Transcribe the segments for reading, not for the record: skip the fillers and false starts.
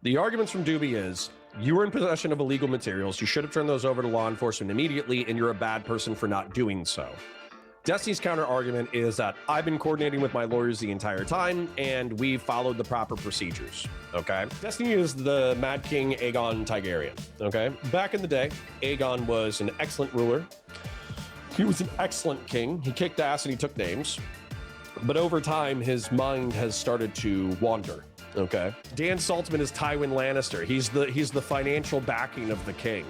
The arguments from Dooby is, you were in possession of illegal materials, you should have turned those over to law enforcement immediately, and you're a bad person for not doing so. Destiny's counter argument is that I've been coordinating with my lawyers the entire time, and we've followed the proper procedures, okay? Destiny is the Mad King Aegon Targaryen, okay? Back in the day, Aegon was an excellent ruler. He was an excellent king. He kicked ass and he took names. But over time, his mind has started to wander, okay? Dan Saltzman is Tywin Lannister. He's the financial backing of the king.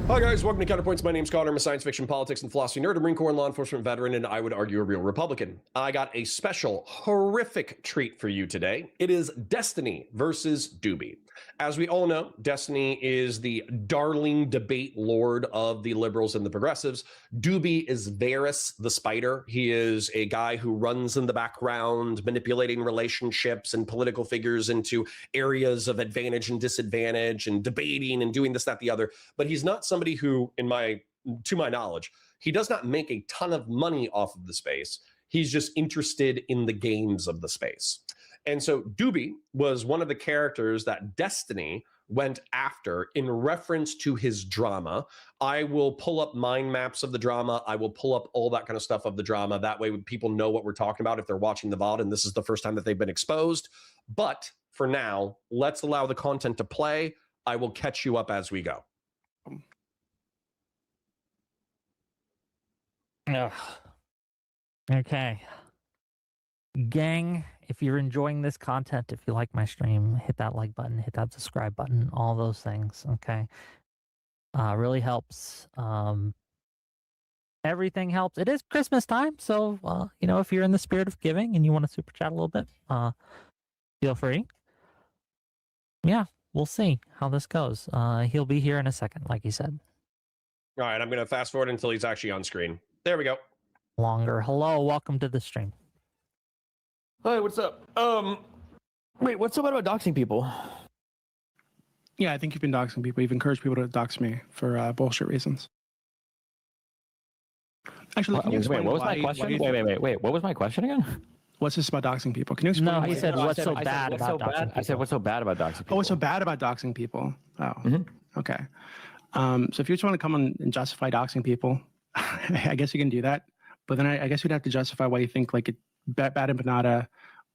Hi guys, welcome to Counterpoints. My name's Connor. I'm a science fiction, politics, and philosophy nerd, a Marine Corps and law enforcement veteran, and I would argue a real Republican. I got a special, horrific treat for you today. It is Destiny versus Dooby. As we all know, Destiny is the darling debate lord of the liberals and the progressives. Dooby is Varys the spider. He is a guy who runs in the background, manipulating relationships and political figures into areas of advantage and disadvantage and debating and doing this, that, the other. But he's not somebody who, to my knowledge, he does not make a ton of money off of the space. He's just interested in the games of the space. And so Dooby was one of the characters that Destiny went after in reference to his drama. I will pull up mind maps of the drama. I will pull up all that kind of stuff of the drama. That way people know what we're talking about if they're watching the VOD and this is the first time that they've been exposed. But for now, let's allow the content to play. I will catch you up as we go. Ugh. Okay. Gang, if you're enjoying this content, if you like my stream, hit that like button, hit that subscribe button, all those things, okay? Really helps. Everything helps. It is Christmas time, so, you know, if you're in the spirit of giving and you want to super chat a little bit, feel free. Yeah, we'll see how this goes. He'll be here in a second, like he said. All right, I'm going to fast forward until he's actually on screen. There we go. Longer. Hello, welcome to the stream. Hi, what's up? Wait, what's so bad about doxing people? Yeah, I think you've been doxing people. You've encouraged people to dox me for bullshit reasons. Actually, can you explain what was my question? Wait, what was my question again? What's this about doxing people? Can you explain? No, he said, what's so bad about doxing people? I said, what's so bad about doxing people? Oh, what's so bad about doxing people? Oh, okay. So if you just want to come on and justify doxing people, I guess you can do that. But then I guess you'd have to justify why you think like Bad Empanada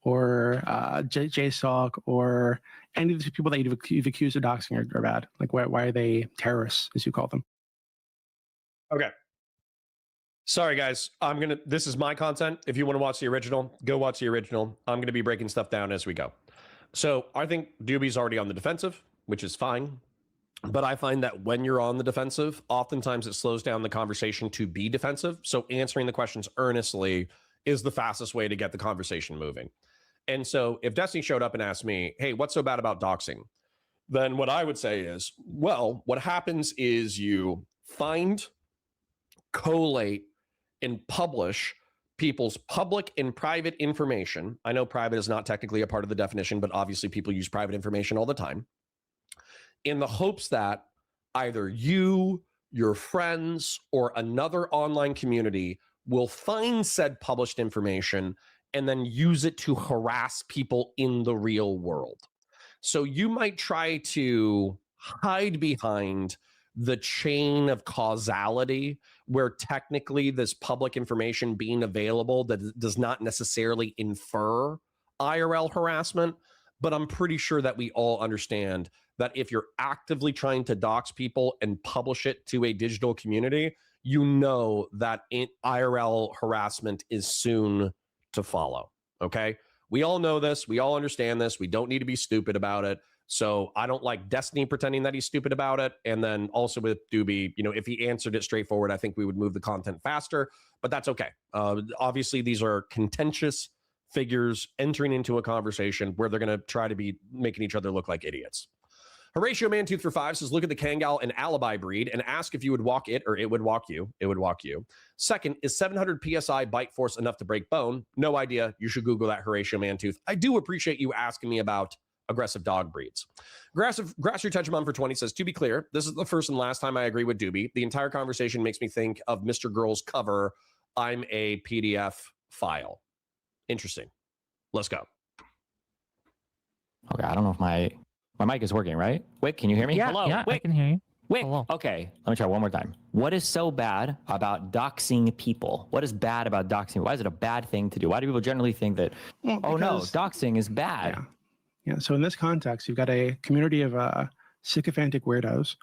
or JSOC or any of these people that you've accused of doxing are bad. Like why are they terrorists, as you call them? Okay. Sorry, guys. This is my content. If you want to watch the original, go watch the original. I'm going to be breaking stuff down as we go. So I think Dooby's already on the defensive, which is fine. But I find that when you're on the defensive, oftentimes it slows down the conversation to be defensive. So answering the questions earnestly is the fastest way to get the conversation moving. And so if Destiny showed up and asked me, hey, what's so bad about doxing? Then what I would say is, well, what happens is you find, collate, and publish people's public and private information. I know private is not technically a part of the definition, but obviously people use private information all the time, in the hopes that either you, your friends, or another online community will find said published information and then use it to harass people in the real world. So you might try to hide behind the chain of causality where technically this public information being available that does not necessarily infer IRL harassment, but I'm pretty sure that we all understand that if you're actively trying to dox people and publish it to a digital community, you know that IRL harassment is soon to follow, okay? We all know this. We all understand this. We don't need to be stupid about it. So I don't like Destiny pretending that he's stupid about it. And then also with Dooby, you know, if he answered it straightforward, I think we would move the content faster, but that's okay. Obviously, these are contentious figures entering into a conversation where they're going to try to be making each other look like idiots. Horatio Mantooth for 5 says, look at the Kangal and Alibi breed and ask if you would walk it or it would walk you. It would walk you. Second, is 700 PSI bite force enough to break bone? No idea. You should Google that, Horatio Mantooth. I do appreciate you asking me about aggressive dog breeds. Grass Your Touchmon for 20 says, to be clear, this is the first and last time I agree with Dooby. The entire conversation makes me think of Mr. Girl's cover, I'm a PDF file. Interesting. Let's go. Okay, I don't know if my mic is working, right? Wick, can you hear me? Yeah, Hello, yeah, I Wick. can hear you. Wick. Hello. Okay, let me try one more time. What is so bad about doxing people? What is bad about doxing? Why is it a bad thing to do? Why do people generally think that, Well, oh no, because- doxing is bad? Yeah. So in this context, you've got a community of sycophantic weirdos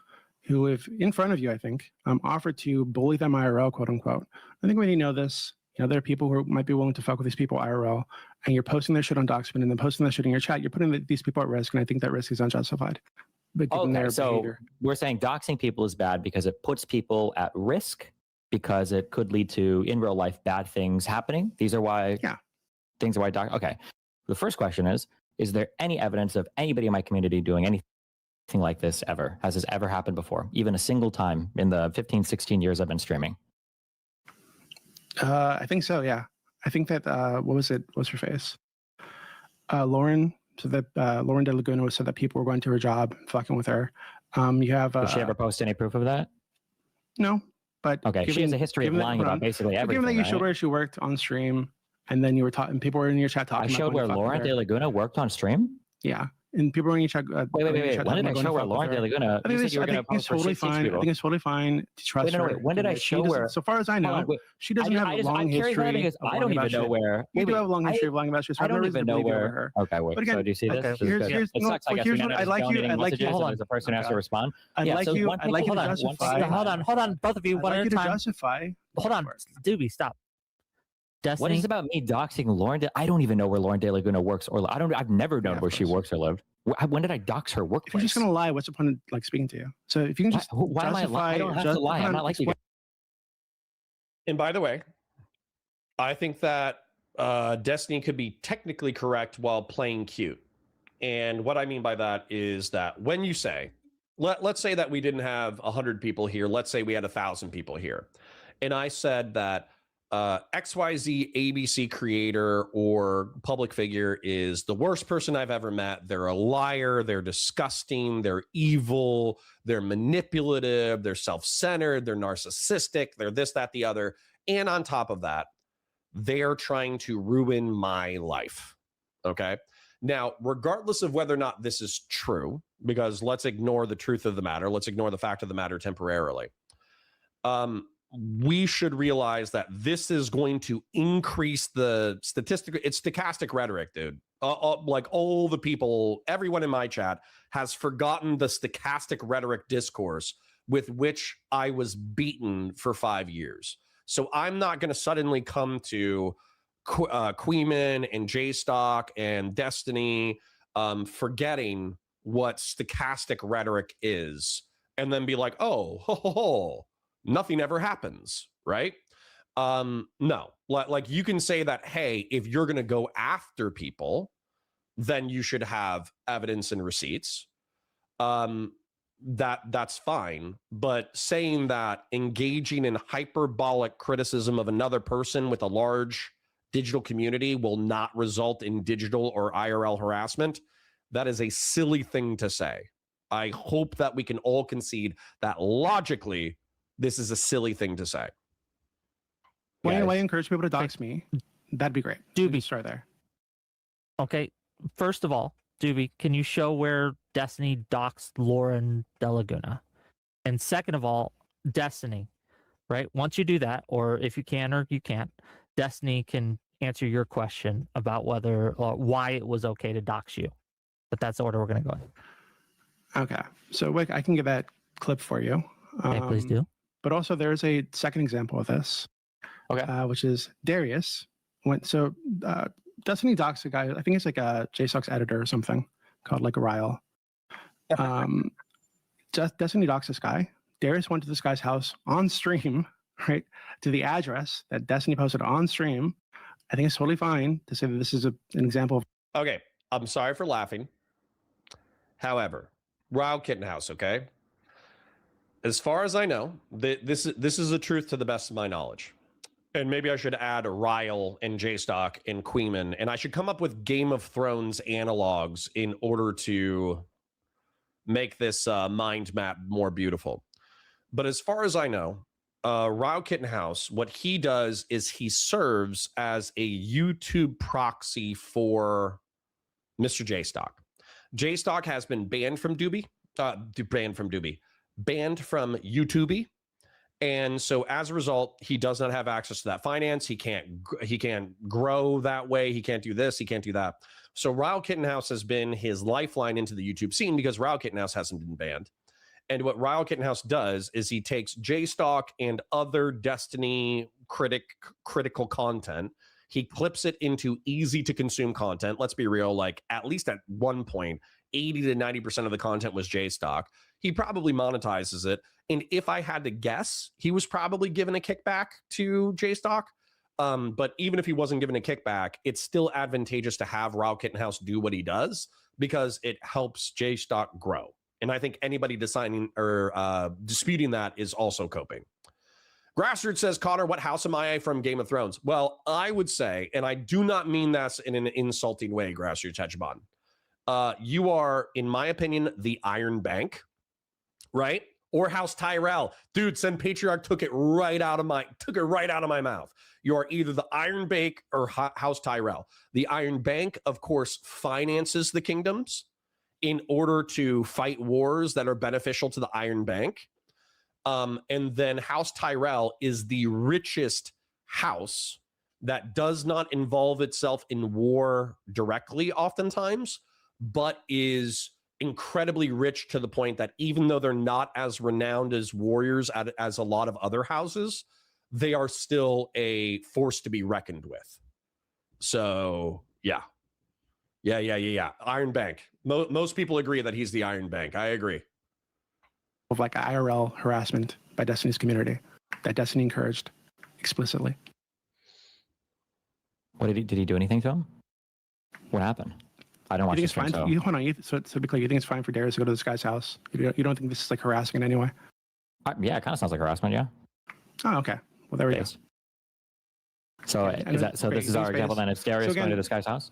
who, if in front of you, I think, offered to bully them IRL, quote unquote. I think when you know this, there are people who might be willing to fuck with these people IRL, and you're posting their shit on Doxman and then posting their shit in your chat. You're putting these people at risk, and I think that risk is unjustified. But given Okay, their so behavior. we're saying doxing people is bad because it puts people at risk, because it could lead to in real life bad things happening. These are why things are why okay. The first question is there any evidence of anybody in my community doing anything like this ever? Has this ever happened before? Even a single time in the 15, 16 years I've been streaming? I think so, yeah. I think that, what was it? What's her face? Lauren. So that Lauren De Laguna said that people were going to her job, fucking with her. You have. Did she ever post any proof of that? No, but okay, she has a history of lying about basically everything. Given that you right? showed where she worked on stream, and then you were talking, people were in your chat talking. I showed where Lauren De Laguna worked on stream. Yeah, and people were in your chat. Wait. When did I show where Lauren De Laguna? I think it's totally fine. I think it's totally fine to trust her. Wait, when did I show where? So far as I know, she doesn't have a long history. I don't even know where. You do have a long history of lying about shit. I don't even know where. Okay, wait. But again, so do you see this? Here's I'd like you. There's a person who has to respond. I'd like you to justify. Hold on, both of you. One at a time. Justify. Hold on, Dooby, stop. Destiny? What is about me doxing Lauren? I don't even know where Lauren De Laguna works, or I've never known where she works or lived. When did I dox her workplace? If you're just gonna lie, what's the point of speaking to you? So if you can just why am I lying? I don't have to lie. I'm not like you. And by the way, I think that Destiny could be technically correct while playing cute. And what I mean by that is that when you say, let's say that we didn't have 100 people here. Let's say we had 1,000 people here. And I said that XYZ ABC creator or public figure is the worst person I've ever met. They're a liar. They're disgusting. They're evil. They're manipulative. They're self-centered. They're narcissistic. They're this, that, the other. And on top of that, they're trying to ruin my life. Okay. Now, regardless of whether or not this is true, because let's ignore the truth of the matter. Let's ignore the fact of the matter temporarily. We should realize that this is going to increase the it's stochastic rhetoric, dude. Like all the people, everyone in my chat has forgotten the stochastic rhetoric discourse with which I was beaten for 5 years. So I'm not going to suddenly come to Queeman and J-Stock and Destiny forgetting what stochastic rhetoric is and then be like, oh, nothing ever happens, right? No, like you can say that, hey, if you're going to go after people, then you should have evidence and receipts. That's fine. But saying that engaging in hyperbolic criticism of another person with a large digital community will not result in digital or IRL harassment, that is a silly thing to say. I hope that we can all concede that logically, this is a silly thing to say. Why encourage people to dox me? That'd be great. Dooby, start there. Okay. First of all, Dooby, can you show where Destiny doxed Lauren De Laguna? And second of all, Destiny, right? Once you do that, or if you can or you can't, Destiny can answer your question about whether why it was okay to dox you. But that's the order we're going to go in. Okay. So Wick, I can get that clip for you. Okay, please do. But also there's a second example of this, which is Darius. Destiny doxed a guy, I think it's like a JSOX editor or something called like Ryle. Destiny doxed this guy. Darius went to this guy's house on stream, right, to the address that Destiny posted on stream. I think it's totally fine to say that this is an example of. Okay, I'm sorry for laughing. However, Ryle Kittenhouse, okay? As far as I know, this is the truth to the best of my knowledge. And maybe I should add Ryle and J-Stock and Queeman, and I should come up with Game of Thrones analogs in order to make this mind map more beautiful. But as far as I know, Ryle Kittenhouse, what he does is he serves as a YouTube proxy for Mr. J Stock. J Stock has been banned from Dooby, banned from YouTube. And so as a result, he does not have access to that finance. He can't grow that way. He can't do this. He can't do that. So Ryle Kittenhouse has been his lifeline into the YouTube scene because Ryle Kittenhouse hasn't been banned. And what Ryle Kittenhouse does is he takes JStock and other Destiny critical content. He clips it into easy to consume content. Let's be real, like at least at one point, 80 to 90% of the content was JStock. He probably monetizes it. And if I had to guess, he was probably given a kickback to JStock. But even if he wasn't given a kickback, it's still advantageous to have Ryle Kittenhouse do what he does because it helps JStock grow. And I think anybody deciding or disputing that is also coping. Grassroots says, Connor, what house am I from Game of Thrones? Well, I would say, and I do not mean that in an insulting way, Grassroots Hegemon. You are, in my opinion, the Iron Bank, right? Or House Tyrell. Dude, Send Patriarch took it right out of my mouth. You are either the Iron Bank or House Tyrell. The Iron Bank, of course, finances the kingdoms in order to fight wars that are beneficial to the Iron Bank. And then House Tyrell is the richest house that does not involve itself in war directly oftentimes, but is incredibly rich to the point that even though they're not as renowned as warriors as a lot of other houses, they are still a force to be reckoned with. So, yeah. Iron Bank. Most people agree that he's the Iron Bank. I agree. Of like IRL harassment by Destiny's community that Destiny encouraged explicitly. What did he do anything to him? What happened? I don't watch this fine. so. Hold on. So to be clear, you think it's fine for Darius to go to this guy's house? You don't think this is like harassing in any way? Yeah, it kind of sounds like harassment. Yeah. Oh, okay. Well, there we go. So Okay, is that so? This is our example. Then it's Darius going to this guy's house.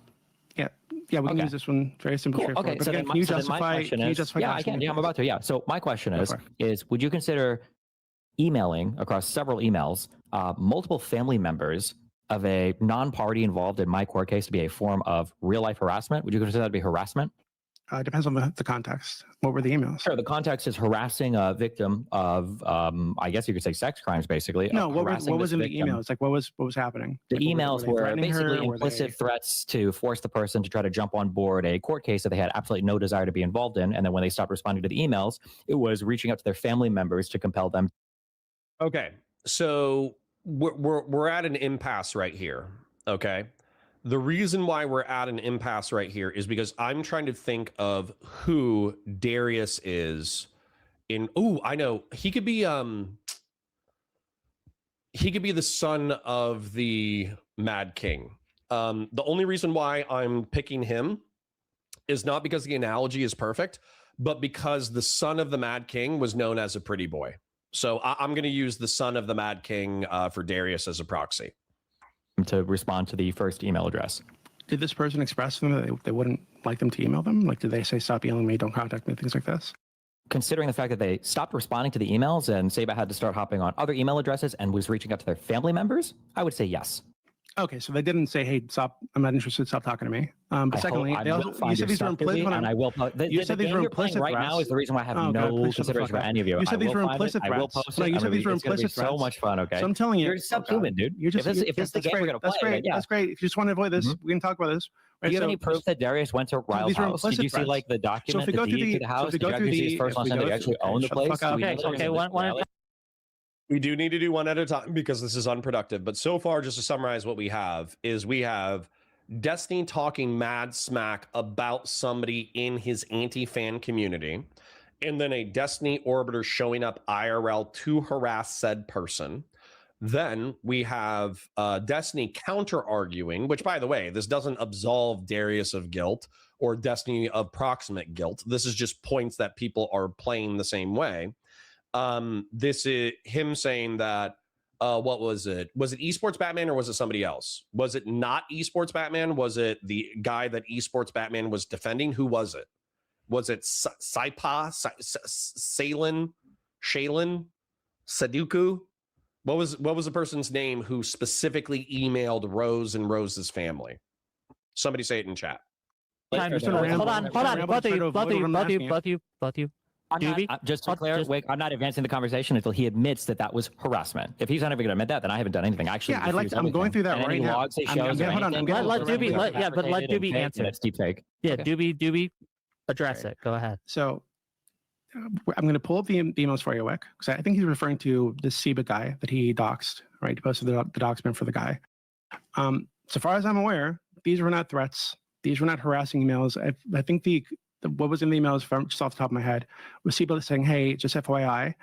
Yeah, we can use this one. Very simple, Cool. straightforward. Okay, But so again, then can you my justify? question Can you is, justify? yeah, I can. Yeah, I'm about to. Yeah. So my question Go for is, would you consider emailing across several emails, multiple family members of a non-party involved in my court case to be a form of real life harassment? Would you consider that to be harassment? It depends on the context. What were the emails? Sure. The context is harassing a victim of, I guess you could say, sex crimes, basically. No, what was in the emails? Like, what was happening? The like, emails were basically her? implicit threats to force the person to try to jump on board a court case that they had absolutely no desire to be involved in. And then when they stopped responding to the emails, it was reaching out to their family members to compel them. Okay, so we're at an impasse right here. Okay. The reason why we're at an impasse right here is because I'm trying to think of who Darius is in. Oh, I know. He could be the son of the Mad King. The only reason why I'm picking him is not because the analogy is perfect, but because the son of the Mad King was known as a pretty boy. So I'm going to use the son of the Mad King for Darius as a proxy. To respond to the first email address. Did this person express to them that they wouldn't like them to email them? Like, did they say, stop emailing me, don't contact me, things like this? Considering the fact that they stopped responding to the emails and Seba had to start hopping on other email addresses and was reaching out to their family members, I would say yes. Okay, so they didn't say, hey, stop, I'm not interested, stop talking to me. But secondly, they also, you said these were implicit. And I will post. You said these were implicit right now is the reason why I have no consideration for any of you. You said these were implicit threats. I will post No, it. you said these were implicit threats. So much fun, okay? So I'm telling you. You're subhuman, dude. If it's the game we're going to play, that's great. If you just want to avoid this, we can talk about this. Do you have any proof that Darius went to Ryle's house? Did you see like the document, the deed to the house? Did you actually see his personal sense that he actually owned the place? Okay, we do need to do one at a time because this is unproductive. But so far, just to summarize what we have Destiny talking mad smack about somebody in his anti-fan community, and then a Destiny orbiter showing up IRL to harass said person. Then we have Destiny counter-arguing, which, by the way, this doesn't absolve Darius of guilt or Destiny of proximate guilt. This is just points that people are playing the same way. This is him saying that, what was it? Was it Esports Batman or was it somebody else? Was it not Esports Batman? Was it the guy that Esports Batman was defending? Who was it? Was it Saipa, Shaylin, Saduku? What was the person's name who specifically emailed Rose and Rose's family? Somebody say it in chat. Hold on. Both of you. Just to clarify, I'm not advancing the conversation until he admits that was harassment. If he's not even going to admit that, then I haven't done anything. Actually, I'm going through that and right now. Logs he shows let Dooby answer. That's deep fake. Yeah, okay. Dooby, address it. Go ahead. So I'm going to pull up the emails for you, Wick, because I think he's referring to the Seba guy that he doxed, right? He posted the doxment for the guy. So far as I'm aware, these were not threats. These were not harassing emails. I think what was in the emails, from just off the top of my head, was Seba saying, "Hey, just FYI,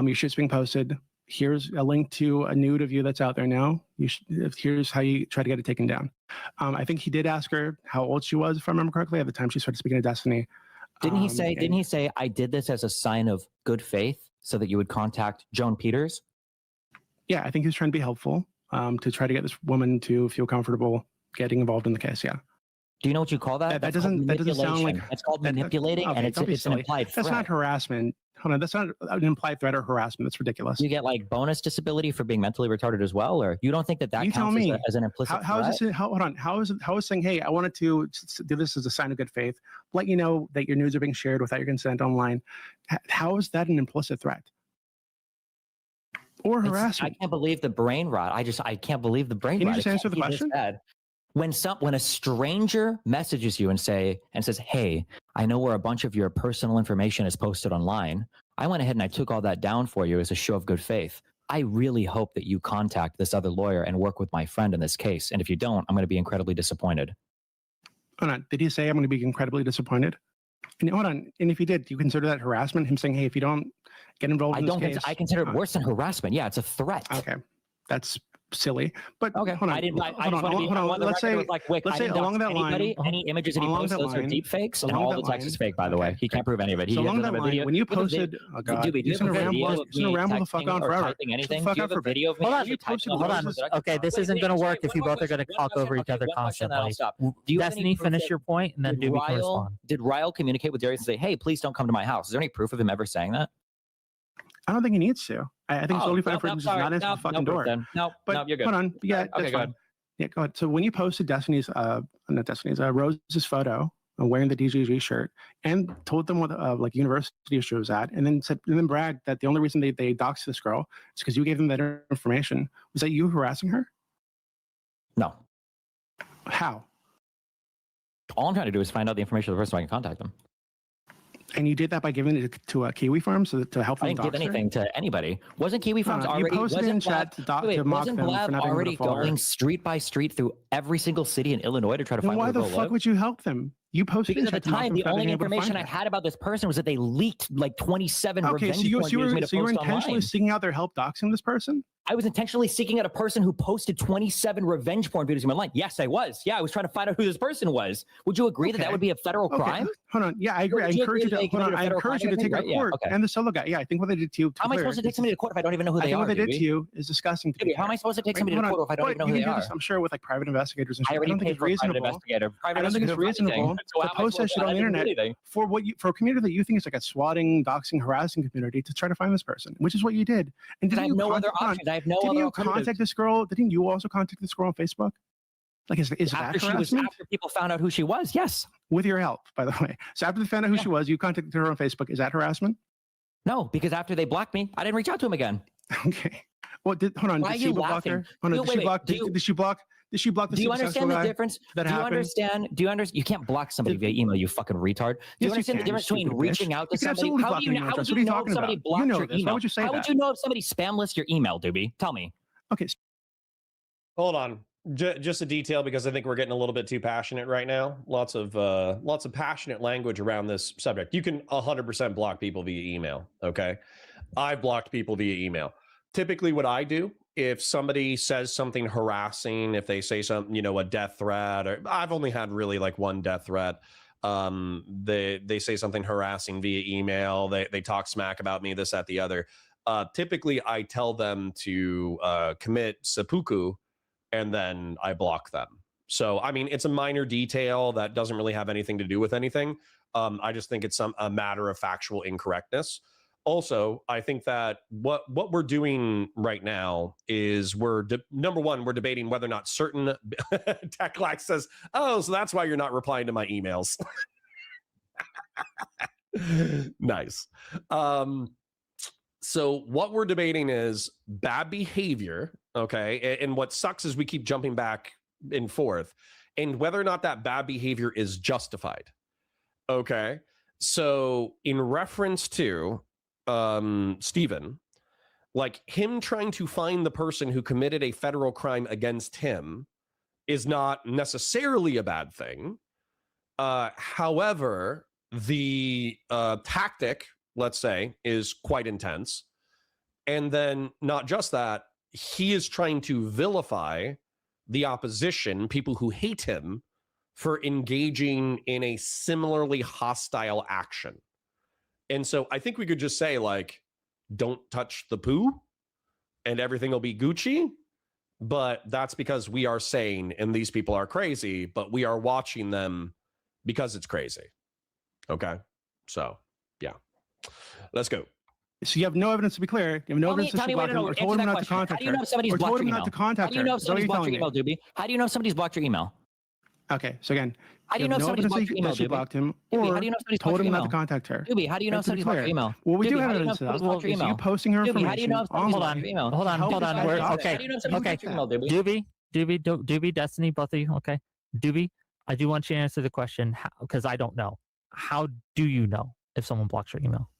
your shit's being posted. Here's a link to a nude of you that's out there now. Here's how you try to get it taken down." I think he did ask her how old she was, if I remember correctly, at the time she started speaking to Destiny. Didn't he say, I did this as a sign of good faith so that you would contact Joan Peters? Yeah, I think he was trying to be helpful to try to get this woman to feel comfortable getting involved in the case. Yeah. Do you know what you call that? That doesn't sound like... It's called manipulating, and it's an implied threat. That's not harassment. Hold on, that's not an implied threat or harassment. That's ridiculous. You get like bonus disability for being mentally retarded as well, or you don't think that counts as an implicit how threat? Is this? Hold on. How is saying, "Hey, I wanted to do this as a sign of good faith, let you know that your nudes are being shared without your consent online"? How is that an implicit threat or harassment? I can't believe the brain rot. I can't believe the brain rot. Can you just answer the question? When a stranger messages you and says, "Hey, I know where a bunch of your personal information is posted online. I went ahead and I took all that down for you as a show of good faith. I really hope that you contact this other lawyer and work with my friend in this case. And if you don't, I'm going to be incredibly disappointed." Hold on. Did he say I'm going to be incredibly disappointed? And hold on. And if he did, do you consider that harassment? Him saying, "Hey, if you don't get involved in this case," I consider it worse than harassment. Yeah, it's a threat. Okay, that's silly. But okay, hold on. Let's say along that line, any images that he posts, those are deep fakes, and all the text is fake. By the way, he can't prove any of it. So along that line, when you posted, oh God, he's gonna ramble the fuck on forever. Fuck out for video of me. Hold on. Okay, this isn't gonna work if you both are gonna talk over each other constantly. Destiny, finish your point, and then Dooby can respond. Did Ryle communicate with Darius and say, "Hey, please don't come to my house"? Is there any proof of him ever saying that? I don't think he needs to. I think it's totally fine for him to just not answer the fucking door. No, you're good. Hold on. Yeah, that's fine. Yeah, go ahead. So when you posted Rose's photo wearing the DGG shirt and told them what like university she was at, and then bragged that the only reason they doxed this girl is because you gave them that information, was that you harassing her? No. How? All I'm trying to do is find out the information of the person so I can contact them. And you did that by giving it to Kiwi Farms to help them. I didn't give anything to anybody. Wasn't Kiwi Farms already? You posted in chat to mock them for not being already able to follow going street by street through every single city in Illinois to try to find why where the fuck would you help them? You posted because at the time the only information I had about this person was that they leaked like 27 revenge porn videos. So you were intentionally seeking out their help doxing this person? I was intentionally seeking out a person who posted 27 revenge porn videos online. Yes, I was. Yeah, I was trying to find out who this person was. Would you agree that that would be a federal crime? Hold on. Yeah, I agree. I encourage you to take her to court. And the solo guy. Yeah, I think what they did to you. How am I supposed to take somebody to court if I don't even know who they are? What they did to you is disgusting. How am I supposed to take somebody to court if I don't even know who they are? I'm sure with like private investigators and shit. I already paid for a private investigator. I don't think it's reasonable to post that shit on the internet for a community that you think is like a swatting, doxing, harassing community to try to find this person, which is what you did. And I have no other options. I have no other options. Contact this girl? Didn't you also contact this girl on Facebook? Like, is that harassment? After people found out who she was, yes. With your help, by the way. So after they found out who she was, you contacted her on Facebook. Is that harassment? No, because after they blocked me, I didn't reach out to him again. Okay. Well, hold on. Did she block her? Did she block? Did she block the? Do you understand the difference? Do you understand? You can't block somebody via email, you fucking retard. Do you understand the difference between reaching out to somebody? How would you know if somebody blocked your email? Why would you say that? How would you know if somebody spam lists your email, Dooby? Tell me. Okay. Hold on. Just a detail, because I think we're getting a little bit too passionate right now. Lots of passionate language around this subject. You can 100% block people via email. Okay. I've blocked people via email. Typically what I do, if somebody says something harassing, if they say something, a death threat, or I've only had really like one death threat. They say something harassing via email. They talk smack about me, this, that, the other. Typically I tell them to commit seppuku, and then I block them. So, I mean, it's a minor detail that doesn't really have anything to do with anything. I just think it's a matter of factual incorrectness. Also, I think that what we're doing right now is number one, we're debating whether or not certain TechLax says, oh, so that's why you're not replying to my emails. Nice. So what we're debating is bad behavior, okay? And what sucks is we keep jumping back and forth, and whether or not that bad behavior is justified. Okay. So in reference to Stephen, like him trying to find the person who committed a federal crime against him is not necessarily a bad thing. However, the tactic, let's say, is quite intense. And then not just that, he is trying to vilify the opposition, people who hate him, for engaging in a similarly hostile action. And so I think we could just say, like, don't touch the poo and everything will be Gucci. But that's because we are sane and these people are crazy, but we are watching them because it's crazy. Okay. So, yeah. Let's go. So you have no evidence, to be clear. You have no evidence to block him or told him not to contact her. How do you know if somebody's blocked your email? How do you know if somebody's blocked your email, Dooby? How do you know if somebody's blocked your email? Okay, so again, how do you know if somebody's blocked your email, Dooby? Blocked him, Dooby, or how do you know if somebody's told blocked him your not email? to contact her? Dooby, how do you know if somebody's blocked your email? Well, we do Dooby, have how do you know evidence if of somebody's that. blocked your Is email? you posting her Dooby, information? how do you know if somebody's blocked your email? Hold on. Help us We're, out. okay. How do you know if somebody's blocked your email, Dooby? Dooby, Destiny, both of you. Okay. Dooby, I do want you to answer the question because I don't know. How do you know if someone blocks your email?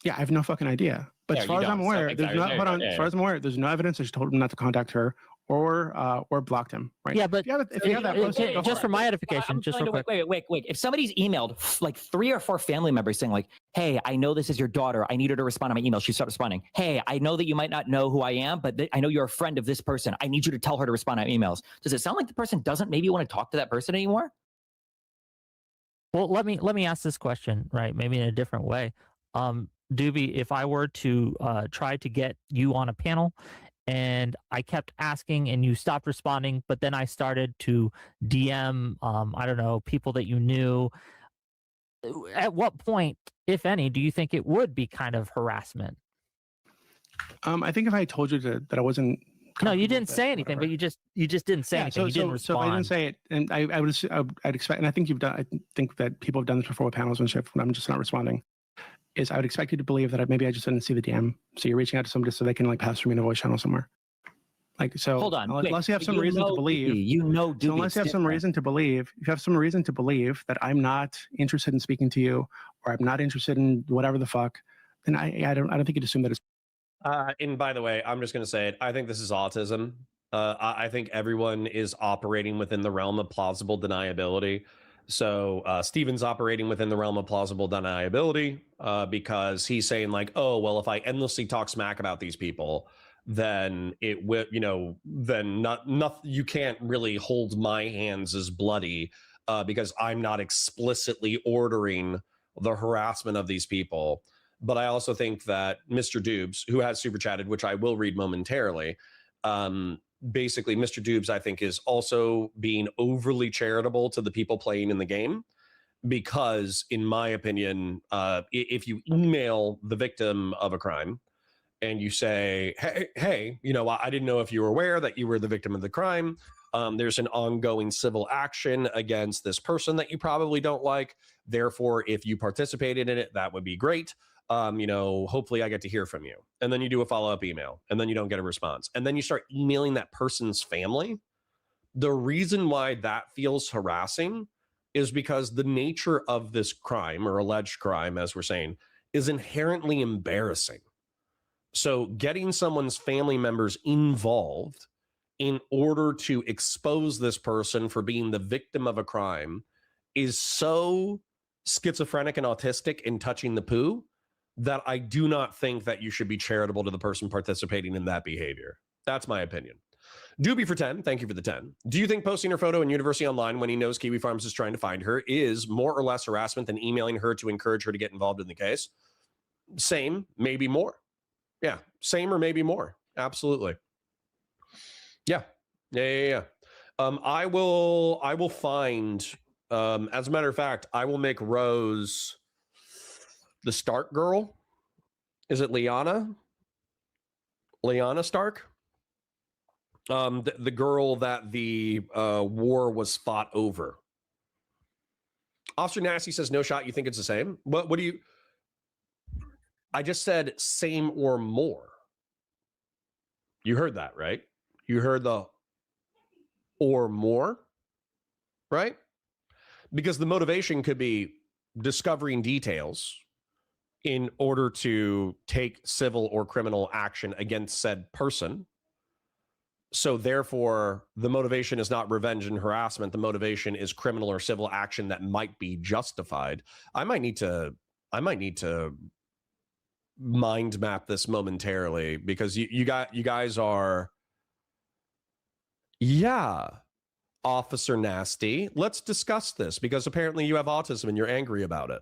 Yeah, I have no fucking idea. But as far as I'm aware, there's no. Hold on. As far as I'm aware, there's no evidence that she told him not to contact her or blocked him. Right? Yeah, but if you have that, just for my edification, just real quick. Wait. If somebody's emailed like 3 or 4 family members saying like, "Hey, I know this is your daughter. I need her to respond to my email." She stopped responding. "Hey, I know that you might not know who I am, but I know you're a friend of this person. I need you to tell her to respond to my emails." Does it sound like the person doesn't maybe want to talk to that person anymore? Well, let me ask this question, right? Maybe in a different way. Dooby, if I were to try to get you on a panel and I kept asking and you stopped responding, but then I started to DM, I don't know, people that you knew, at what point, if any, do you think it would be kind of harassment? I think if I told you that I wasn't. No, you didn't say anything, but you just didn't say anything. You didn't respond. So if I didn't say it, and I'd expect, and I think I think that people have done this before with panels and shit when I'm just not responding. Is I would expect you to believe that maybe I just didn't see the DM. So you're reaching out to somebody so they can like pass through me in a voice channel somewhere. Like, so hold on. Unless you have some reason to believe, Dooby, so unless you have some reason to believe, if you have some reason to believe that I'm not interested in speaking to you or I'm not interested in whatever the fuck, then I don't think you'd assume that it's. And by the way, I'm just going to say it. I think this is autism. I think everyone is operating within the realm of plausible deniability. So Steven's operating within the realm of plausible deniability because he's saying like, oh, well, if I endlessly talk smack about these people, then it will, then not you can't really hold my hands as bloody because I'm not explicitly ordering the harassment of these people. But I also think that Mr. Doobs, who has super chatted, which I will read momentarily, basically Mr. Doobs, I think, is also being overly charitable to the people playing in the game because, in my opinion, if you email the victim of a crime and you say, hey, I didn't know if you were aware that you were the victim of the crime. There's an ongoing civil action against this person that you probably don't like. Therefore, if you participated in it, that would be great. Hopefully I get to hear from you. And then you do a follow-up email and then you don't get a response. And then you start emailing that person's family. The reason why that feels harassing is because the nature of this crime or alleged crime, as we're saying, is inherently embarrassing. So getting someone's family members involved in order to expose this person for being the victim of a crime is so schizophrenic and autistic in touching the poo that I do not think that you should be charitable to the person participating in that behavior. That's my opinion. Dooby for 10, thank you for the 10. Do you think posting her photo in University Online when he knows Kiwi Farms is trying to find her is more or less harassment than emailing her to encourage her to get involved in the case? Same, maybe more. Yeah, same or maybe more. Absolutely. Yeah. I will find, as a matter of fact, I will make Rose the Stark girl Is it Lyanna? Lyanna Stark? The girl that the war was fought over. Officer Nasty says no shot. You think it's the same? What do you? I just said same or more. You heard that, right? You heard the or more, right? Because the motivation could be discovering details in order to take civil or criminal action against said person. So therefore, the motivation is not revenge and harassment. The motivation is criminal or civil action that might be justified. I might need to mind map this momentarily, because you guys are, yeah, Officer Nasty. Let's discuss this, because apparently you have autism and you're angry about it.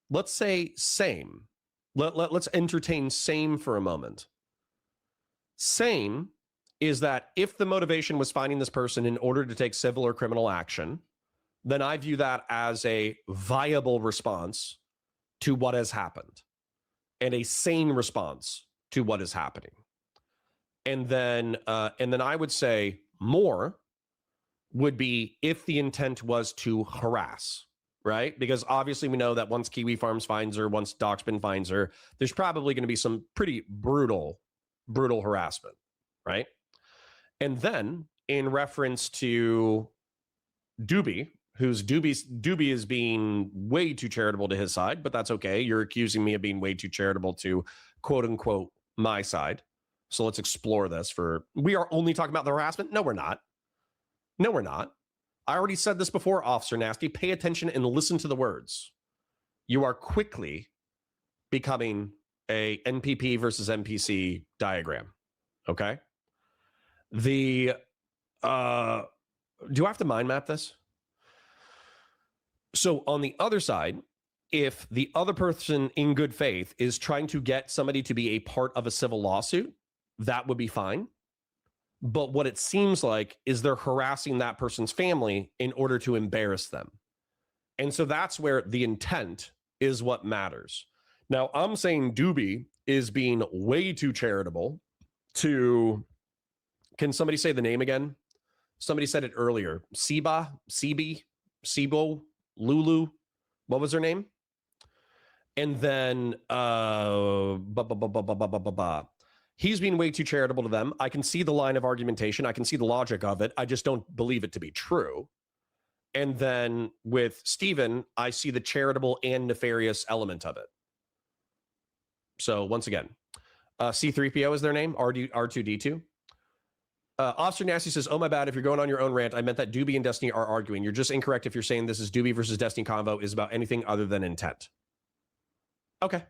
Let's say same. Let's entertain same for a moment. Same is that if the motivation was finding this person in order to take civil or criminal action, then I view that as a viable response to what has happened and a sane response to what is happening. And then I would say more would be if the intent was to harass, right? Because obviously we know that once Kiwi Farms finds her, once Doxbin finds her, there's probably going to be some pretty brutal harassment, right? And then in reference to Dooby, Dooby is being way too charitable to his side, but that's okay. You're accusing me of being way too charitable to quote unquote my side. So let's explore this. We are only talking about the harassment? No, we're not. No, we're not. I already said this before, Officer Nasty. Pay attention and listen to the words. You are quickly becoming a NPP versus NPC diagram. Okay? Do I have to mind map this? So on the other side, if the other person in good faith is trying to get somebody to be a part of a civil lawsuit, that would be fine. But what it seems like is they're harassing that person's family in order to embarrass them. And so that's where the intent is what matters. Now, I'm saying Dooby is being way too charitable to... Can somebody say the name again? Somebody said it earlier. Sibo, Lulu. What was her name? And then he's being way too charitable to them. I can see the line of argumentation. I can see the logic of it. I just don't believe it to be true. And then with Steven, I see the charitable and nefarious element of it. So once again, C-3PO is their name, R2-D2. Officer Nasty says, oh, my bad. If you're going on your own rant, I meant that Dooby and Destiny are arguing. You're just incorrect if you're saying this is Dooby versus Destiny convo is about anything other than intent. Okay.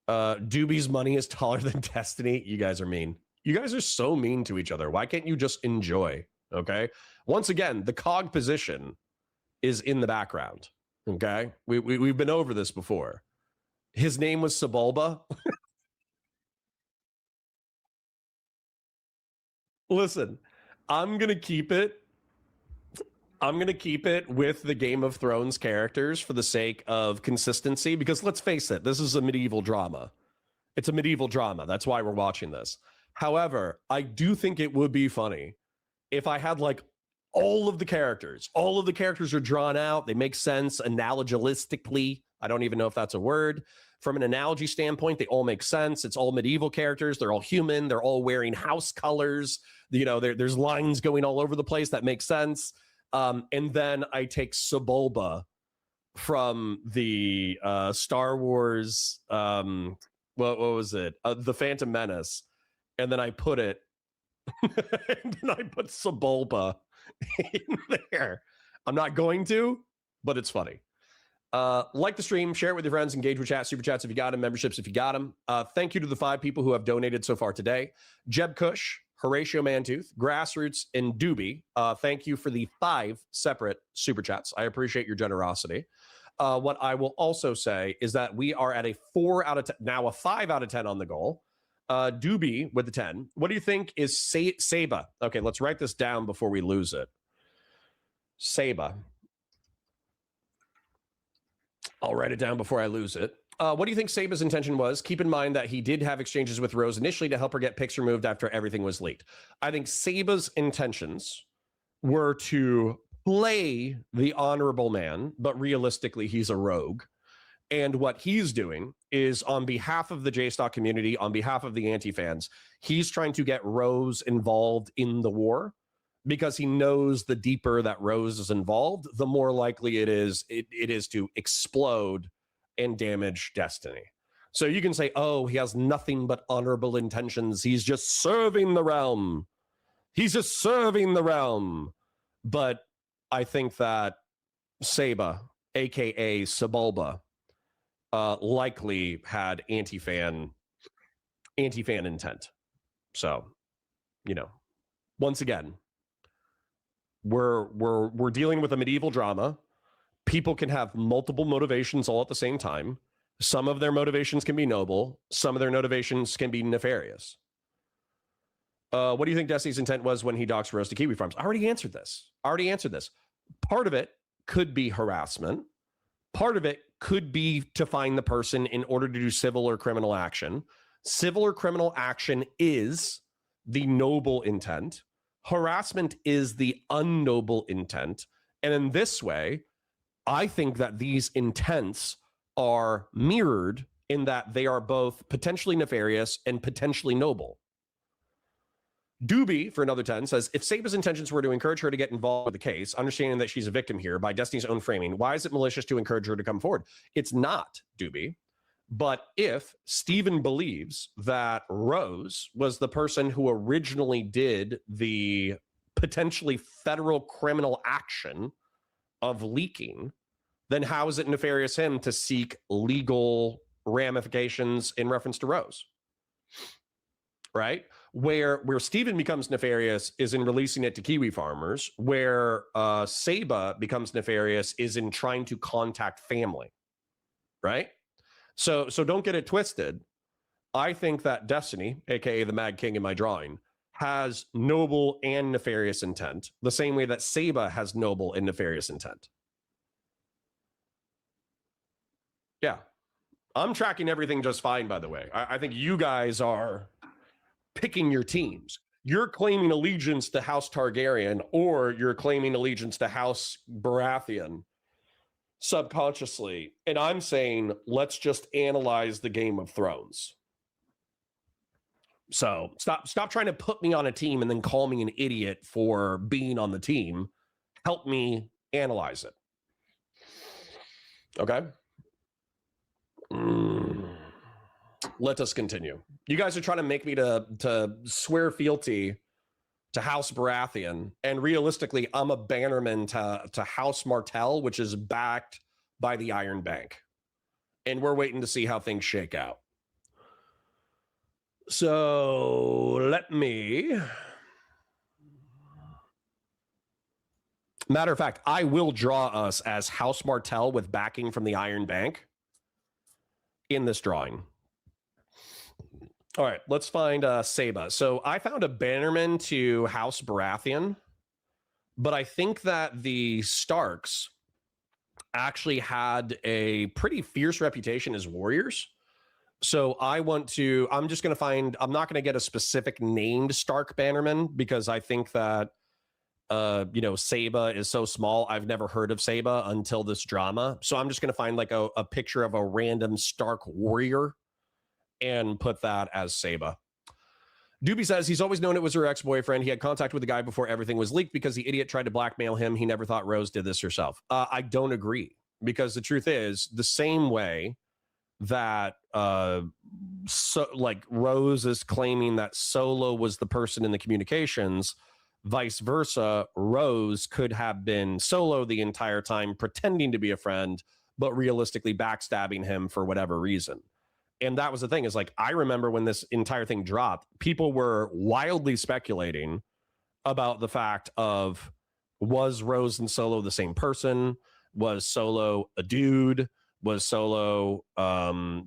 Dooby's money is taller than Destiny. You guys are mean. You guys are so mean to each other. Why can't you just enjoy? Okay. Once again, the cog position is in the background. Okay. We've been over this before. His name was Sebulba. Listen, I'm going to keep it with the Game of Thrones characters for the sake of consistency, because let's face it, this is a medieval drama. It's a medieval drama. That's why we're watching this. However, I do think it would be funny if I had like all of the characters are drawn out. They make sense analogistically. I don't even know if that's a word. From an analogy standpoint, they all make sense. It's all medieval characters. They're all human. They're all wearing house colors. You know, there's lines going all over the place that make sense. And then I take Sebulba from the Star Wars, what was it? The Phantom Menace. And then I put it, and then I put Sebulba in there. I'm not going to, but it's funny. Like the stream, share it with your friends, engage with chat, super chats if you got them, memberships if you got them. Thank you to the 5 people who have donated so far today. Jeb Cush, Horatio Mantooth, Grassroots, and Dooby. Thank you for the 5 separate super chats. I appreciate your generosity. What I will also say is that we are at a 4 out of 10, now a 5 out of 10 on the goal. Dooby with the 10. What do you think is Saba? Okay, let's write this down before we lose it. Saba. I'll write it down before I lose it. What do you think Saba's intention was? Keep in mind that he did have exchanges with Rose initially to help her get pics removed after everything was leaked. I think Saba's intentions were to play the honorable man, but realistically, he's a rogue. And what he's doing is, on behalf of the JStock community, on behalf of the anti-fans, he's trying to get Rose involved in the war, because he knows the deeper that Rose is involved, the more likely it is to explode and damage Destiny. So you can say, oh, he has nothing but honorable intentions. He's just serving the realm. He's just serving the realm. But I think that Saba, aka Sebulba, likely had anti-fan intent. So, once again, we're dealing with a medieval drama. People can have multiple motivations all at the same time. Some of their motivations can be noble. Some of their motivations can be nefarious. What do you think Destiny's intent was when he doxed Rose to Kiwi Farms? I already answered this. Part of it could be harassment. Part of it could be to find the person in order to do civil or criminal action. Civil or criminal action is the noble intent. Harassment is the unnoble intent. And in this way, I think that these intents are mirrored in that they are both potentially nefarious and potentially noble. Dooby, for another 10, says, if Saba's intentions were to encourage her to get involved with the case, understanding that she's a victim here by Destiny's own framing, why is it malicious to encourage her to come forward? It's not, Dooby. But if Steven believes that Rose was the person who originally did the potentially federal criminal action of leaking, then how is it nefarious him to seek legal ramifications in reference to Rose? Right? Where Steven becomes nefarious is in releasing it to Kiwi farmers, where Saba becomes nefarious is in trying to contact family. Right? So don't get it twisted. I think that Destiny, aka the Mad King in my drawing, has noble and nefarious intent, the same way that Saba has noble and nefarious intent. Yeah. I'm tracking everything just fine, by the way. I think you guys are picking your teams. You're claiming allegiance to House Targaryen, or you're claiming allegiance to House Baratheon subconsciously. And I'm saying, let's just analyze the Game of Thrones. So stop trying to put me on a team and then call me an idiot for being on the team. Help me analyze it. Okay? Let us continue. You guys are trying to make me to swear fealty to House Baratheon, and realistically, I'm a bannerman to House Martell, which is backed by the Iron Bank. And we're waiting to see how things shake out. So let me... Matter of fact, I will draw us as House Martell with backing from the Iron Bank in this drawing. All right, let's find Saba. So I found a bannerman to House Baratheon, but I think that the Starks actually had a pretty fierce reputation as warriors. So I'm just going to find, I'm not going to get a specific named Stark bannerman because I think that, Saba is so small. I've never heard of Saba until this drama. So I'm just going to find like a picture of a random Stark warrior and put that as Saba. Dooby says he's always known it was her ex-boyfriend. He had contact with the guy before everything was leaked because the idiot tried to blackmail him. He never thought Rose did this herself. I don't agree, because the truth is, the same way that Rose is claiming that Solo was the person in the communications, vice versa, Rose could have been Solo the entire time, pretending to be a friend, but realistically backstabbing him for whatever reason. And that was the thing, is like, I remember when this entire thing dropped, people were wildly speculating about the fact of, was Rose and Solo the same person? Was Solo a dude? Was Solo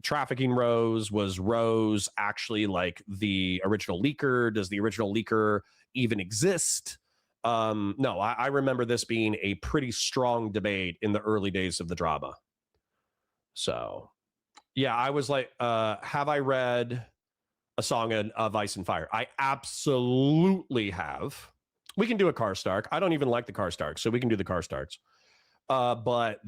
trafficking Rose? Was Rose actually like the original leaker? Does the original leaker even exist? No, I remember this being a pretty strong debate in the early days of the drama. So... Yeah, I was like, have I read A Song of Ice and Fire? I absolutely have. We can do a Karstark. I don't even like the Karstark, so we can do the Karstarks. But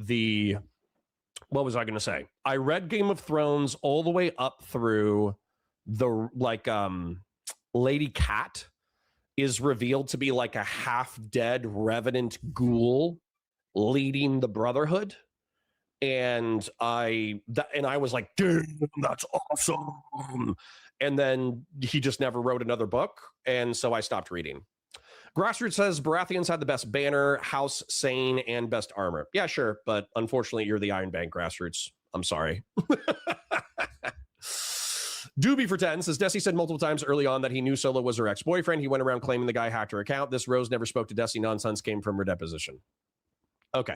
what was I going to say? I read Game of Thrones all the way up through the Lady Cat is revealed to be like a half-dead revenant ghoul leading the Brotherhood. And I was like, dude, that's awesome. And then he just never wrote another book. And so I stopped reading. Grassroots says Baratheons had the best banner, house, sane, and best armor. Yeah, sure. But unfortunately, you're the Iron Bank, Grassroots. I'm sorry. Dooby for 10 says Desi said multiple times early on that he knew Solo was her ex-boyfriend. He went around claiming the guy hacked her account. This Rose never spoke to Desi nonsense came from her deposition. Okay.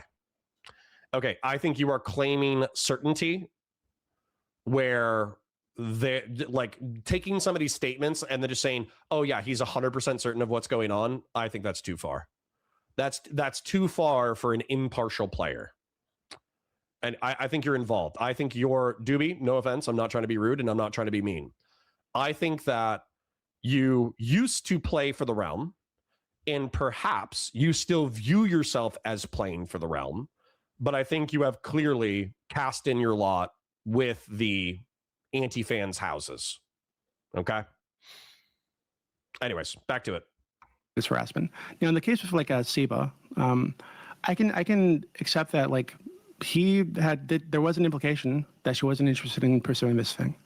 I think you are claiming certainty where they like taking some of these statements and then just saying, oh yeah, he's 100% certain of what's going on. I think that's too far. That's too far for an impartial player. And I think you're involved. I think you're Dooby, no offense. I'm not trying to be rude and I'm not trying to be mean. I think that you used to play for the realm and perhaps you still view yourself as playing for the realm. But I think you have clearly cast in your lot with the anti-fans' houses. Okay? Anyways, back to it. This harassment. In the case with like Seba, I can accept that like there was an implication that she wasn't interested in pursuing this thing.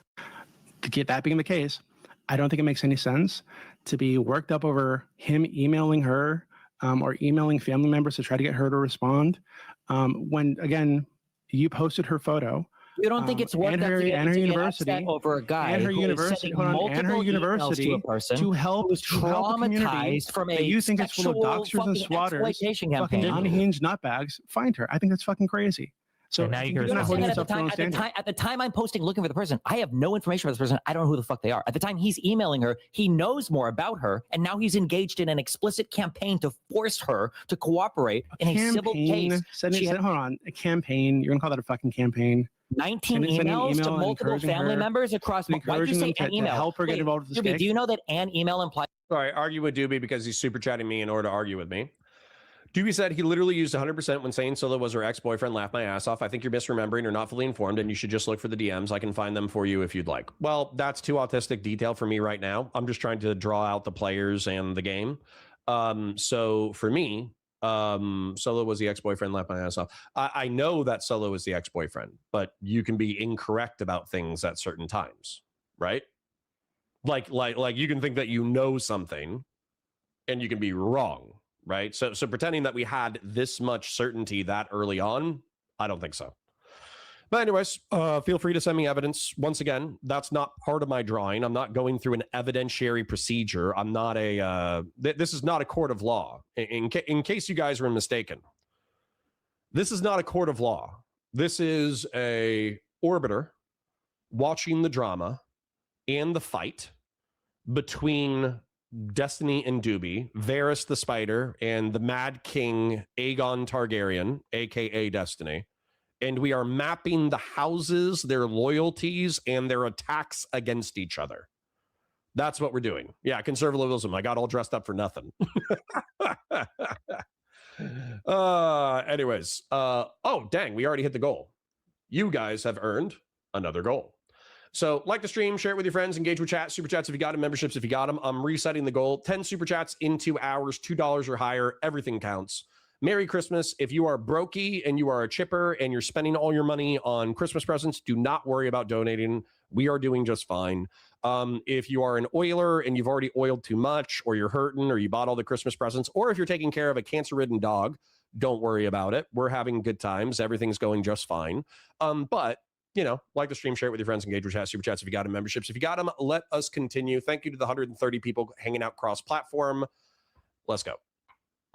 To get that being the case, I don't think it makes any sense to be worked up over him emailing her or emailing family members to try to get her to respond. When again, you posted her photo. You don't think it's worth and her university over a guy and her university to a person to help traumatized from a you think it's full of doxers and swatters, fucking unhinged nutbags? Find her. I think that's fucking crazy. So now at the time I'm posting looking for the person, I have no information about this person. I don't know who the fuck they are. At the time he's emailing her, he knows more about her, and now he's engaged in an explicit campaign to force her to cooperate in a civil case. Hold on, a campaign. You're gonna call that a fucking campaign? 19 emails to multiple family members across. Why'd you say an email? Help her get involved with this. Do you know that an email implies? Sorry, argue with Dooby because he's super chatting me in order to argue with me. Dooby said he literally used 100% when saying Solo was her ex-boyfriend. Laughed my ass off. I think you're misremembering or not fully informed, and you should just look for the DMs. I can find them for you if you'd like. Well, that's too autistic detail for me right now. I'm just trying to draw out the players and the game. So for me, Solo was the ex-boyfriend. Laughed my ass off. I know that Solo is the ex-boyfriend, but you can be incorrect about things at certain times, right? Like you can think that you know something, and you can be wrong. Right. So pretending that we had this much certainty that early on, I don't think so. But anyways, feel free to send me evidence. Once again, that's not part of my drawing. I'm not going through an evidentiary procedure. I'm not this is not a court of law. In case you guys were mistaken, this is not a court of law. This is a orbiter watching the drama and the fight between Destiny and Dooby, Varys the Spider, and the Mad King Aegon Targaryen, aka Destiny. And we are mapping the houses, their loyalties, and their attacks against each other. That's what we're doing. Yeah, conservatism. I got all dressed up for nothing. Anyways. Oh, dang, we already hit the goal. You guys have earned another goal. So like the stream, share it with your friends, engage with chat, super chats if you got them, memberships if you got them. I'm resetting the goal. 10 super chats in 2 hours, $2 or higher. Everything counts. Merry Christmas. If you are brokey and you are a chipper and you're spending all your money on Christmas presents, do not worry about donating. We are doing just fine. If you are an oiler and you've already oiled too much, or you're hurting, or you bought all the Christmas presents, or if you're taking care of a cancer-ridden dog, don't worry about it. We're having good times. Everything's going just fine. But like the stream, share it with your friends, engage with chat, super chats if you got them, memberships if you got them. Let us continue. Thank you to the 130 people hanging out cross-platform. Let's go.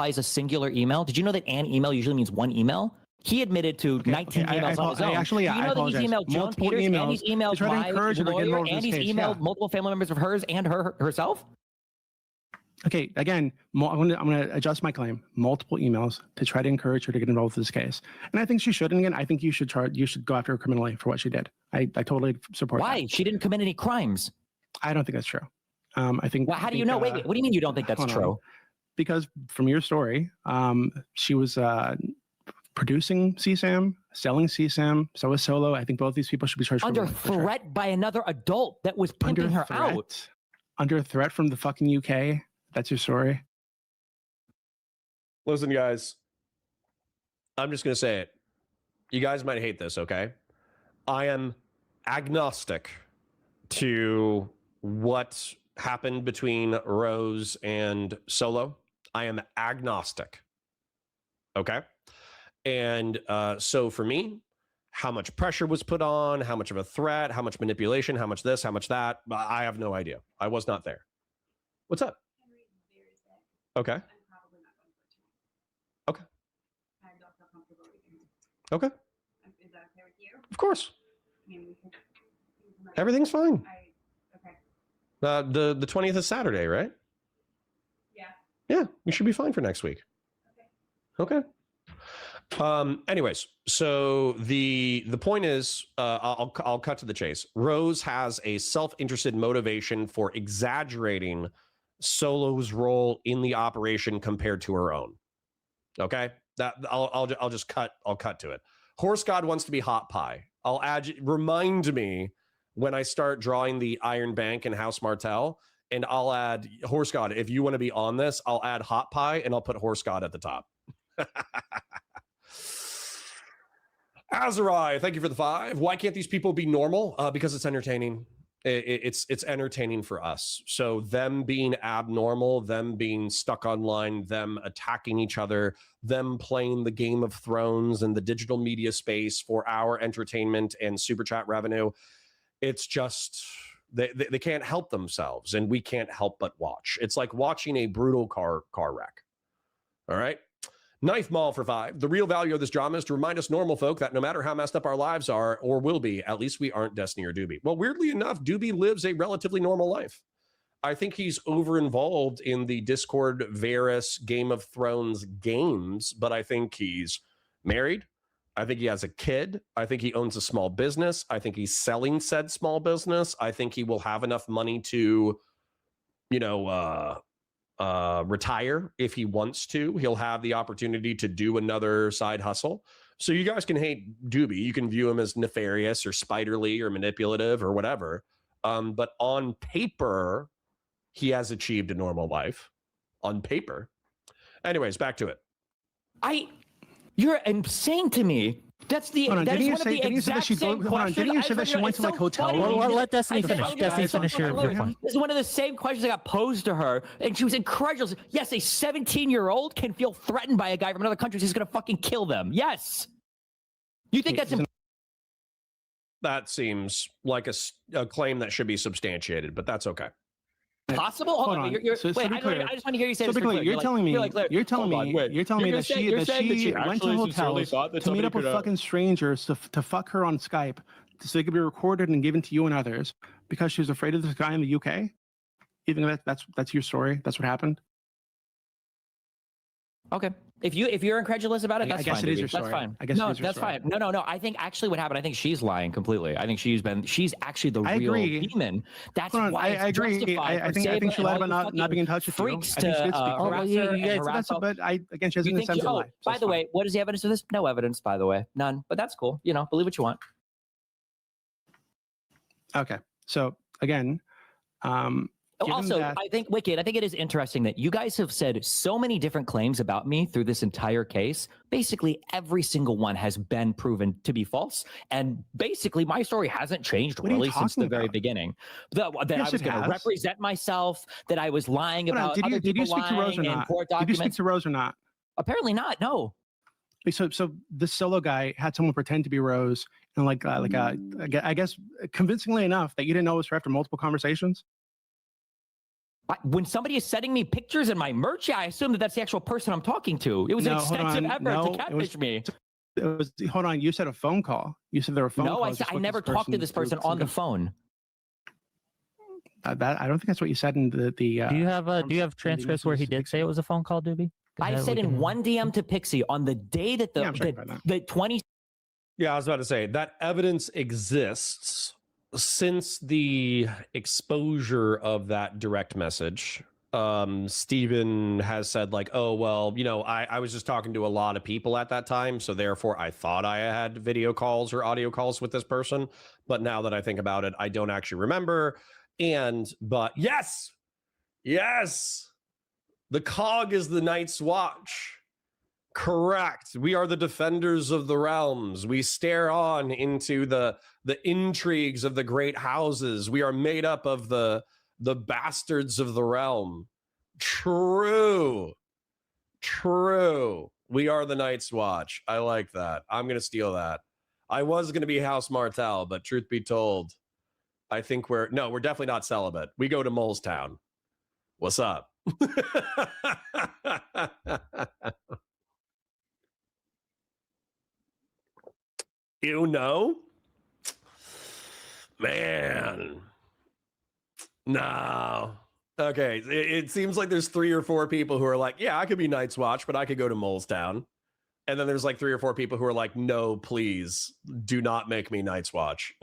Is a singular email. Did you know that an email usually means one email? He admitted to 19 emails on his own. Actually, do you know that he's emailed Joan Peters, and he's emailed my lawyer, and he's emailed multiple family members of hers and herself? Okay, again, I'm going to adjust my claim. Multiple emails to try to encourage her to get involved with this case, and I think she should. And again, I think you should go after her criminally for what she did. I totally support that. Why? She didn't commit any crimes. I don't think that's true. I think. Well, how do you know? Wait, what do you mean you don't think that's true? Because from your story, she was producing CSAM, selling CSAM. So was Solo. I think both these people should be charged under threat by another adult that was pimping her out. Under threat from the fucking UK. That's your story. Listen, guys, I'm just going to say it. You guys might hate this, okay? I am agnostic to what happened between Rose and Solo. I am agnostic. Okay? And so for me, how much pressure was put on, how much of a threat, how much manipulation, how much this, how much that, I have no idea. I was not there. What's up? Okay. Okay. Okay. Is that okay with you? Of course. I mean, Everything's fine. Okay. The 20th is Saturday, right? Yeah. Yeah, we should be fine for next week. Okay. Anyways, so the point is, I'll cut to the chase. Rose has a self-interested motivation for exaggerating Solo's role in the operation compared to her own. Okay, that I'll just cut. I'll cut to it. Horse God wants to be hot pie. I'll add. Remind me when I start drawing the Iron Bank and House Martell, and I'll add Horse God. If you want to be on this, I'll add hot pie and I'll put Horse God at the top. Azarai, thank you for the 5. Why can't these people be normal? Because it's entertaining. It's entertaining for us. So them being abnormal, them being stuck online, them attacking each other, them playing the Game of Thrones and the digital media space for our entertainment and super chat revenue. It's just they can't help themselves, and we can't help but watch. It's like watching a brutal car wreck. All right. Knife Mall for 5. The real value of this drama is to remind us normal folk that no matter how messed up our lives are or will be, at least we aren't Destiny or Dooby. Well, weirdly enough, Dooby lives a relatively normal life. I think he's over-involved in the Discord Varys Game of Thrones games, but I think he's married. I think he has a kid. I think he owns a small business. I think he's selling said small business. I think he will have enough money to, retire if he wants to. He'll have the opportunity to do another side hustle. So you guys can hate Dooby. You can view him as nefarious or spiderly or manipulative or whatever. But on paper, he has achieved a normal life. On paper. Anyways, back to it. You're saying to me that's the hold on, that didn't is you one say, of the didn't you say that exact she same hold on, didn't you say that she went to like hotel rooms? Well, let Destiny finish. Destiny finish your point. This is one of the same questions that got posed to her, and she was incredulous. Yes, a 17-year-old can feel threatened by a guy from another country who's going to fucking kill them. Yes. You think that's that seems like a claim that should be substantiated, but that's okay. possible? Hold on. Wait, I just want to hear you say this. You're telling me that she went to hotels to meet up with fucking strangers to fuck her on Skype so they could be recorded and given to you and others because she was afraid of this guy in the UK? You think that's your story? That's what happened? Okay. If you're incredulous about it, that's fine. I guess it is your story. That's fine. I guess no, that's fine. No. I think actually what happened, I think she's lying completely. I think she's actually the real demon. That's why I agree. I think she lied about not being in touch with you. I think she did speak. But she has an incentive lie. By the way, what is the evidence of this? No evidence, by the way. None. But that's cool. Believe what you want. Okay. So again, also, I think it is interesting that you guys have said so many different claims about me through this entire case. Basically, every single one has been proven to be false. And basically, my story hasn't changed really since the very beginning. That I was going to represent myself, that I was lying about other people lying in court documents. Did you speak to Rose or not? Apparently not, no. So this Solo guy had someone pretend to be Rose and I guess convincingly enough that you didn't know it was her after multiple conversations? When somebody is sending me pictures in my merch, I assume that that's the actual person I'm talking to. It was an extensive effort to catfish me. Hold on. You said a phone call. You said there were phone calls. No, I never talked to this person on the phone. That I don't think that's what you said in the. Do you have transcripts where he did say it was a phone call, Dooby? I said in one DM to Pixie on the day that the 20. Yeah, I was about to say that evidence exists since the exposure of that direct message. Steven has said like, oh, well, you know, I was just talking to a lot of people at that time. So therefore I thought I had video calls or audio calls with this person. But now that I think about it, I don't actually remember. But yes, the cog is the Night's Watch. Correct. We are the defenders of the realms. We stare on into the intrigues of the great houses. We are made up of the bastards of the realm. True. We are the Night's Watch. I like that. I'm going to steal that. I was going to be House Martell, but truth be told, I think we're definitely not celibate. We go to Molestown. What's up? You know? Man. No. Okay. It seems like there's 3 or 4 people who are like, yeah, I could be Night's Watch, but I could go to Molestown. And then there's like 3 or 4 people who are like, no, please do not make me Night's Watch.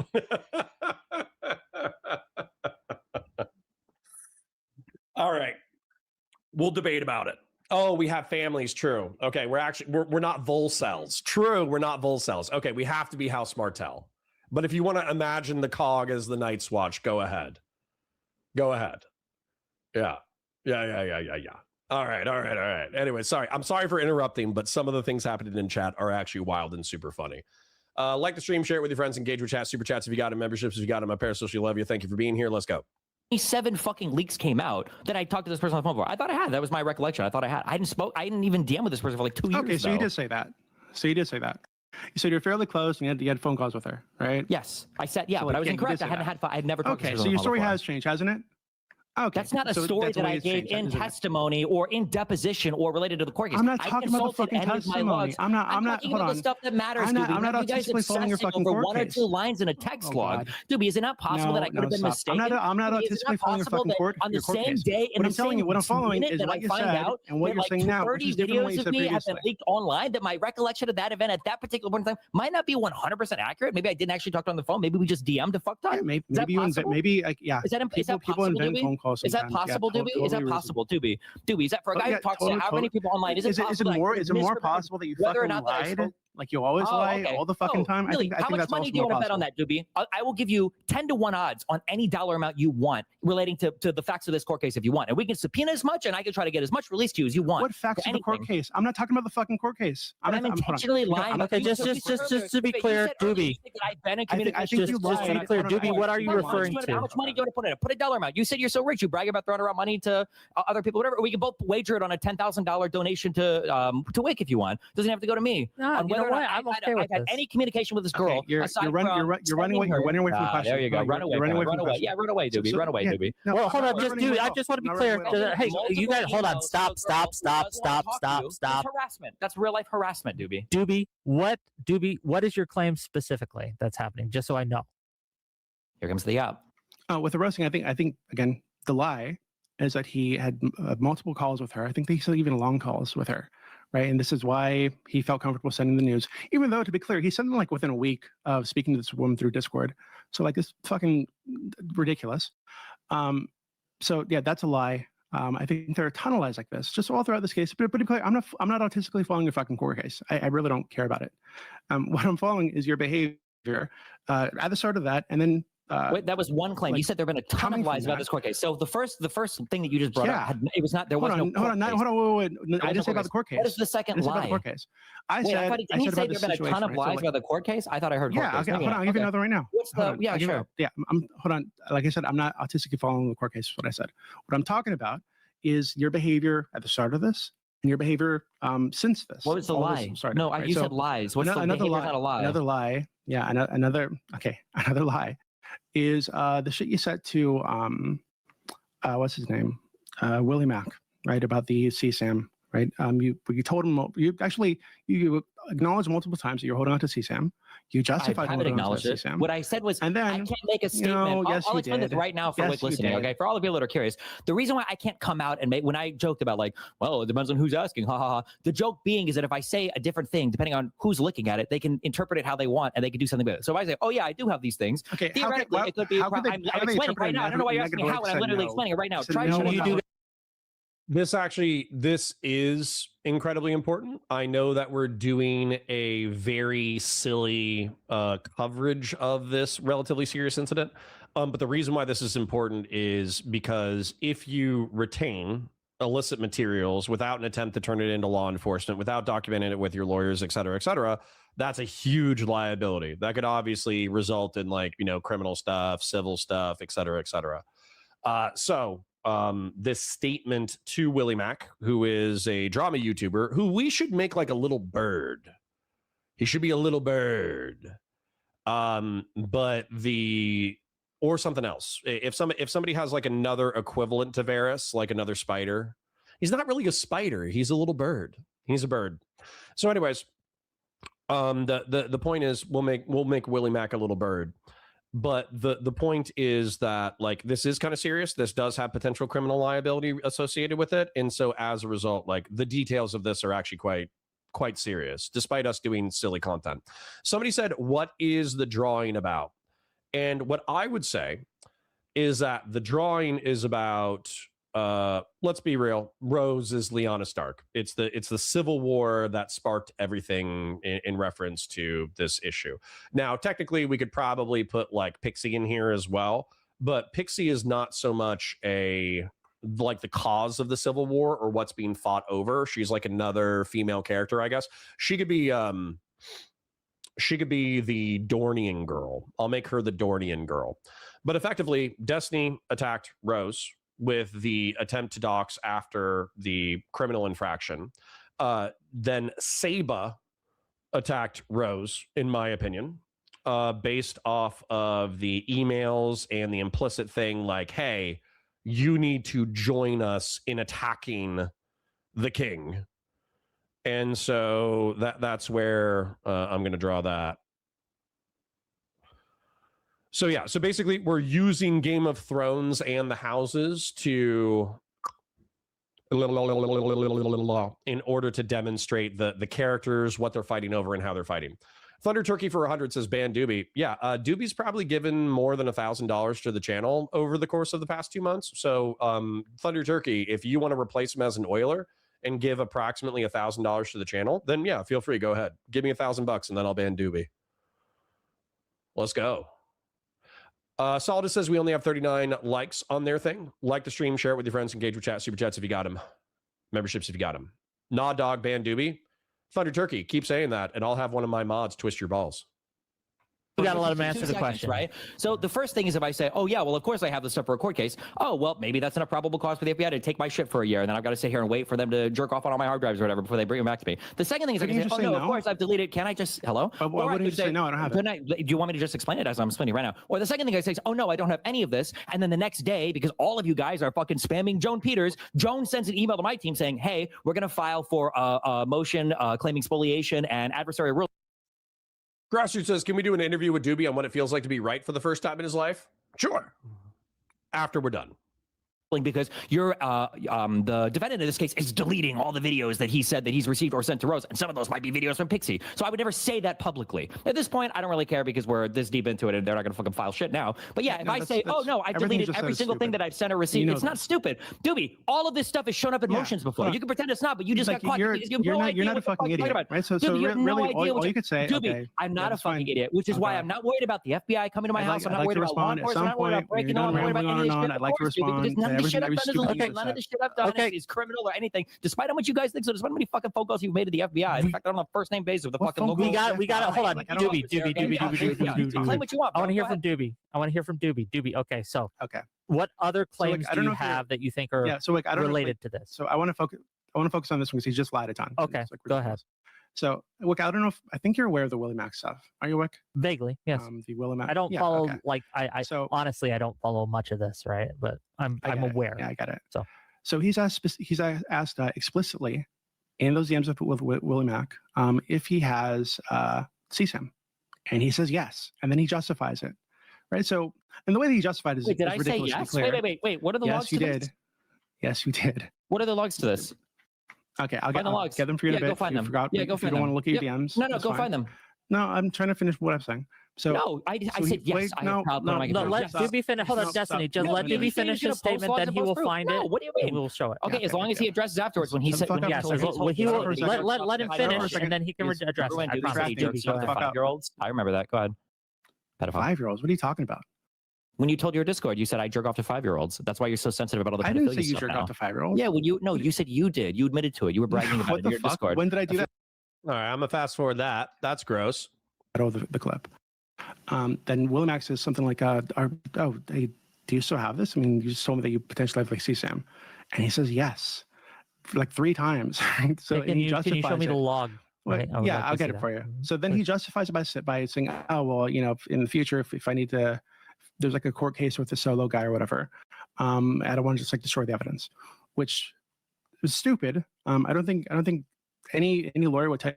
All right. We'll debate about it. Oh, we have families. True. Okay. We're not Volcells. True. We're not Volcells. Okay. We have to be House Martell. But if you want to imagine the cog as the Night's Watch, go ahead. Yeah. All right. Anyway, sorry. I'm sorry for interrupting, but some of the things happening in chat are actually wild and super funny. Like the stream, share it with your friends, engage with chat, super chats if you got it, memberships if you got it. My parasocial love you. Thank you for being here. Let's go. 7 fucking leaks came out that I talked to this person on the phone for. I thought I had. That was my recollection. I thought I had. I didn't even DM with this person for like 2 years. Okay, so you did say that. You said you're fairly close and you had phone calls with her, right? Yes, I said so, but I was incorrect. I had never talked to her. Okay, so your story has changed, hasn't it? Okay. That's not a story that I gave in testimony or in deposition or related to the court case. I'm not talking about the fucking testimony. I'm not talking about the stuff that matters. I'm not artistically following your fucking court case. 1 or 2 lines in a text log. Dooby, is it not possible that I could have been mistaken? I'm not artistically following your fucking court case. On the same day, in the same what I'm following is that what I you find said out and what you're saying now, which is different than what you said videos of me have been previously. leaked online, that my recollection of that event at that particular point in time might not be 100% accurate. Maybe I didn't actually talk to her on the phone. Maybe we just DM'd a fuck ton. Maybe yeah. Is that people invent phone calls. Is that possible, Dooby? Is that possible, Dooby? Is that for a guy who talks to how many people online? Is it more possible that you fucking lied? Like you always lie all the fucking time? Really? How much money do you want to bet on that, Dooby? I will give you 10-to-1 odds on any dollar amount you want relating to the facts of this court case if you want. And we can subpoena as much and I can try to get as much released to you as you want. What facts of the court case? I'm not talking about the fucking court case. I'm intentionally lying. Okay, just to be clear, Dooby. Just to be clear, Dooby, what are you referring to? How much money do you want to put in it? Put a dollar amount. You said you're so rich. You brag about throwing around money to other people, whatever. We can both wager it on a $10,000 donation to Wick if you want. Doesn't have to go to me. No, you know what? I'm okay with I've had any communication with this girl. Okay, you're running away from the question. There you go. Run away. Yeah, run away, Dooby. Run away, Dooby. Well, hold on, just dude. I just want to be clear. Hey, you guys, hold on. Stop. That's harassment. That's real life harassment, Dooby. Dooby, what is your claim specifically that's happening? Just so I know. Here comes the up. With the roasting, I think again, the lie is that he had multiple calls with her. I think they said even long calls with her. Right. And this is why he felt comfortable sending the news, even though, to be clear, he sent them like within a week of speaking to this woman through Discord. So like this fucking ridiculous. So yeah, that's a lie. I think there are a ton of lies like this, just all throughout this case. But to be clear, I'm not autistically following your fucking court case. I really don't care about it. What I'm following is your behavior at the start of that, and then. Wait, that was one claim. Like, you said there have been a ton of lies about this court case. So the first thing that you just brought up, it was not. There was no. Hold on. I didn't say about the court case. What is the second lie? Court case. I said. Didn't he say there have been a ton of lies about the court case? I thought I heard. Yeah. Okay. Hold on. I'll give you another right now. What's the? Yeah. Sure. Yeah. Hold on. Like I said, I'm not autistically following the court case. Is what I said. What I'm talking about is your behavior at the start of this and your behavior since this. What was the lie? No, you said lies. What's another lie? Not a lie. Another lie. Yeah. Another. Okay. Another lie. Is the shit you said to what's his name, Willie Mack, right, about the CSAM, right? You told him you acknowledged multiple times that you're holding on to CSAM. You I justified haven't holding on acknowledged to it. CSAM. What I said was, And then, I can't make a statement. No, yes, I'll you explain this did. right now for Yes, like you listening. did. Okay, for all the people that are curious, the reason why I can't come out and make when I joked about like, well, it depends on who's asking. Ha ha ha. The joke being is that if I say a different thing, depending on who's looking at it, they can interpret it how they want and they can do something with it. So if I say, oh yeah, I do have these things. Okay, Theoretically, it could be. I'm explaining it right now. I don't know why you're asking me how, and I'm literally explaining it right now. Try to show you do. This is incredibly important. I know that we're doing a very silly coverage of this relatively serious incident. But the reason why this is important is because if you retain illicit materials without an attempt to turn it into law enforcement, without documenting it with your lawyers, et cetera, that's a huge liability. That could obviously result in like, criminal stuff, civil stuff, et cetera, et cetera. So this statement to Willie Mack, who is a drama YouTuber, who we should make like a little bird. He should be a little bird. But or something else. If somebody has like another equivalent to Varys, like another spider, he's not really a spider. He's a little bird. He's a bird. So, anyways, the point is we'll make Willie Mack a little bird. But the point is that like this is kind of serious. This does have potential criminal liability associated with it, and so as a result, like the details of this are actually quite serious, despite us doing silly content. Somebody said, "What is the drawing about?" And what I would say is that the drawing is about. Let's be real. Rose is Lyanna Stark. It's the civil war that sparked everything in reference to this issue. Now, technically, we could probably put like Pixie in here as well, but Pixie is not so much like the cause of the civil war or what's being fought over. She's like another female character, I guess. She could be the Dornian girl. I'll make her the Dornian girl. But effectively, Destiny attacked Rose with the attempt to dox after the criminal infraction. Then Saba attacked Rose, in my opinion, based off of the emails and the implicit thing like, hey, you need to join us in attacking the king. And so that's where I'm going to draw that. So yeah, so basically we're using Game of Thrones and the houses to in order to demonstrate the characters, what they're fighting over, and how they're fighting. Thunder Turkey for 100 says ban Dooby. Yeah, Dooby's probably given more than $1,000 to the channel over the course of the past 2 months. So Thunder Turkey, if you want to replace him as an Oiler and give approximately $1,000 to the channel, then yeah, feel free, go ahead. Give me $1,000 and then I'll ban Dooby. Let's go. Solidus says we only have 39 likes on their thing. Like the stream, share it with your friends, engage with chat, super chats if you got them, memberships if you got them. Nod Dog, ban Dooby. Thunder Turkey, keep saying that, and I'll have one of my mods twist your balls. We got to let him answer the 2 seconds, question. right? So the first thing is if I say, oh, yeah, well, of course I have this stuff for a court case. Oh, well, maybe that's enough probable cause for the FBI to take my shit for a year, and then I've got to sit here and wait for them to jerk off on all my hard drives or whatever before they bring them back to me. The second thing is I can say, oh, no, of course I've deleted. Can I just, hello? But why wouldn't you say, no, I don't have it? Do you want me to just explain it as I'm explaining right now? Or the second thing I say is, oh, no, I don't have any of this. And then the next day, because all of you guys are fucking spamming Joan Peters, Joan sends an email to my team saying, hey, we're going to file for a motion claiming spoliation and adversarial rule. Grassroots says, can we do an interview with Dooby on what it feels like to be right for the first time in his life? Sure. After we're done. Because you're the defendant in this case is deleting all the videos that he said that he's received or sent to Rose, and some of those might be videos from Pixie. So I would never say that publicly. At this point, I don't really care because we're this deep into it and they're not going to fucking file shit now. But yeah, if I say, oh no, I deleted every single thing that I've sent or received, it's not stupid. Dooby, all of this stuff has shown up in motions before. You can pretend it's not, but you just got caught. You're not a fucking idiot, right? So really, all you could say, Dooby, I'm not a fucking idiot, which is why I'm not worried about the FBI coming to my house. I'm not worried about law enforcement. I'm not worried about breaking law. I'm not worried about any of this shit. I'd like to respond because none of the shit I've done is illegal. Okay. None of the shit I've done is criminal or anything. Despite how much you guys think so, despite how many fucking phone calls you've made to the FBI. In fact, I'm on a first name basis with the fucking local. We got to hold on. Dooby. Claim what you want. I want to hear from Dooby. Dooby. Okay, so what other claims do you have that you think are related to this? So I want to focus on this one because he's just lied a ton. Okay, go ahead. So, Wick, I don't know I think you're aware of the Willie Mack stuff. Are you, Wick? Vaguely, yes. The Willie Mack. I don't follow so honestly, I don't follow much of this, right? But I'm aware. Yeah, I got it. So he's asked explicitly in those DMs with Willie Mack if he has CSAM, and he says yes, and then he justifies it, right? So, and the way that he justified is, Wait, did is I say ridiculously yes? clear. Wait. What are the logs Yes, you to did. this? Yes, you did. What are the logs to this? Okay, I'll Find the logs. get them for you in a bit. Go find them. Forgot, Yeah, go if you find don't want them. to look at Yep. your DMs. No, that's go fine. find them. No, I'm trying to finish what I'm saying. So No, I so said yes. wait, I have a problem. I can No, prove let yes. Dooby finish. Hold on, No, Destiny. stop. Just No, let no, Dooby he's finish gonna his post statement, logs then and he post will proof. find No, it. what do you And mean? we will show it. Okay, Yeah, as long as he addresses afterwards when he Shut said the fuck up. Yes, Shut the let him fuck up. finish, and then he can Please. address Everyone it. I do this. promise. He Dooby, jerks shut off the to fuck up. 5-year-olds. I remember that. Go ahead. Pedophile. 5-year-olds. What are you talking about? When you told your Discord, you said I jerk off to 5-year-olds. That's why you're so sensitive about all the I didn't pedophilia say you stuff jerk now. off to 5-year-olds. Yeah, when you said you did. You admitted to it. You were bragging about What it the in your fuck? Discord. When did I do that? All right, I'm gonna fast forward that. That's gross. Oh, the clip. Then Willie Mack says something like, hey, do you still have this? I mean, you just told me that you potentially have like CSAM. And he says yes, like 3 times. So Can you show me the log? Well, Right? I would yeah, like to I'll get see it that. for you. So then he justifies it by saying, oh, well, you know, in the future, if I need to, there's like a court case with the solo guy or whatever, I don't want to just like destroy the evidence, which is stupid. I don't think any lawyer would tell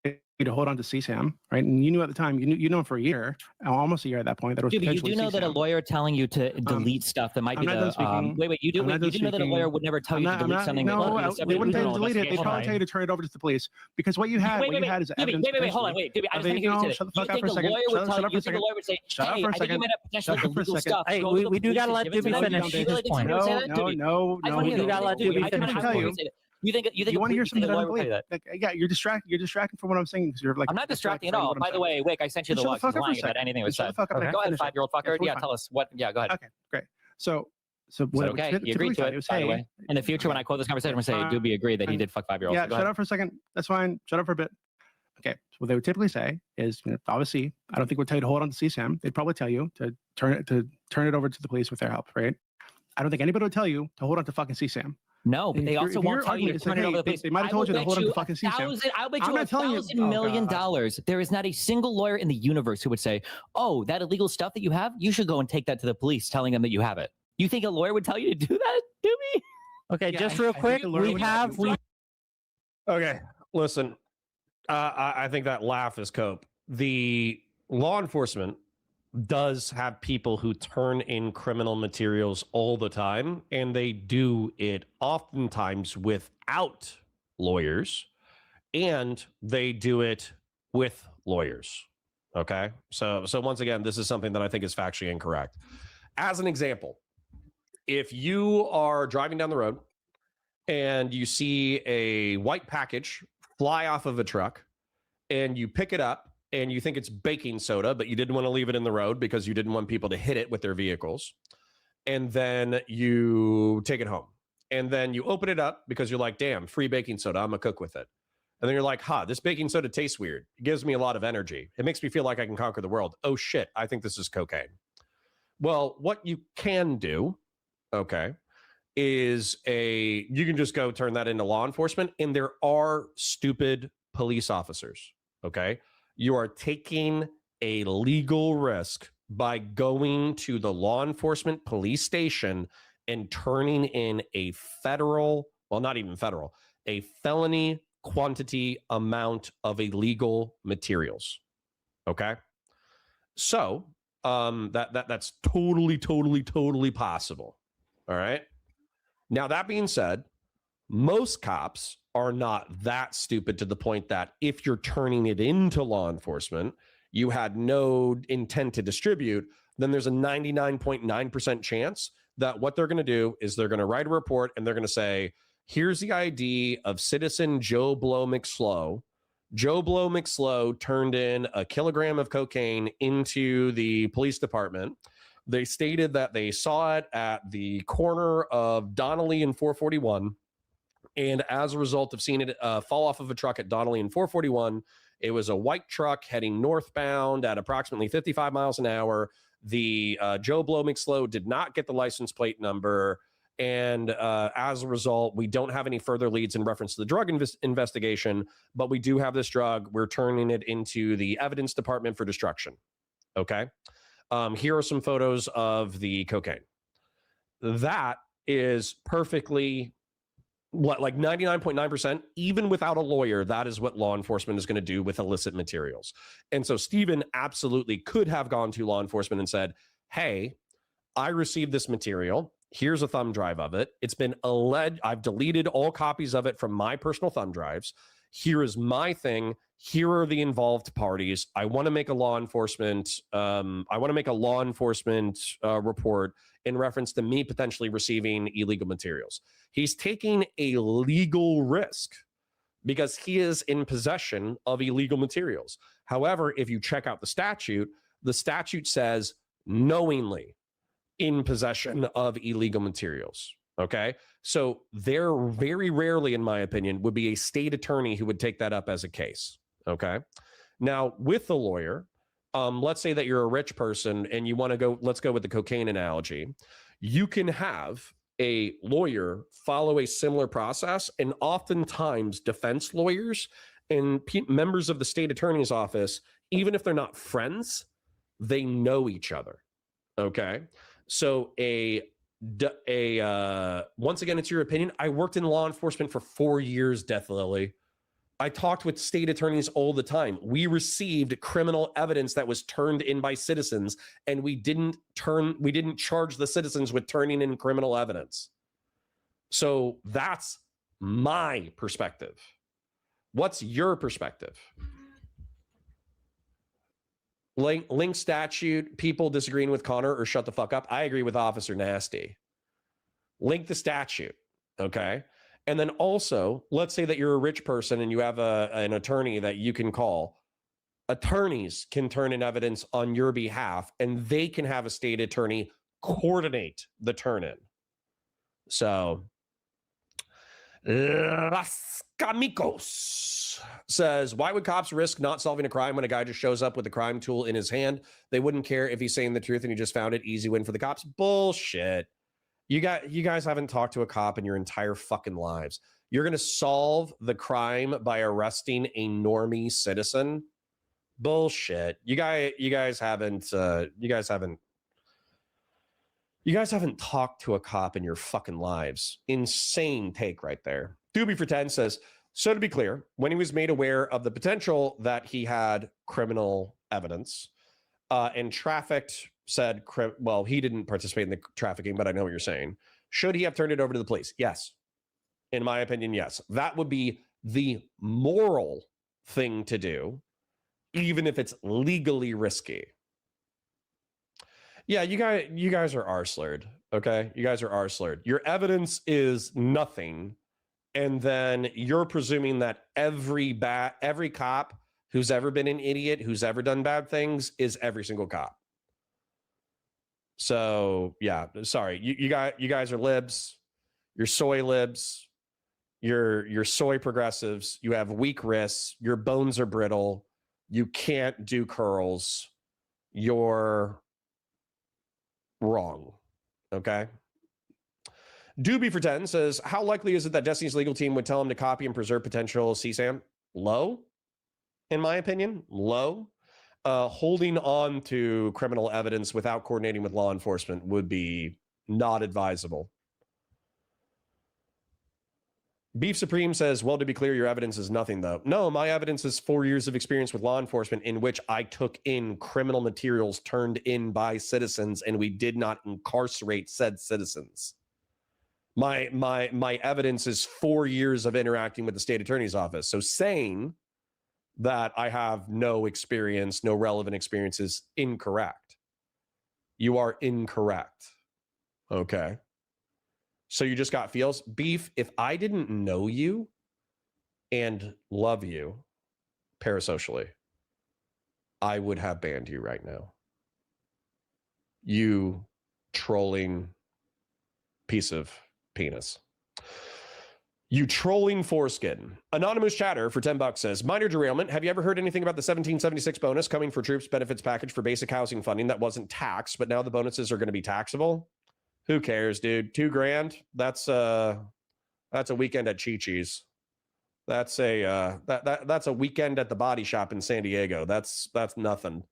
you to hold on to CSAM, right? And you knew at the time, you know him for a year, almost a year at that point, that it was Dude, but you potentially do know that a CSAM. lawyer telling you to delete stuff that might I'm be not the done speaking. wait, you do I'm not you done do know that a lawyer speaking. would never tell you to delete something that could be a No, separate they wouldn't tell you to criminal delete it. They'd investigation. probably tell you to turn it over to the police, because what you had, is evidence. Wait, hold on, wait, Dooby, I just want to hear you say that. Shut the You fuck up think for a the second. lawyer would tell you? You Shut think the lawyer would say, Shut up "Hey, for a I think you second. might have potentially Shut up for a illegal second. stuff." Hey, Go to the we do police gotta and let give it to Dooby them." finish You really his think point. somebody would say that, Dooby? No. I just want to hear You gotta let Dooby, Dooby I finish just his want to point. say that. You think You want to hear something a that I lawyer don't would tell believe? you that? Like, yeah, you're distracting from what I'm saying. Because you're like, I'm not distracting at all. By the way, Wick, I sent you the Shut the logs. fuck He's up for a lying about second. anything that was Shut the said. fuck up and I Go can ahead, finish it. 5-year-old fucker. Totally Yeah, fine. tell us what. Yeah, go ahead. Okay, great. So Is that okay? You agreed to it, by the hey, way. In the future, when I quote this conversation, I'm going to say, Dooby agreed that he did fuck 5-year-olds. yeah, Go shut ahead. up for a second. That's fine. Shut up for a bit. Okay. So what they would typically say is, obviously, I don't think we'd tell you to hold on to CSAM. They'd probably tell you to turn it over to the police with their help, right? I don't think anybody would tell you to hold on to fucking CSAM. No, but they also won't tell you to turn it over to the police. They might have told you to hold on to fucking CSAM. I'll bet I'm you not telling you- $1,000 million. There is not a single lawyer in the universe who would say, "Oh, that illegal stuff that you have, you should go and take that to the police," telling them that you have it. You think a lawyer would tell you to do that, Dooby? Okay, Yeah, just I real think quick, the lawyer would- Okay, listen. I think that laugh is cope. The law enforcement does have people who turn in criminal materials all the time, and they do it oftentimes without lawyers, and they do it with lawyers. Okay, so once again, this is something that I think is factually incorrect. As an example, if you are driving down the road and you see a white package fly off of a truck, and you pick it up and you think it's baking soda, but you didn't want to leave it in the road because you didn't want people to hit it with their vehicles. And then you take it home. And then you open it up because you're like, damn, free baking soda. I'm going to cook with it. And then you're like, this baking soda tastes weird. It gives me a lot of energy. It makes me feel like I can conquer the world. Oh, shit. I think this is cocaine. Well, what you can do, okay, is you can just go turn that into law enforcement. And there are stupid police officers, okay? You are taking a legal risk by going to the law enforcement police station and turning in a not even federal, a felony quantity amount of illegal materials, okay? So that's totally possible, all right? Now, that being said, most cops are not that stupid to the point that if you're turning it into law enforcement, you had no intent to distribute, then there's a 99.9% chance that what they're going to do is they're going to write a report and they're going to say, here's the ID of citizen Joe Blow McSlow. Joe Blow McSlow turned in a kilogram of cocaine into the police department. They stated that they saw it at the corner of Donnelly and 441. And as a result of seeing it fall off of a truck at Donnelly and 441, it was a white truck heading northbound at approximately 55 miles an hour. The Joe Blow McSlow did not get the license plate number. And as a result, we don't have any further leads in reference to the drug investigation, but we do have this drug. We're turning it into the evidence department for destruction. Okay. Here are some photos of the cocaine. That is perfectly what, like 99.9%, even without a lawyer, that is what law enforcement is going to do with illicit materials. And so Stephen absolutely could have gone to law enforcement and said, hey, I received this material. Here's a thumb drive of it. It's been alleged. I've deleted all copies of it from my personal thumb drives. Here is my thing. Here are the involved parties. I want to make a law enforcement. Report in reference to me potentially receiving illegal materials. He's taking a legal risk because he is in possession of illegal materials. However, if you check out the statute says knowingly in possession of illegal materials. Okay. So there very rarely, in my opinion, would be a state attorney who would take that up as a case. Okay. Now, with the lawyer, let's say that you're a rich person and you want to go, let's go with the cocaine analogy. You can have a lawyer follow a similar process, and oftentimes defense lawyers and members of the state attorney's office, even if they're not friends, they know each other. Okay. So once again, it's your opinion. I worked in law enforcement for 4 years, Death Lily. I talked with state attorneys all the time. We received criminal evidence that was turned in by citizens, and we didn't charge the citizens with turning in criminal evidence. So that's my perspective. What's your perspective? Link statute, people disagreeing with Connor or shut the fuck up. I agree with Officer Nasty. Link the statute, okay? And then also, let's say that you're a rich person and you have an attorney that you can call. Attorneys can turn in evidence on your behalf, and they can have a state attorney coordinate the turn-in. So, Las Camicos says, why would cops risk not solving a crime when a guy just shows up with a crime tool in his hand? They wouldn't care if he's saying the truth and he just found it. Easy win for the cops. Bullshit. You guys haven't talked to a cop in your entire fucking lives. You're going to solve the crime by arresting a normie citizen? Bullshit. You guys haven't talked to a cop in your fucking lives. Insane take right there. Dooby for 10 says, so to be clear, when he was made aware of the potential that he had criminal evidence and trafficked said, well, he didn't participate in the trafficking, but I know what you're saying. Should he have turned it over to the police? Yes. In my opinion, yes. That would be the moral thing to do, even if it's legally risky. Yeah, you guys are R-slurred, okay? You guys are R-slurred. Your evidence is nothing, and then you're presuming that every cop who's ever been an idiot, who's ever done bad things, is every single cop. So yeah, sorry. You guys are libs. You're soy libs. You're soy progressives. You have weak wrists. Your bones are brittle. You can't do curls. You're wrong. Okay. Dooby for 10 says, how likely is it that Destiny's legal team would tell him to copy and preserve potential CSAM? Low, in my opinion. Low. Holding on to criminal evidence without coordinating with law enforcement would be not advisable. Beef Supreme says, well, to be clear, your evidence is nothing, though. No, my evidence is 4 years of experience with law enforcement in which I took in criminal materials turned in by citizens, and we did not incarcerate said citizens. My evidence is 4 years of interacting with the state attorney's office. So saying that I have no experience, no relevant experience is incorrect. You are incorrect. Okay. So you just got feels. Beef, if I didn't know you and love you parasocially, I would have banned you right now. You trolling piece of penis. You trolling foreskin. Anonymous chatter for $10 says, minor derailment. Have you ever heard anything about the 1776 bonus coming for troops benefits package for basic housing funding that wasn't taxed, but now the bonuses are going to be taxable? Who cares, dude? $2,000. That's a weekend at Chi-Chi's. That's a weekend at the body shop in San Diego. That's nothing.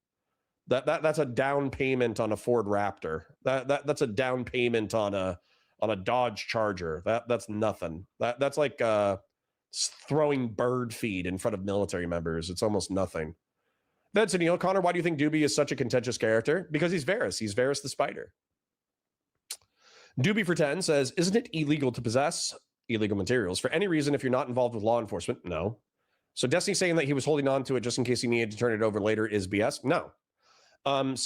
That's a down payment on a Ford Raptor. That's a down payment on on a Dodge Charger. That's nothing. That's like throwing bird feed in front of military members. It's almost nothing. That's Neil Connor. Why do you think Dooby is such a contentious character? Because he's Varys. He's Varys the Spider. Dooby for 10 says, isn't it illegal to possess illegal materials for any reason if you're not involved with law enforcement? No. So Destiny saying that he was holding on to it just in case he needed to turn it over later is BS? No. Here's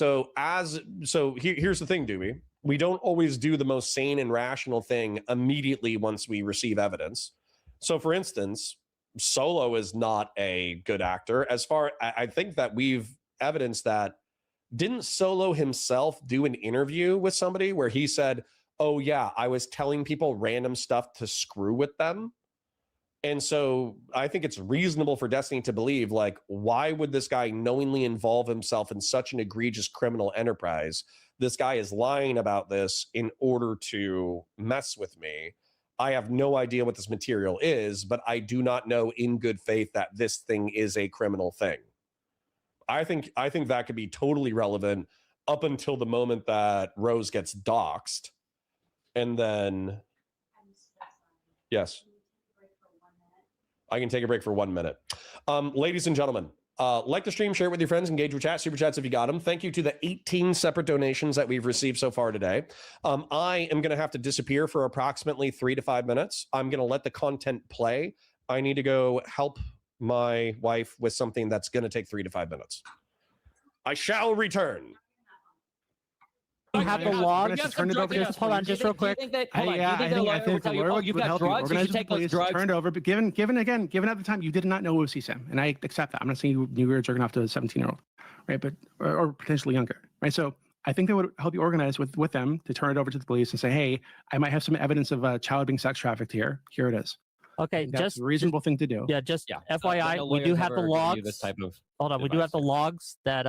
the thing, Dooby. We don't always do the most sane and rational thing immediately once we receive evidence. So for instance, Solo is not a good actor. I think that we've evidenced that. Didn't Solo himself do an interview with somebody where he said, oh yeah, I was telling people random stuff to screw with them? And so I think it's reasonable for Destiny to believe, like, why would this guy knowingly involve himself in such an egregious criminal enterprise? This guy is lying about this in order to mess with me. I have no idea what this material is, but I do not know in good faith that this thing is a criminal thing. I think that could be totally relevant up until the moment that Rose gets doxxed. And then, I'm so sorry. yes, Can you take a break for 1 minute? I can take a break for 1 minute. Ladies and gentlemen, like the stream, share it with your friends, engage with chat, super chats if you got them. Thank you to the 18 separate donations that we've received so far today. I am going to have to disappear for approximately 3 to 5 minutes. I'm going to let the content play. I need to go help my wife with something that's going to take 3 to 5 minutes. I shall return. You have the logs. Turn it over. Just hold on, just real quick. I think the lawyer would help you organize the police, turn it over. But given at the time, you did not know it was CSAM, and I accept that. I'm not saying you were jerking off to a 17-year-old, right? But or potentially younger, right? So I think they would help you organize with them to turn it over to the police and say, hey, I might have some evidence of a child being sex trafficked here. Here it is. Okay, that's a reasonable thing to do. Yeah, FYI, we do have the logs. Hold on, we do have the logs that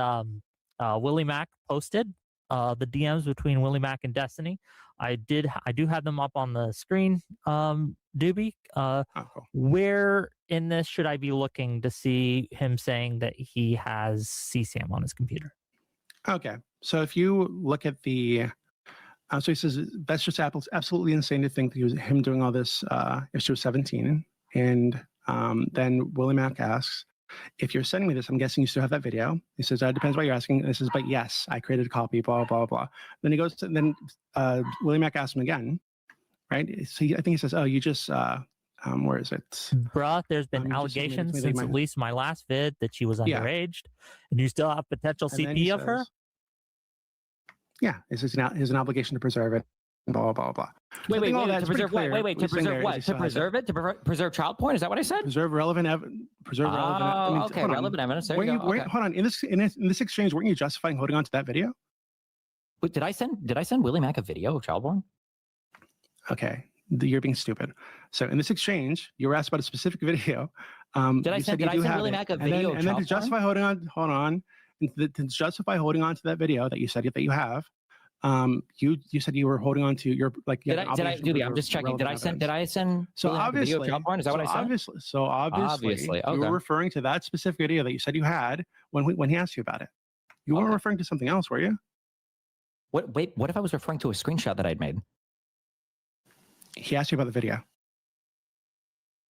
Willie Mack posted. The DMs between Willie Mack and Destiny. I do have them up on the screen. Dooby, cool. Where in this should I be looking to see him saying that he has CSAM on his computer? Okay, so if you look at the, so he says that's just absolutely insane to think that he was him doing all this if she was 17, and then Willie Mack asks, if you're sending me this, I'm guessing you still have that video. He says, that depends what you're asking. This is, but yes, I created a copy, blah, blah, blah. Then he goes to, Willie Mack asks him again, right? So I think he says, oh, you just, where is it? Bruh, there's been allegations since at least my last vid that she was underage, and you still have potential CP of her? Yeah, this is an obligation to preserve it. Blah blah blah. Wait, to preserve what? To preserve what? To preserve it? To preserve child porn? Is that what I said? Preserve relevant evidence. Okay, relevant evidence. There you go. Hold on. In this exchange, weren't you justifying holding on to that video? Wait, did I send Willie Mack a video of child porn? Okay, you're being stupid. So in this exchange, you were asked about a specific video. Did I send Willie Mack a video? And then to justify holding on, to justify holding on to that video that you said that you have. You said you were holding on to your Did I I'm just checking. Did I send so obviously video of child porn? Is that what I said? Obviously you were referring to that specific video that you said you had when he asked you about it. You weren't referring to something else, were you? What if I was referring to a screenshot that I'd made? He asked you about the video.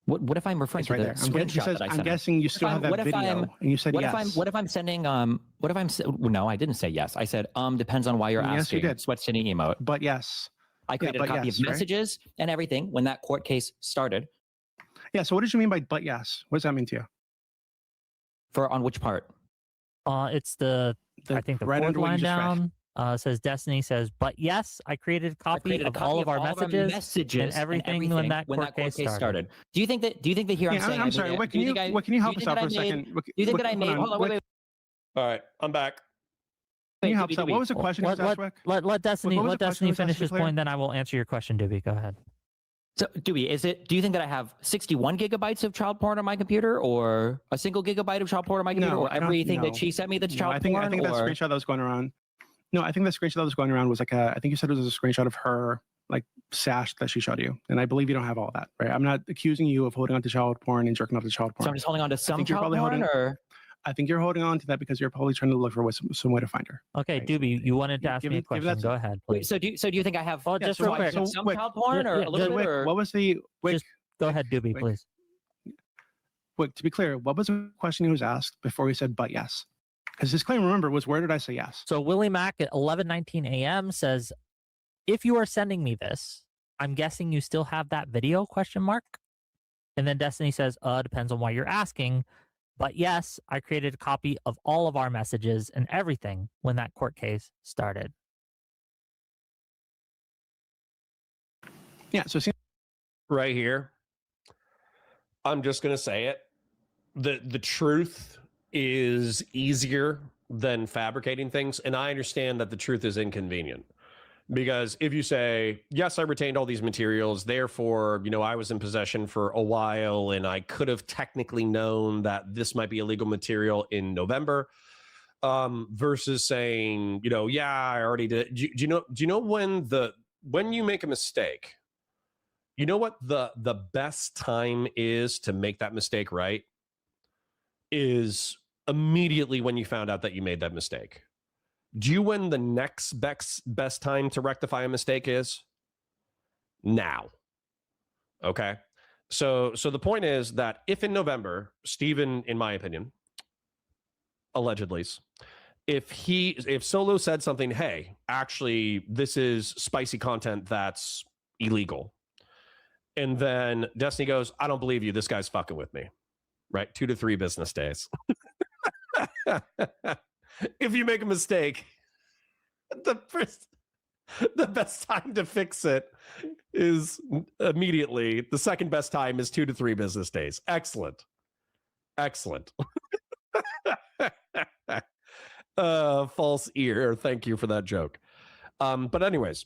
What if I'm referring to the screenshot that I sent? I'm guessing you still have that video, and you said yes. What if I'm sending? No, I didn't say yes. I said depends on why you're asking. You did. Sweat sitting emote. But yes. I created a copy of messages and everything when that court case started. Yeah. So what did you mean by but yes? What does that mean to you? On which part? It's I think the right fourth under what line you just read. down. Says Destiny says, but yes, I created a copy of all of our messages and everything when that court case started. Do you think that here I'm saying? I'm sorry. Can you help us out for a second? Do you think that I made? Hold on, wait. All right, I'm back. Can you help us out? What was the question? Let Destiny finish his point, then I will answer your question, Dooby. Go ahead. So, Dooby, do you think that I have 61 gigabytes of child porn on my computer, or a single gigabyte of child porn on my computer, or everything that she sent me that's child porn? I think that screenshot that was going around. No, I think the screenshot that was going around was like I think you said it was a screenshot of her like sash that she showed you, and I believe you don't have all that, right? I'm not accusing you of holding on to child porn and jerking off to child porn. So I'm just holding on to some child porn, or I think you're holding on to that because you're probably trying to look for some way to find her. Okay, Thanks. Doobie, you wanted to ask Give me a it- give question. that Go to- ahead, Wait, please. so do you think I have Well, just real quick. some Wick, child porn or a little bit? Wick, Or? what was the Wick? Just go ahead, Doobie, Wick. please. Wick, to be clear, what was the question he was asked before he said but yes? Because his claim, remember, was where did I say yes? So Willie Mack at 11:19 a.m. says, "If you are sending me this, I'm guessing you still have that video?" Question mark. And then Destiny says, depends on why you're asking. But yes, I created a copy of all of our messages and everything when that court case started. Yeah, so it seems Right here, I'm just gonna say it. The truth is easier than fabricating things, and I understand that the truth is inconvenient. Because if you say, yes, I retained all these materials, therefore, I was in possession for a while and I could have technically known that this might be illegal material in November, versus saying, yeah, I already did. Do you know when you make a mistake, you know what the best time is to make that mistake right? Is immediately when you found out that you made that mistake. Do you when the next best time to rectify a mistake is? Now. Okay. So the point is that if in November, Steven, in my opinion, allegedly, if Solo said something, hey, actually, this is spicy content that's illegal. And then Destiny goes, I don't believe you. This guy's fucking with me. Right? 2 to 3 business days. If you make a mistake, the best time to fix it is immediately. The second best time is 2 to 3 business days. Excellent. False ear. Thank you for that joke. But anyways,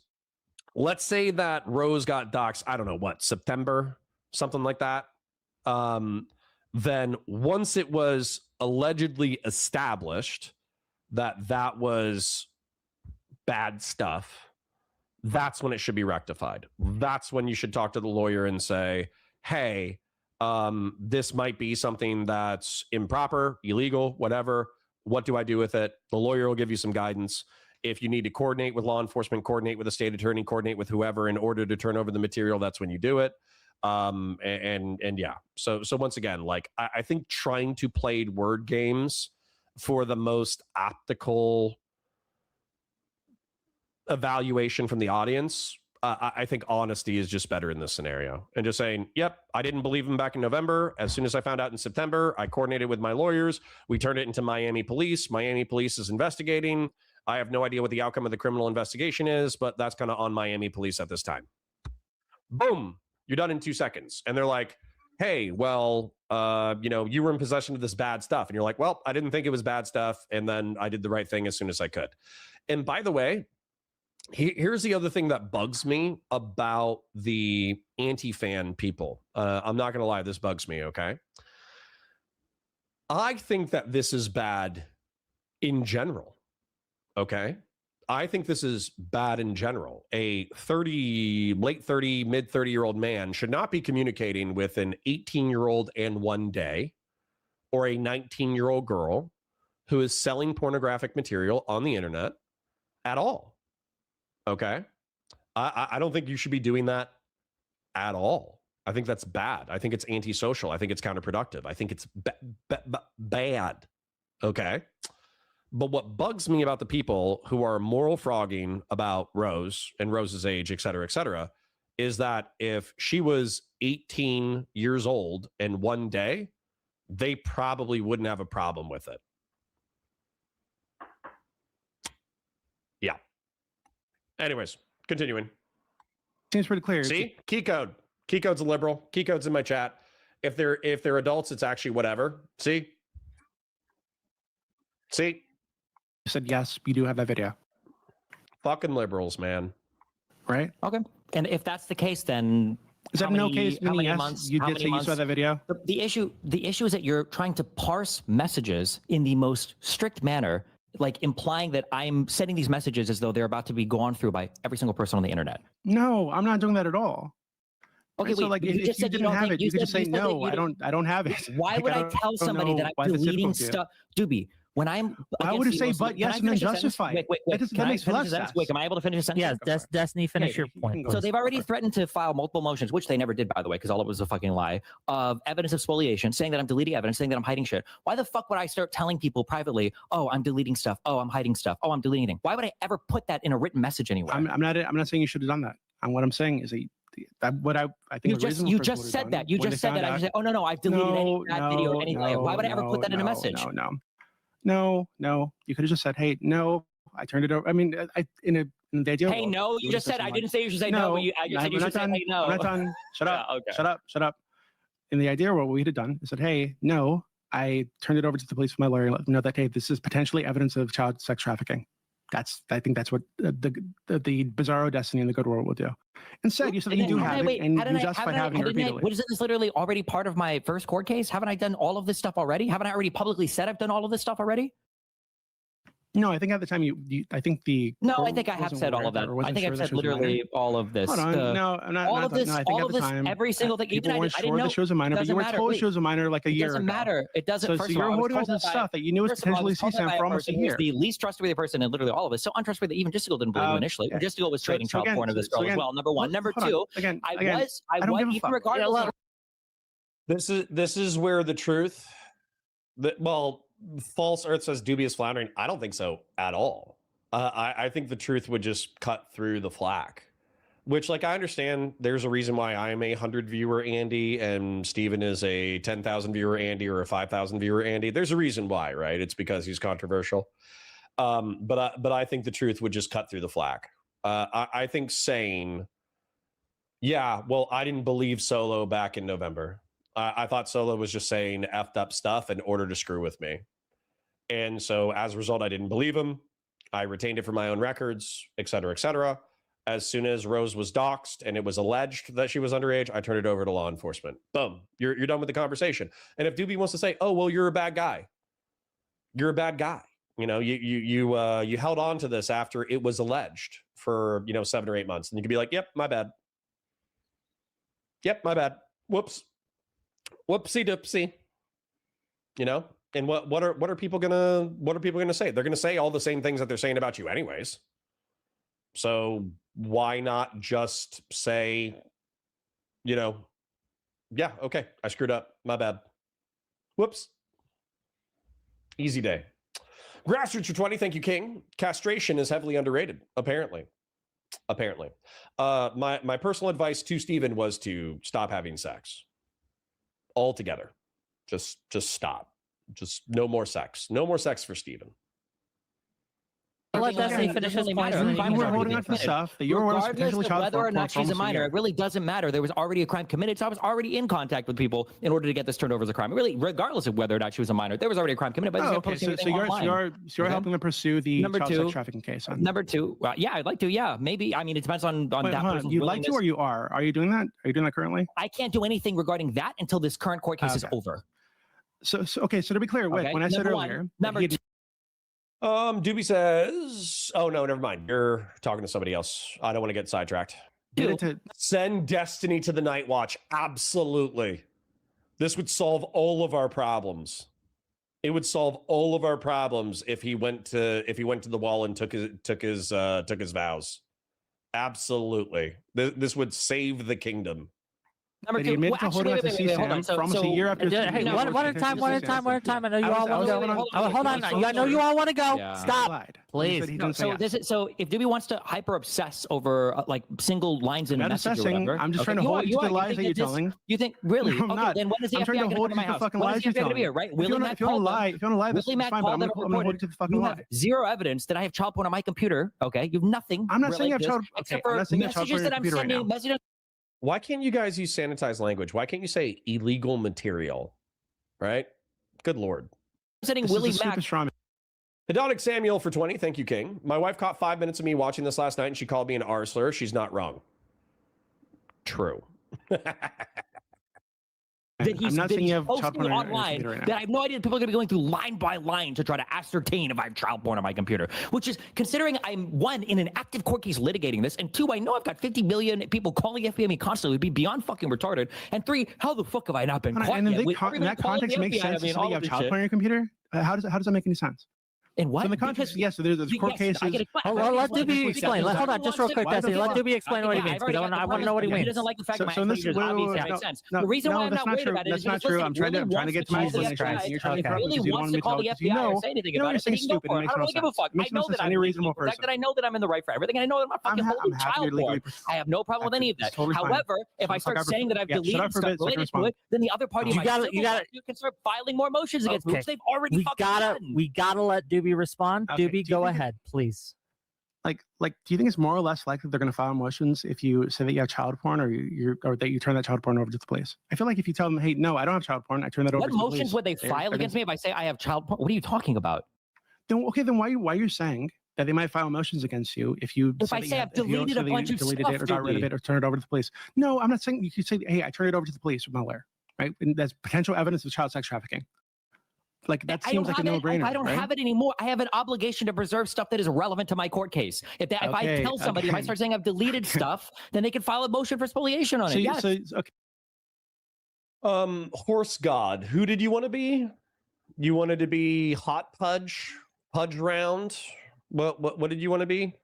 let's say that Rose got doxxed, I don't know what, September, something like that. Then once it was allegedly established that that was bad stuff, that's when it should be rectified. That's when you should talk to the lawyer and say, hey, this might be something that's improper, illegal, whatever. What do I do with it? The lawyer will give you some guidance. If you need to coordinate with law enforcement, coordinate with the state attorney, coordinate with whoever in order to turn over the material, that's when you do it. And yeah. So once again, like I think trying to play word games for the most optical evaluation from the audience, I think honesty is just better in this scenario. And just saying, yep, I didn't believe him back in November. As soon as I found out in September, I coordinated with my lawyers. We turned it into Miami police. Miami police is investigating. I have no idea what the outcome of the criminal investigation is, but that's kind of on Miami police at this time. Boom, you're done in 2 seconds. And they're like, hey, well, you were in possession of this bad stuff. And you're like, well, I didn't think it was bad stuff. And then I did the right thing as soon as I could. And by the way, here's the other thing that bugs me about the anti-fan people. I'm not going to lie, this bugs me, okay? I think that this is bad in general, okay? I think this is bad in general. A late 30, mid 30-year-old man should not be communicating with an 18-year-old and one day or a 19-year-old girl who is selling pornographic material on the internet at all. Okay. I don't think you should be doing that at all. I think that's bad. I think it's antisocial. I think it's counterproductive. I think it's bad. Okay. But what bugs me about the people who are moral frogging about Rose and Rose's age, et cetera, is that if she was 18 years old and one day, they probably wouldn't have a problem with it. Yeah. Anyways, continuing. Seems pretty clear. See, key code. Key code's a liberal. Key code's in my chat. If they're adults, it's actually whatever. See. You said yes, you do have that video, Fucking liberals, man. right? Okay. And if that's the case, then Is that no case? How many Yes, months? you how did many say you months? saw that video. The issue is that you're trying to parse messages in the most strict manner, like implying that I'm sending these messages as though they're about to be gone through by every single person on the internet. No, I'm not doing that at all. Okay, so wait, like but you if just you said you didn't don't have think it, you could just say said that no. you I don't have it. Why Like, would I don't tell somebody know that why I'm that's deleting difficult for you. stuff? Dooby, when I'm Why would it say but yes and then justify it? Wait, That can I makes finish less the sentence? sense. Wait, am I able to finish a sentence? Yes, Destiny, finish your you point. can go. So please. they've already threatened to file multiple motions, which they never did, by the way, because all it was a fucking lie, of evidence of spoliation, saying that I'm deleting evidence, saying that I'm hiding shit. Why the fuck would I start telling people privately, oh, I'm deleting stuff, oh, I'm hiding stuff, oh, I'm deleting things? Why would I ever put that in a written message anywhere? I'm not saying you should have done that. And what I'm saying is that what I think you just said that. You just said that. I just said, oh no, I've deleted any bad video or anything. Why would I ever put that in a message? No. You could have just said, hey, no, I turned it over. I mean, in the idea. Hey, no, you just said. I didn't say you should say no, but you said you should say hey, no. I'm not done. Shut up. Yeah, okay. Shut up. In the idea, what we had done is said, hey, no, I turned it over to the police with my lawyer and let them know that, hey, this is potentially evidence of child sex trafficking. I think that's what the Bizarro Destiny in the good world will do. Instead, you said you do have it, and you justify having it repeatedly. What, isn't this literally already part of my first court case? Haven't I done all of this stuff already? Haven't I already publicly said I've done all of this stuff already? No, I think at the time I think the. No, I think I have said all of that. I think I've said literally all of this. Hold on, no, I'm not. All of this, no, I think all at of the this, time, every single thing. People Even weren't I didn't sure know. the show was a minor, but you were told the show was a minor like a year ago. It doesn't matter. It doesn't. So you're holding on to stuff that you knew was potentially CSAM for almost a year. The least trustworthy person in literally all of us. So untrustworthy. Even Justical didn't believe him initially. Justical was trading child porn to this girl as well. Number one. Number two. I was even regardless. This is where the truth. False Earth says Dooby is floundering. I don't think so at all. I think the truth would just cut through the flack, which, like, I understand there's a reason why I'm a 100 viewer Andy and Steven is a 10,000 viewer Andy or a 5,000 viewer Andy. There's a reason why, right? It's because he's controversial. But I think the truth would just cut through the flack. I think saying, yeah, well, I didn't believe Solo back in November. I thought Solo was just saying effed up stuff in order to screw with me. And so as a result, I didn't believe him. I retained it for my own records, et cetera, et cetera. As soon as Rose was doxxed and it was alleged that she was underage, I turned it over to law enforcement. Boom. You're done with the conversation. And if Dooby wants to say, oh, well, you're a bad guy. You're a bad guy. You know, you held on to this after it was alleged for, 7 or 8 months. And you could be like, yep, my bad. Yep, my bad. Whoops. Whoopsie doopsie. And what are people gonna say? They're gonna say all the same things that they're saying about you anyways. So why not just say, yeah, okay, I screwed up. My bad. Whoops. Easy day. Grassroots for 20. Thank you, King. Castration is heavily underrated, apparently. My personal advice to Steven was to stop having sex altogether. Just stop. Just no more sex. No more sex for Steven. Let Destiny finish his point. You were holding on to stuff that you were potentially child whether or not she's a minor, it really doesn't matter. There was already a crime committed, so I was already in contact with people in order to get this turned over as a crime. Really, regardless of whether or not she was a minor, there was already a crime committed. But okay, so you're helping them pursue the child sex trafficking case. Number two, yeah, I'd like to. Yeah, maybe. I mean, it depends on that person's you like to, or you are? Are you doing that? Are you doing that currently? I can't do anything regarding that until this current court case is over. So to be clear, when I said earlier, Dooby says, oh no, never mind. You're talking to somebody else. I don't want to get sidetracked. Send Destiny to the Night Watch. Absolutely. This would solve all of our problems. It would solve all of our problems if he went to the wall and took his vows. Absolutely. This would save the kingdom. Number two, admitted to holding on to CSAM for almost a year after. One at a time. I know you all want to go. Hold on. I know you all want to go. Stop, please. So if Dooby wants to hyper obsess over like single lines in a message or whatever, I'm just trying to hold you to the lies that you're telling. You think really? I'm not. Then when is the I'm trying FBI to hold you to the fucking lies you're telling. Right? If you want to lie, that's fine. But I'm going to hold you to the fucking lie. You have zero evidence that I have child porn on my computer. Okay, you have nothing. I'm not saying you have child. Except for messages that I'm sending. Messages. Why can't you guys use sanitized language? Why can't you say illegal material? Right? Good Lord. Sending Willie Mack. Hedonic Samuel for 20. Thank you, King. My wife caught 5 minutes of me watching this last night and she called me an R slur. She's not wrong. True. that he's, I'm not that saying he's you have child posting porn on your online computer right now. that I have no idea that people are going to be going through line by line to try to ascertain if I have child porn on my computer, which is considering I'm one, in an active court case litigating this, and two, I know I've got 50 million people calling FBI me constantly, would be beyond fucking retarded, and three, how the fuck have I not been caught And yet? in, With in everybody that calling context, the it makes FBI on sense me to and say all you of have this child shit. porn on your computer. How does that make any sense? And what? So in the context, yes, so there's court yes, cases. I get it. Well, let Because Dooby explain. because Hold on, just real quick, why the Desi. Let fuck- Dooby explain what he Yeah, means, I've because already got I the want to know what he premise. He means. doesn't like the fact So- that my so this- explanation wait, obviously wait, makes no, sense. no, The reason no, why I'm that's not not worried true. about it is That's not because, true. listen, I'm trying to really wants get to my call the Jesus explanation. Christ. FBI. You're trying to Okay. interrupt me Really because you don't wants want to me to call talk the because you FBI know or say anything you know about you're it, then saying he can go stupid. for It it. makes I no don't give a sense. fuck. It makes I no know sense that to I'm any legally reasonable person. protected. I know that I'm in the right for everything. I know that I'm not I'm fucking holding happy child you're legally porn. I have no problem with any of that. It's totally fine. However, if I Fuck start up for- saying that I've yeah, shut deleted up for a stuff bit so I can related to respond. it, then the other party You might gotta- you gotta- can start filing more motions against me, Okay. which they've already fucking done. We gotta let Dooby respond. Okay, Dooby, do you go think ahead, please. Like, do you think it's more or less likely they're going to file motions if you say that you have child porn, or that you turn that child porn over to the police? I feel like if you tell them, hey, no, I don't have child porn, I turn that over What to the police. motions would they file against me if I say I have child porn? What are you talking about? Then why are you saying that they might file motions against you if you If I that say you I've if you don't deleted say a that bunch you of deleted stuff, it or got rid of Dooby. it or turn it over to the police? No, I'm not saying you could say, hey, I turned it over to the police with my lawyer, right? And that's potential evidence of child sex trafficking. Like that seems like a no-brainer. I don't right? have it anymore. I have an obligation to preserve stuff that is relevant to my court case. If I tell somebody, if I start saying I've deleted stuff, then they can file a motion for spoliation on it. Yes. Okay. Horse God, who did you want to be? You wanted to be Hot Pudge Round. What did you want to be?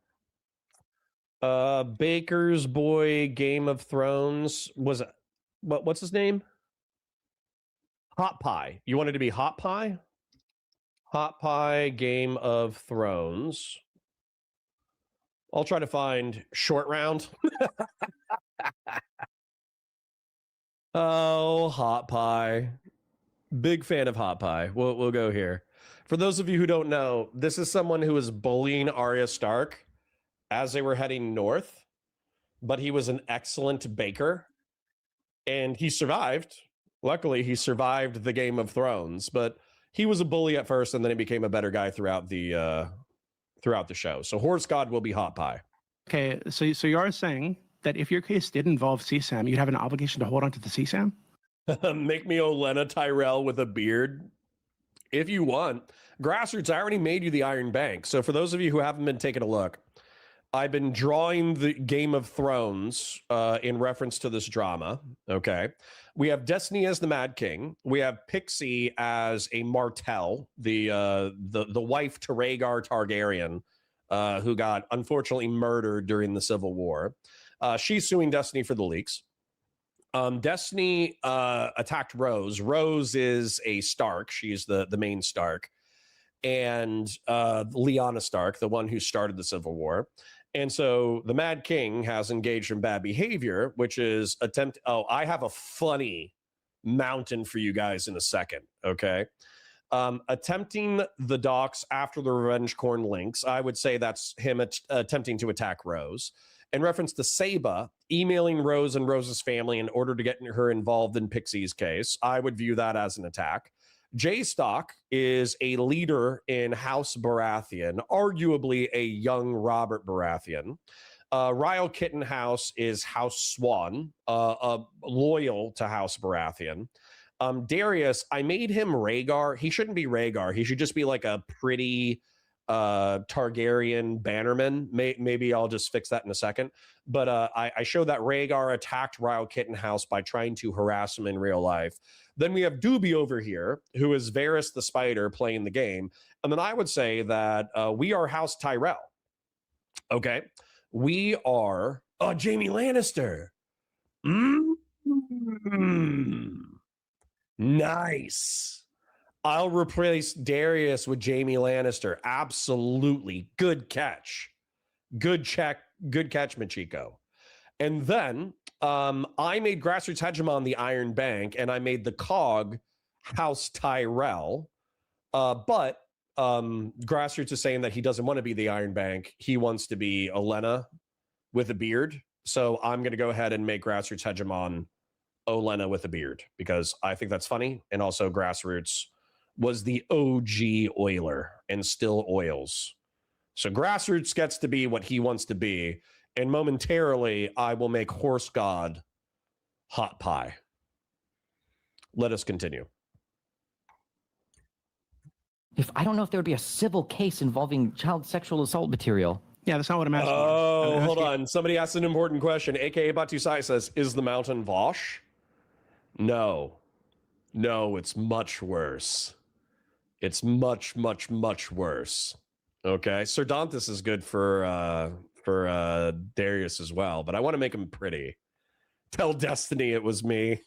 Baker's Boy, Game of Thrones. Was it what's his name? Hot Pie. You wanted to be Hot Pie? Hot Pie, Game of Thrones. I'll try to find Short Round. Oh, Hot Pie. Big fan of Hot Pie. We'll go here. For those of you who don't know, this is someone who was bullying Arya Stark as they were heading north, but he was an excellent baker and he survived. Luckily, he survived the Game of Thrones, but he was a bully at first and then he became a better guy throughout the show. So Horse God will be Hot Pie. Okay, so you are saying that if your case did involve CSAM, you'd have an obligation to hold on to the CSAM? Make me Olenna Tyrell with a beard if you want. Grassroots, I already made you the Iron Bank. So for those of you who haven't been taking a look, I've been drawing the Game of Thrones in reference to this drama. Okay. We have Destiny as the Mad King. We have Pixie as a Martell, the wife to Rhaegar Targaryen, who got unfortunately murdered during the Civil War. She's suing Destiny for the leaks. Destiny attacked Rose. Rose is a Stark. She's the main Stark. And Lyanna Stark, the one who started the Civil War. And so the Mad King has engaged in bad behavior, which is I have a funny mountain for you guys in a second, okay? Attempting the docks after the Revenge Corn links, I would say that's him attempting to attack Rose. In reference to Saba, emailing Rose and Rose's family in order to get her involved in Pixie's case, I would view that as an attack. J-Stock is a leader in House Baratheon, arguably a young Robert Baratheon. Ryle Kittenhouse is House Swan, loyal to House Baratheon. Darius, I made him Rhaegar. He shouldn't be Rhaegar. He should just be like a pretty Targaryen bannerman. Maybe I'll just fix that in a second. But I showed that Rhaegar attacked Ryle Kittenhouse by trying to harass him in real life. Then we have Dooby over here, who is Varys the Spider playing the game. And then I would say that we are House Tyrell. Okay. We are Jaime Lannister. Nice. I'll replace Darius with Jaime Lannister. Absolutely. Good catch. Good catch, Machiko. And then I made Grassroots Hegemon the Iron Bank, and I made the Cog House Tyrell. But Grassroots is saying that he doesn't want to be the Iron Bank. He wants to be Olenna with a beard. So I'm going to go ahead and make Grassroots Hegemon Olenna with a beard because I think that's funny. And also Grassroots was the OG oiler and still oils. So Grassroots gets to be what he wants to be. And momentarily, I will make Horse God Hot Pie. Let us continue. If I don't know if there would be a civil case involving child sexual assault material. Yeah, that's not what I'm asking. Oh, I'm hold asking- on. Somebody asked an important question. AKA Batusai says, is the mountain Vosh? No. No, it's much worse. It's much, much, much worse. Okay. Sirdanthus is good for Darius as well, but I want to make him pretty. Tell Destiny it was me.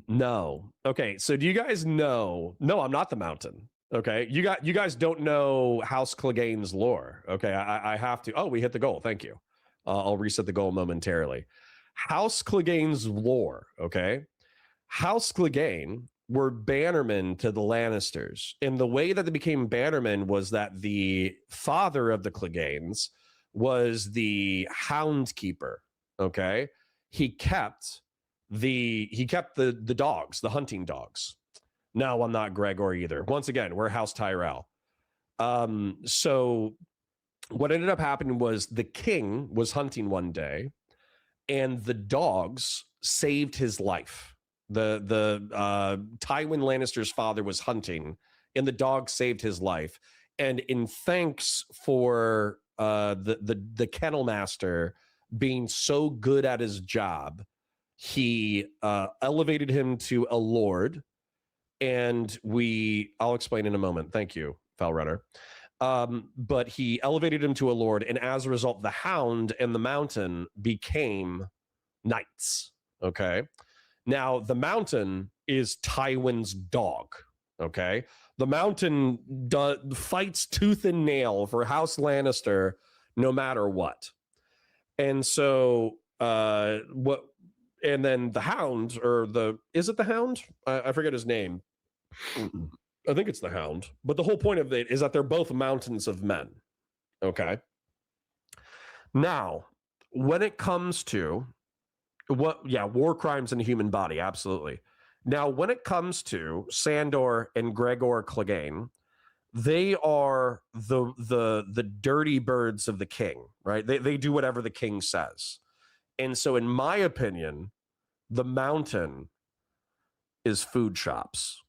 No. Okay, so do you guys know? No, I'm not the mountain. Okay, you guys don't know House Clegane's lore. Okay, I have to. Oh, we hit the goal. Thank you. I'll reset the goal momentarily. House Clegane's lore. Okay, House Clegane were bannermen to the Lannisters, and the way that they became bannermen was that the father of the Cleganes was the Hound Keeper. Okay, he kept the dogs, the hunting dogs. No, I'm not Gregor either. Once again, we're House Tyrell. So what ended up happening was the king was hunting one day, and the dogs saved his life. The Tywin Lannister's father was hunting, and the dog saved his life. And in thanks for the kennel master being so good at his job, he elevated him to a lord, and I'll explain in a moment. Thank you, Falrunner. But he elevated him to a lord, and as a result, the Hound and the Mountain became knights. Okay. Now, the Mountain is Tywin's dog. Okay. The Mountain fights tooth and nail for House Lannister no matter what. And so, and then the Hound, is it the Hound? I forget his name. I think it's the Hound. But the whole point of it is that they're both mountains of men. Okay. Now, when it comes to war crimes in the human body, absolutely. Now, when it comes to Sandor and Gregor Clegane, they are the dirty birds of the king, right? They do whatever the king says. And so, in my opinion, the Mountain is food shops.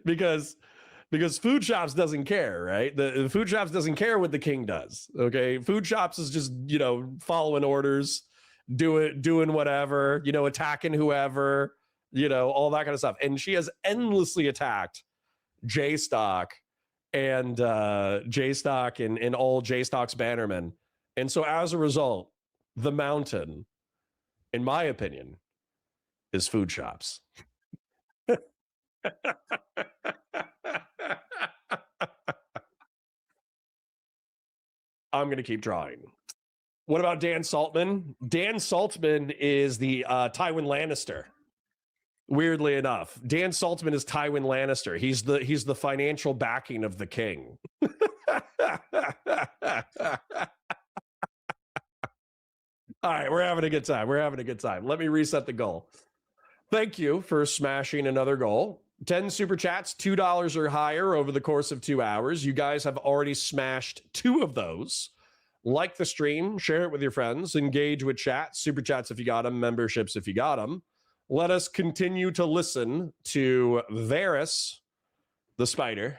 because food shops doesn't care, right? The food shops doesn't care what the king does. Okay, food shops is just following orders, doing whatever, attacking whoever, all that kind of stuff. And she has endlessly attacked J-Stock and J-Stock and all J-Stock's bannermen. And so as a result, the Mountain, in my opinion, is food shops. I'm going to keep drawing. What about Dan Saltman? Dan Saltman is the Tywin Lannister. Weirdly enough, Dan Saltman is Tywin Lannister. He's the financial backing of the king. All right, we're having a good time. Let me reset the goal. Thank you for smashing another goal. 10 super chats, $2 or higher over the course of 2 hours. You guys have already smashed 2 of those. Like the stream, share it with your friends, engage with chat, super chats if you got them, memberships if you got them. Let us continue to listen to Varys, the spider,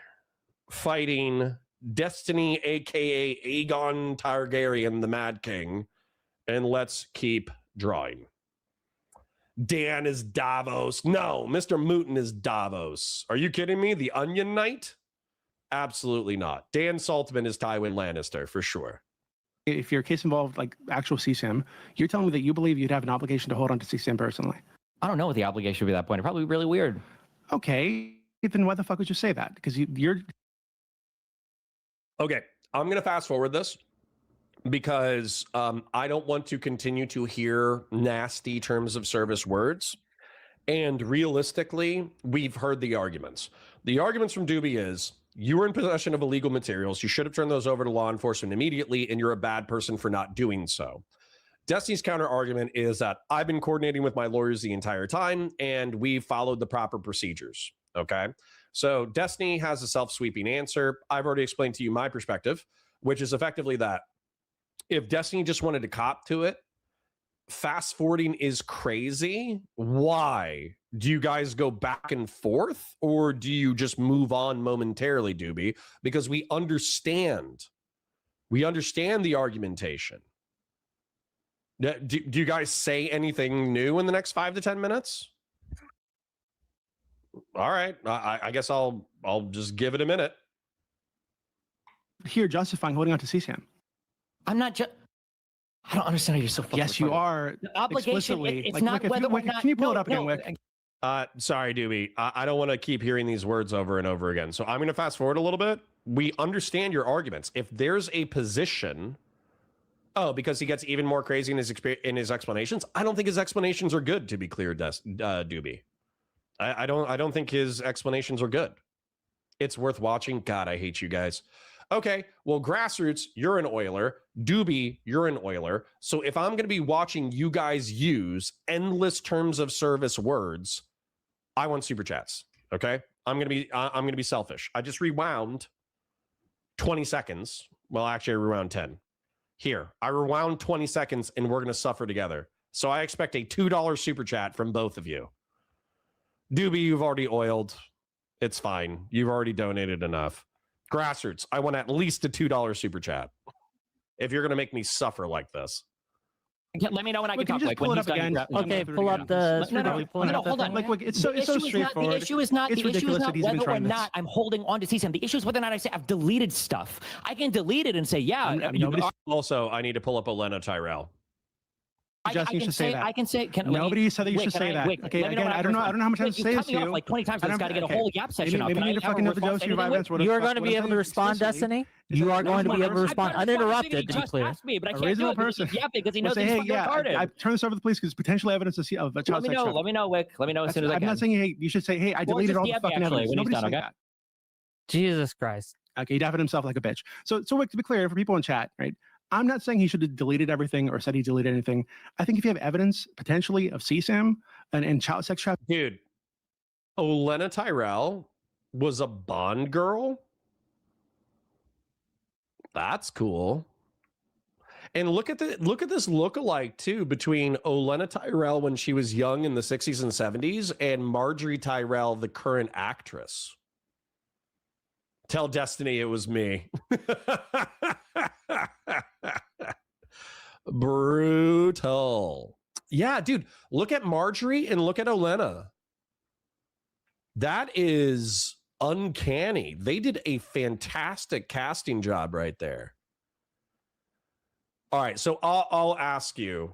fighting Destiny, aka Aegon Targaryen, the Mad King. And let's keep drawing. Dan is Davos. No, Mr. Mooten is Davos. Are you kidding me? The Onion Knight? Absolutely not. Dan Saltman is Tywin Lannister for sure. If your case involved like actual CSIM, you're telling me that you believe you'd have an obligation to hold on to CSIM personally. I don't know what the obligation would be at that point. It'd probably be really weird. Okay, then why the fuck would you say that? Because you're... Okay, I'm going to fast forward this because I don't want to continue to hear nasty terms of service words. And realistically, we've heard the arguments. The arguments from Dooby is, you were in possession of illegal materials. You should have turned those over to law enforcement immediately, and you're a bad person for not doing so. Destiny's counter argument is that I've been coordinating with my lawyers the entire time, and we followed the proper procedures. Okay. So Destiny has a self-sweeping answer. I've already explained to you my perspective, which is effectively that if Destiny just wanted to cop to it, fast forwarding is crazy. Why? Do you guys go back and forth, or do you just move on momentarily, Dooby? Because we understand the argumentation. Do you guys say anything new in the next 5 to 10 minutes? All right, I guess I'll just give it a minute. Here, justifying holding on to CSAM. I'm not just. I don't understand how you're so fucking Yes, you retarded. are. The obligation. Explicitly. It's Like, not Wick, if whether you- or Wick, not. can you pull it no, up again, no, Wick? Sorry, Dooby. I don't want to keep hearing these words over and over again. So I'm going to fast forward a little bit. We understand your arguments. If there's a position, because he gets even more crazy in his explanations. I don't think his explanations are good. To be clear, Dooby. I don't think his explanations are good. It's worth watching. God, I hate you guys. Okay, well, Grassroots, you're an Oiler. Dooby, you're an Oiler. So if I'm going to be watching you guys use endless terms of service words, I want super chats. Okay, I'm going to be selfish. I just rewound 20 seconds. Well, actually, I rewound 10. Here, I rewound 20 seconds, and we're going to suffer together. So I expect a $2 super chat from both of you. Dooby, you've already oiled. It's fine. You've already donated enough. Grassroots, I want at least a $2 super chat. If you're going to make me suffer like this. Let me know when I Look, can can you talk. just pull it up again? Okay, pull up the. No, hold on. Like, it's so straightforward. The issue is not It's ridiculous that he's been whether or trying this. not I'm holding on to CSAM. The issue is whether or not I say I've deleted stuff. I can delete it and say, yeah. Also, I need to pull up Elena Tyrell. Justin, you should say that. I can say. Nobody said that you should say that. Okay, again, I don't know how much time to say this to you. Like 20 times, I've got to get a whole yap session up. Maybe you need to fucking have the dose of your violence. You are going to be able to respond, Destiny. You are going to be able to respond uninterrupted, to be clear. Me, but I A can't do reasonable it person because he knows say, he's hey, fucking yeah, retarded. I turned this over to the police because potential evidence of a child sex trafficking. Let me know, Wick. Let me know as soon as I can. I'm not saying, hey, you should say, hey, I deleted all the fucking evidence. when he's Nobody done, said okay? that. Jesus Christ. Okay, he defended himself like a bitch. So Wick, to be clear, for people in chat, right? I'm not saying he should have deleted everything or said he deleted anything. I think if you have evidence potentially of CSAM and child sex trafficking. Dude, Olena Tyrell was a Bond girl? That's cool. And look at this lookalike too between Olena Tyrell when she was young in the 60s and 70s and Marjorie Tyrell, the current actress. Tell Destiny it was me. Brutal. Yeah, dude, look at Marjorie and look at Olena. That is uncanny. They did a fantastic casting job right there. All right, so I'll ask you.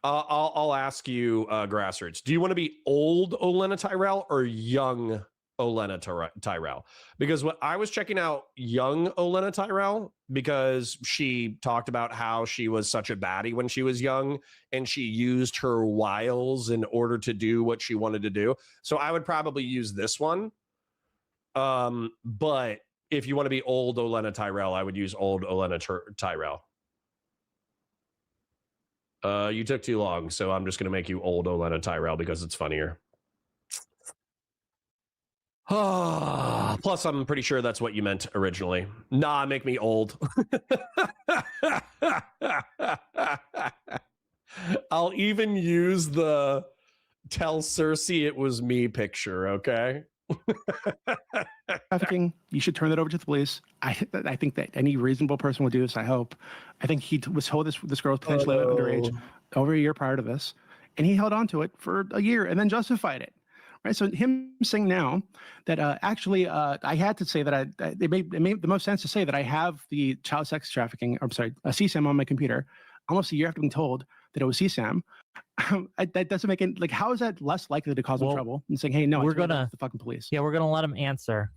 I'll ask you, Grassroots. Do you want to be old Olena Tyrell or young Olena Tyrell? Because what I was checking out young Olena Tyrell because she talked about how she was such a baddie when she was young and she used her wiles in order to do what she wanted to do. So I would probably use this one. But if you want to be old Olena Tyrell, I would use old Olena Tyrell. You took too long, so I'm just going to make you old Olena Tyrell because it's funnier. Plus, I'm pretty sure that's what you meant originally. Nah, make me old. I'll even use the tell Cersei it was me picture, okay? Trafficking, you should turn that over to the police. I think that any reasonable person would do this. I hope. I think he was told this girl was potentially underage over a year prior to this, and he held on to it for a year and then justified it. Right. So him saying now that actually I had to say that it made the most sense to say that I have the child sex trafficking, or I'm sorry, a CSAM on my computer almost a year after being told that it was CSAM. That doesn't make it, like, how is that less likely to cause him trouble than saying, hey, no, we're gonna the fucking police. Yeah, we're gonna let him answer.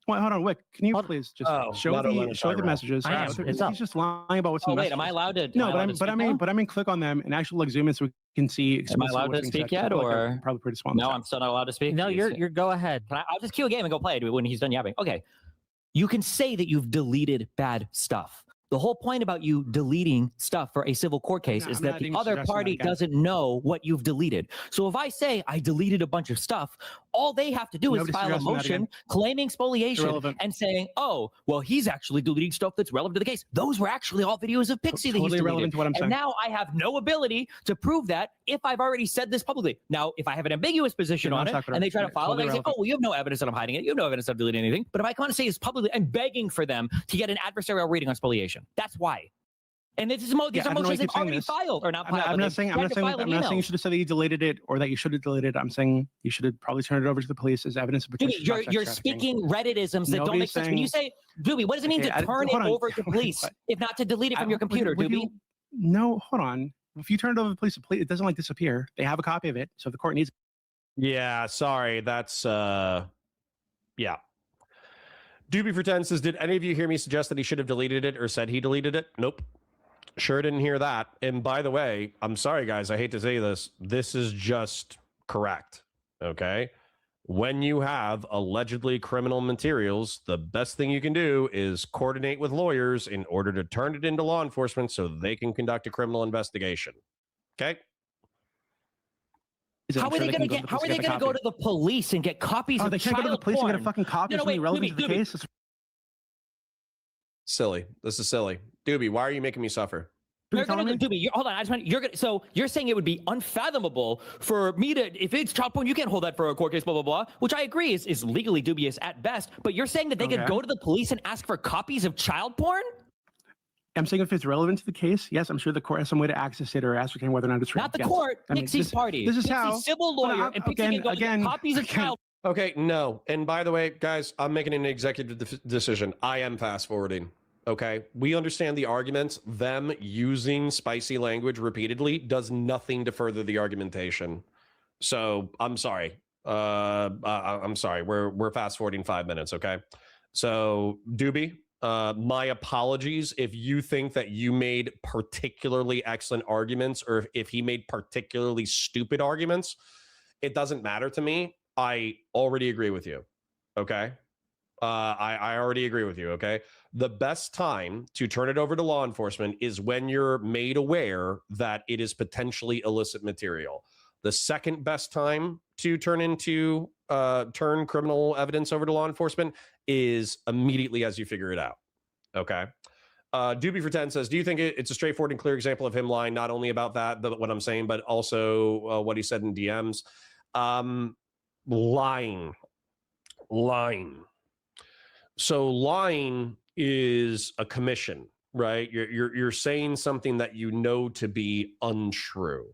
Wait, hold on, Wick. Can you please just show the messages? I am. It's up. He's just lying about what's in the messages. Wait, am I allowed to? No, but I mean, click on them and actually zoom in so we can see. Am I allowed to speak yet, or probably pretty small? No, I'm still not allowed to speak. No, you're go ahead. I'll just cue a game and go play it when he's done yapping. Okay, you can say that you've deleted bad stuff. The whole point about you deleting stuff for a civil court case is that the other party doesn't know what you've deleted. So if I say I deleted a bunch of stuff, all they have to do is file a motion claiming spoliation and saying, oh, well, he's actually deleting stuff that's relevant to the case. Those were actually all videos of Pixie that he's deleted. And now I have no ability to prove that if I've already said this publicly. Now, if I have an ambiguous position on it and they try to file it, I say, oh, well, you have no evidence that I'm hiding it. You have no evidence that I'm deleting anything. But if I come and say this publicly, I'm begging for them to get an adversarial reading on spoliation. That's why. And this is these are motions they've already filed or not filed. I'm not saying you should have said that you deleted it or that you should have deleted it. I'm saying you should have probably turned it over to the police as evidence of potential. Dude, you're speaking Redditisms that don't make sense. When you say, Dooby, what does it mean to turn it over to police if not to delete it from your computer, Dooby? No, hold on. If you turn it over to the police, it doesn't like disappear. They have a copy of it, so the court needs. Yeah, sorry. That's yeah. Dooby for 10 says, did any of you hear me suggest that he should have deleted it or said he deleted it? Nope. Sure didn't hear that. And by the way, I'm sorry, guys. I hate to say this. This is just correct. Okay? When you have allegedly criminal materials, the best thing you can do is coordinate with lawyers in order to turn it into law enforcement so they can conduct a criminal investigation. Okay? How are they going to go to the police and get copies of child porn? They can't go to the police and get a fucking copy of something relevant to the case? Silly. This is silly. Dooby, why are you making me suffer? Dooby, hold on. So you're saying it would be unfathomable for me to, if it's child porn, you can't hold that for a court case, blah, blah, blah, which I agree is legally dubious at best. But you're saying that they could go to the police and ask for copies of child porn? I'm saying if it's relevant to the case, yes, I'm sure the court has some way to access it or ascertain whether or not it's not the court. Pixie's party. This is how civil lawyer and Pixie can go get copies of child. Okay, no. And by the way, guys, I'm making an executive decision. I am fast forwarding. Okay, we understand the arguments. Them using spicy language repeatedly does nothing to further the argumentation. So I'm sorry. I'm sorry. We're fast forwarding 5 minutes. Okay, so Dooby. My apologies if you think that you made particularly excellent arguments or if he made particularly stupid arguments. It doesn't matter to me. I already agree with you. Okay. I already agree with you. Okay. The best time to turn it over to law enforcement is when you're made aware that it is potentially illicit material. The second best time to turn criminal evidence over to law enforcement is immediately as you figure it out. Okay. Dooby for 10 says, do you think it's a straightforward and clear example of him lying not only about what I'm saying, but also what he said in DMs? Lying. So lying is a commission, right? You're saying something that you know to be untrue.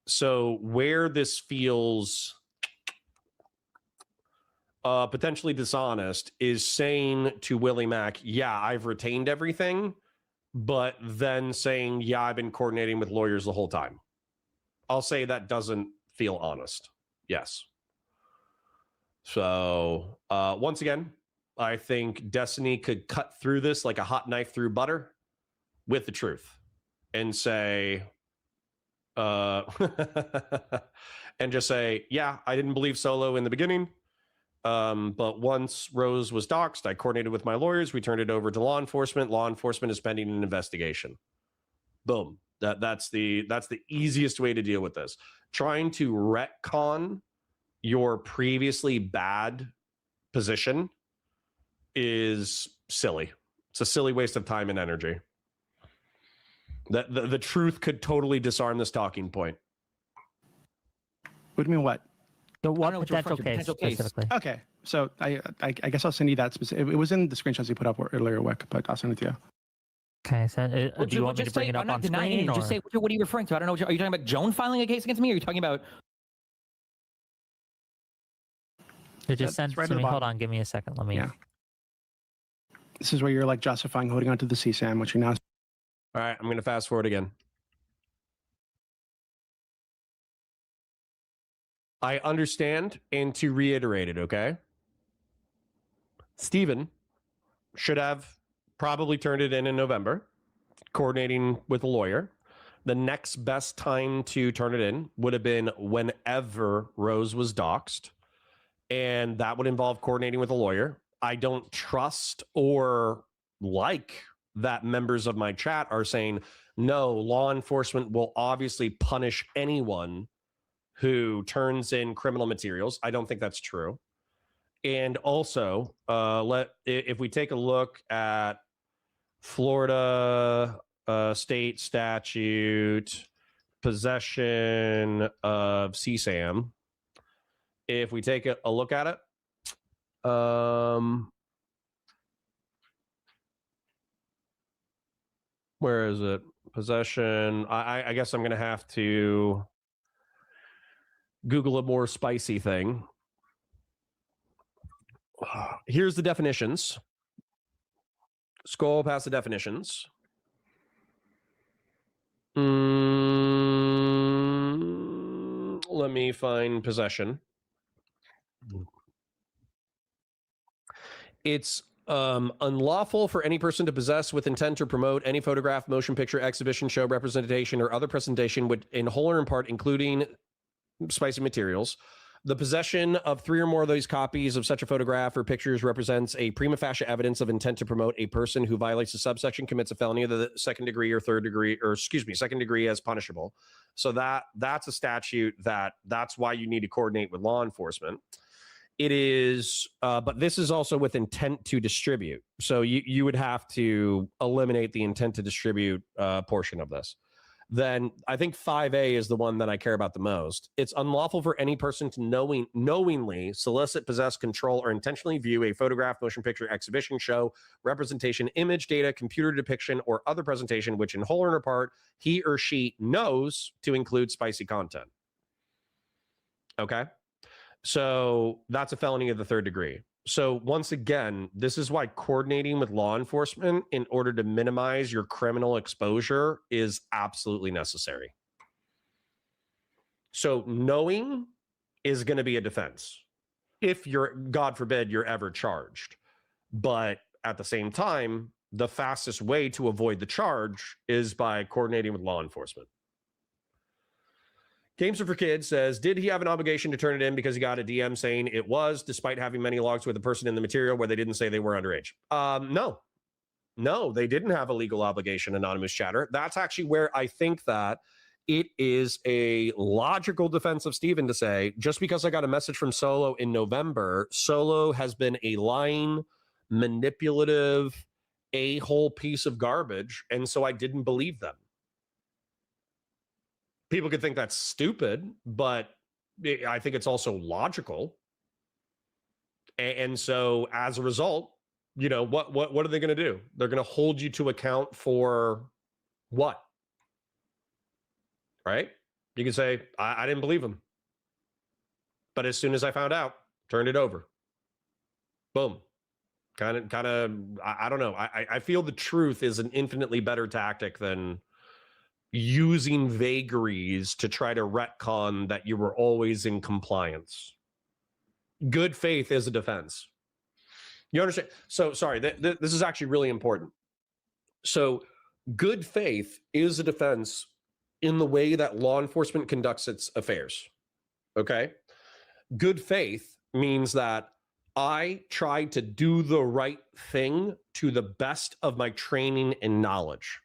So where this feels potentially dishonest is saying to Willie Mack, yeah, I've retained everything, but then saying, yeah, I've been coordinating with lawyers the whole time. I'll say that doesn't feel honest. Yes. So once again, I think Destiny could cut through this like a hot knife through butter with the truth and say, and just say, yeah, I didn't believe Solo in the beginning. But once Rose was doxxed, I coordinated with my lawyers. We turned it over to law enforcement. Law enforcement is pending an investigation. Boom. That's the easiest way to deal with this. Trying to retcon your previously bad position is silly. It's a silly waste of time and energy. The truth could totally disarm this talking point. What do you mean what? The one potential case specifically. Okay, so I guess I'll send you that specific. It was in the screenshots you put up earlier, Wick, but I'll send it to you. Okay, so do you want me to bring it up on screen? Just say, what are you referring to? I don't know. Are you talking about Joan filing a case against me? Or are you talking about? It just sent it to me. Hold on, give me a second. Let me. Yeah. This is where you're like justifying holding onto the CSAM, which you now. All right, I'm going to fast forward again. I understand, and to reiterate it, okay? Stephen should have probably turned it in November, coordinating with a lawyer. The next best time to turn it in would have been whenever Rose was doxxed, and that would involve coordinating with a lawyer. I don't trust or like that members of my chat are saying, no, law enforcement will obviously punish anyone who turns in criminal materials. I don't think that's true. And also, if we take a look at Florida state statute, possession of CSAM, if we take a look at it, where is it? Possession. I guess I'm going to have to Google a more spicy thing. Here's the definitions. Scroll past the definitions. Let me find possession. It's unlawful for any person to possess with intent to promote any photograph, motion picture, exhibition, show, representation, or other presentation with, in whole or in part, including spicy materials. The possession of 3 or more of these copies of such a photograph or pictures represents a prima facie evidence of intent to promote a person who violates a subsection, commits a felony of the second degree or third degree, or second degree as punishable. So that's a statute that's why you need to coordinate with law enforcement. It is, but this is also with intent to distribute. So you would have to eliminate the intent to distribute portion of this. Then I think 5A is the one that I care about the most. It's unlawful for any person to knowingly solicit, possess, control, or intentionally view a photograph, motion picture, exhibition, show, representation, image, data, computer depiction, or other presentation which in whole or in part he or she knows to include spicy content. Okay? So that's a felony of the third degree. So once again, this is why coordinating with law enforcement in order to minimize your criminal exposure is absolutely necessary. So knowing is going to be a defense if you're, God forbid, you're ever charged. But at the same time, the fastest way to avoid the charge is by coordinating with law enforcement. Games Are for Kids says, did he have an obligation to turn it in because he got a DM saying it was, despite having many logs with the person in the material where they didn't say they were underage? No, they didn't have a legal obligation, anonymous chatter. That's actually where I think that it is a logical defense of Steven to say, just because I got a message from Solo in November, Solo has been a lying, manipulative, a-hole piece of garbage, and so I didn't believe them. People could think that's stupid, but I think it's also logical. And so as a result, you know, what are they going to do? They're going to hold you to account for what? Right? You can say, I didn't believe him. But as soon as I found out, turned it over. Boom. Kind of, I don't know. I feel the truth is an infinitely better tactic than using vagaries to try to retcon that you were always in compliance. Good faith is a defense. You understand? So, sorry, this is actually really important. So, good faith is a defense in the way that law enforcement conducts its affairs. Okay? Good faith means that I tried to do the right thing to the best of my training and knowledge.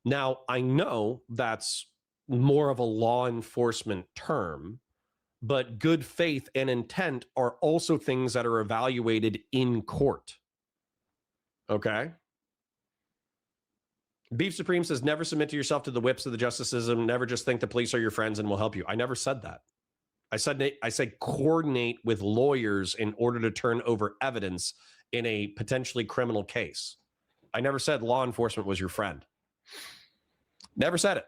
Now, I know that's more of a law enforcement term, but good faith and intent are also things that are evaluated in court. Okay? Beef Supreme says, never submit to yourself to the whips of the justice system. Never just think the police are your friends and will help you. I never said that. I said coordinate with lawyers in order to turn over evidence in a potentially criminal case. I never said law enforcement was your friend. Never said it.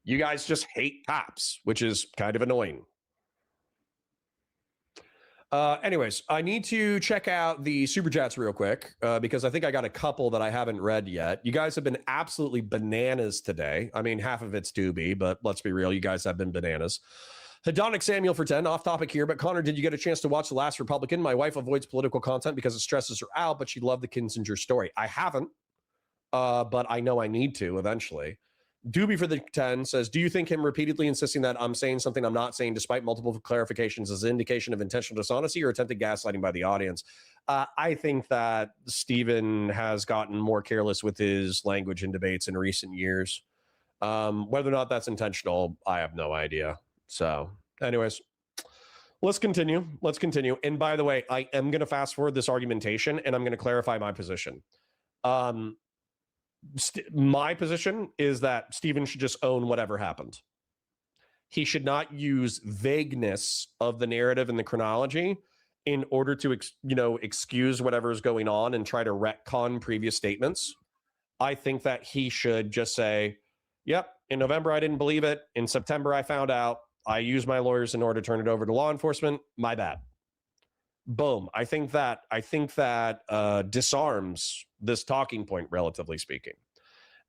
You guys just hate cops, which is kind of annoying. Anyways, I need to check out the super chats real quick because I think I got a couple that I haven't read yet. You guys have been absolutely bananas today. I mean, half of it's Dooby, but let's be real. You guys have been bananas. Hedonic Samuel for 10, off topic here, but Connor, did you get a chance to watch The Last Republican? My wife avoids political content because it stresses her out, but she loved the Kinzinger story. I haven't, but I know I need to eventually. Dooby for the 10 says, do you think him repeatedly insisting that I'm saying something I'm not saying despite multiple clarifications is an indication of intentional dishonesty or attempted gaslighting by the audience? I think that Steven has gotten more careless with his language in debates in recent years. Whether or not that's intentional, I have no idea. So anyways, let's continue. And by the way, I am going to fast forward this argumentation and I'm going to clarify my position. My position is that Steven should just own whatever happened. He should not use vagueness of the narrative and the chronology in order to, excuse whatever is going on and try to retcon previous statements. I think that he should just say, yep, in November, I didn't believe it. In September, I found out. I used my lawyers in order to turn it over to law enforcement. My bad. Boom. I think that disarms this talking point, relatively speaking.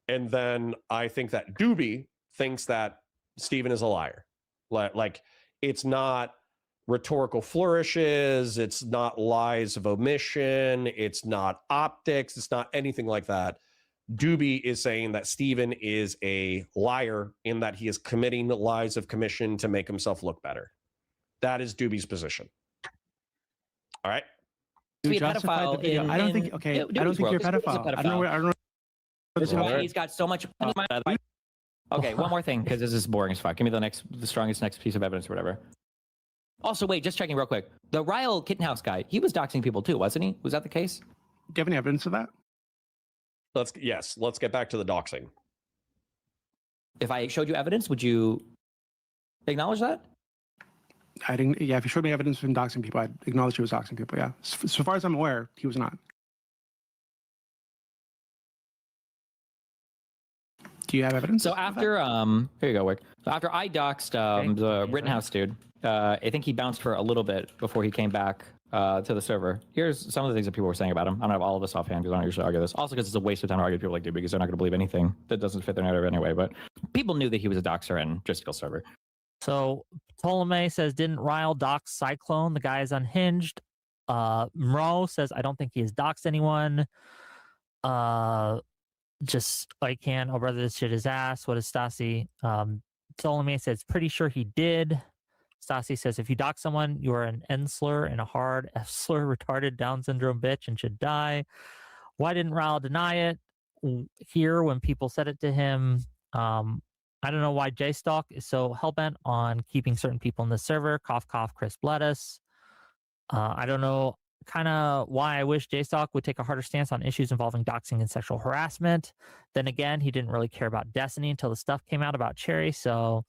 And then I think that Dooby thinks that Steven is a liar. Like it's not rhetorical flourishes. It's not lies of omission. It's not optics. It's not anything like that. Dooby is saying that Steven is a liar in that he is committing lies of commission to make himself look better. That is Dooby's position. All right. Be a pedophile. I don't think. Okay, I don't think you're a pedophile. I don't know. This is why he's got so much. Okay, one more thing, because this is boring as fuck. Give me the strongest next piece of evidence or whatever. Also, wait, just checking real quick. The Ryle Kittenhouse guy, he was doxing people too, wasn't he? Was that the case? Do you have any evidence of that? Let's get back to the doxing. If I showed you evidence, would you acknowledge that? I didn't. Yeah, if you showed me evidence of him doxing people, I'd acknowledge he was doxing people. Yeah, so far as I'm aware, he was not. Do you have evidence? So after here you go, Wick. So after I doxed the Rittenhouse dude, I think he bounced for a little bit before he came back to the server. Here's some of the things that people were saying about him. I don't have all of this offhand because I don't usually argue this. Also because it's a waste of time to argue with people like Dooby because they're not going to believe anything that doesn't fit their narrative anyway. But people knew that he was a doxer and just skill server. So Ptolemy says, didn't Ryle dox Cyclone? The guy is unhinged. Mro says, I don't think he has doxed anyone. Just I can. Oh, brother, this shit is ass. What is Stassi? Ptolemy says, pretty sure he did. Stassi says, if you dox someone, you are an N slur and a hard F slur, retarded Down syndrome bitch, and should die. Why didn't Ryle deny it here when people said it to him? I don't know why JStalk is so hellbent on keeping certain people in the server. Cough, cough, Chris Bledis. I don't know kind of why I wish JStalk would take a harder stance on issues involving doxing and sexual harassment. Then again, he didn't really care about Destiny until the stuff came out about Cherry. So,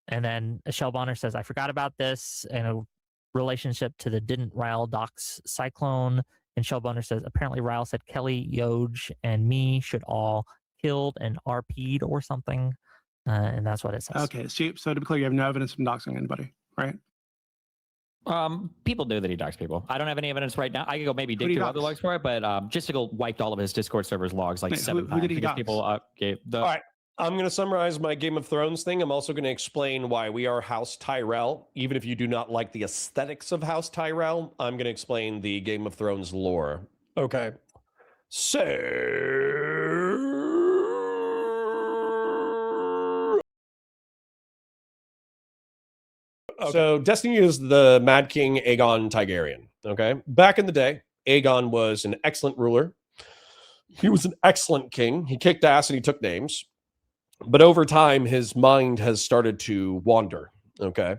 and then Shell Bonner says, I forgot about this in a relationship to the didn't Ryle dox Cyclone. And Shell Bonner says, apparently Ryle said Kelly, Yoj, and me should all killed and RP'd or something. And that's what it says. Okay, so to be clear, you have no evidence of doxing anybody, right? People knew that he doxed people. I don't have any evidence right now. I could go maybe dig through other logs for it, but Justical wiped all of his Discord servers logs like 7 times. Who did he dox? People gave the... All right, I'm going to summarize my Game of Thrones thing. I'm also going to explain why we are House Tyrell. Even if you do not like the aesthetics of House Tyrell, I'm going to explain the Game of Thrones lore. Okay. So Destiny is the Mad King Aegon Targaryen. Okay. Back in the day, Aegon was an excellent ruler. He was an excellent king. He kicked ass and he took names. But over time, his mind has started to wander. Okay.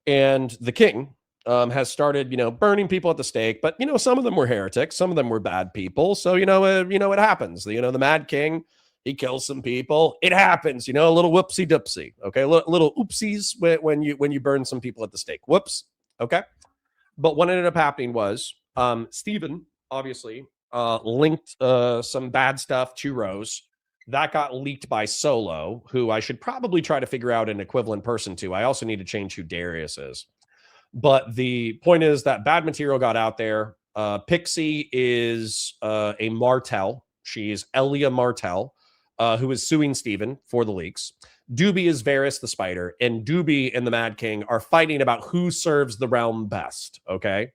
And the king has started, burning people at the stake. But, some of them were heretics. Some of them were bad people. So, it happens. The Mad King, he kills some people. It happens, a little whoopsie doopsie. Okay, little oopsies when you burn some people at the stake. Whoops. Okay, but what ended up happening was Steven obviously linked some bad stuff to Rose. That got leaked by Solo, who I should probably try to figure out an equivalent person to. I also need to change who Darius is. But the point is that bad material got out there. Pixie is a Martell. She's Elia Martell. Who is suing Steven for the leaks. Dooby is Varys the Spider, and Dooby and the Mad King are fighting about who serves the realm best, okay?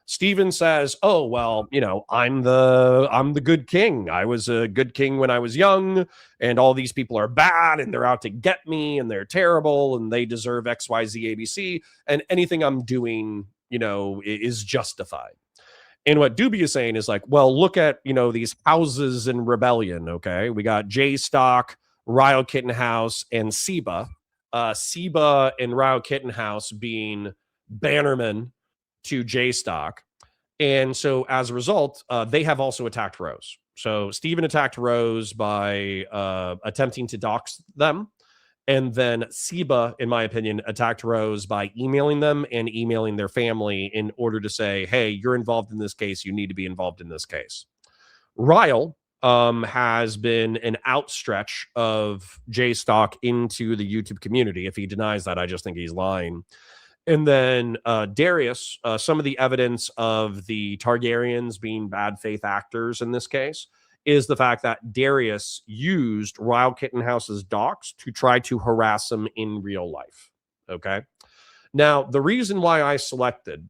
Steven says, "Oh, well, you know, I'm the good king. I was a good king when I was young, and all these people are bad and they're out to get me and they're terrible and they deserve XYZ ABC, and anything I'm doing, you know, is justified." And what Dooby is saying is like, well, look at, you know, these houses in rebellion, okay? We got J-Stock, Ryle Kittenhouse, and Seba. Seba and Ryle Kittenhouse being bannermen to J-Stock. And so as a result, they have also attacked Rose. So Steven attacked Rose by attempting to dox them. And then Seba, in my opinion, attacked Rose by emailing them and emailing their family in order to say, hey, you're involved in this case. You need to be involved in this case. Ryle has been an outstretch of J-Stock into the YouTube community. If he denies that, I just think he's lying. And then Darius, some of the evidence of the Targaryens being bad faith actors in this case is the fact that Darius used Ryle Kittenhouse's docs to try to harass him in real life. Okay. Now, the reason why I selected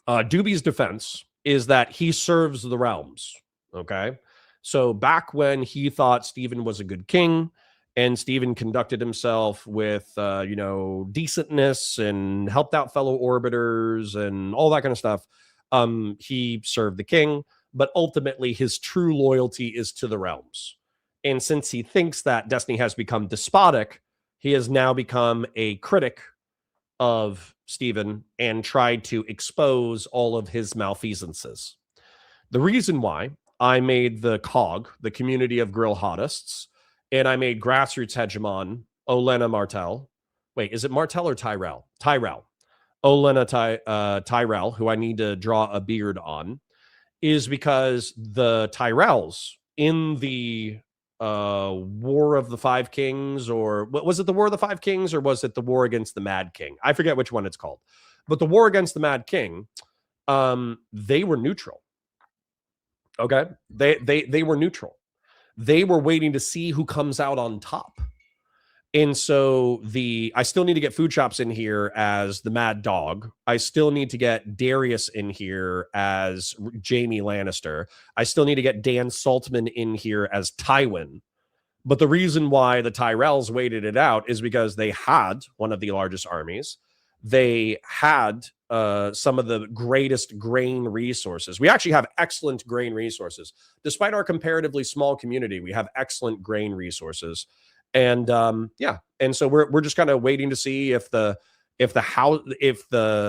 Dooby's defense is that he serves the realms. Okay. So back when he thought Steven was a good king and Steven conducted himself with, you know, decentness and helped out fellow orbiters and all that kind of stuff, he served the king. But ultimately, his true loyalty is to the realms. And since he thinks that Destiny has become despotic, he has now become a critic of Steven and tried to expose all of his malfeasances. The reason why I made the COG, the Community of Grill Hottists, and I made Grassroots Hegemon, Olenna Martell. Wait, is it Martell or Tyrell? Tyrell. Olenna Tyrell, who I need to draw a beard on, is because the Tyrells in the War of the Five Kings, or was it the War of the Five Kings, or was it the War against the Mad King? I forget which one it's called. But the War against the Mad King, they were neutral. Okay? They were neutral. They were waiting to see who comes out on top. And so I still need to get Food Chops in here as the Mad Dog. I still need to get Darius in here as Jaime Lannister. I still need to get Dan Saltman in here as Tywin. But the reason why the Tyrells waited it out is because they had one of the largest armies. They had some of the greatest grain resources. We actually have excellent grain resources. Despite our comparatively small community, we have excellent grain resources. And yeah, and so we're just kind of waiting to see if the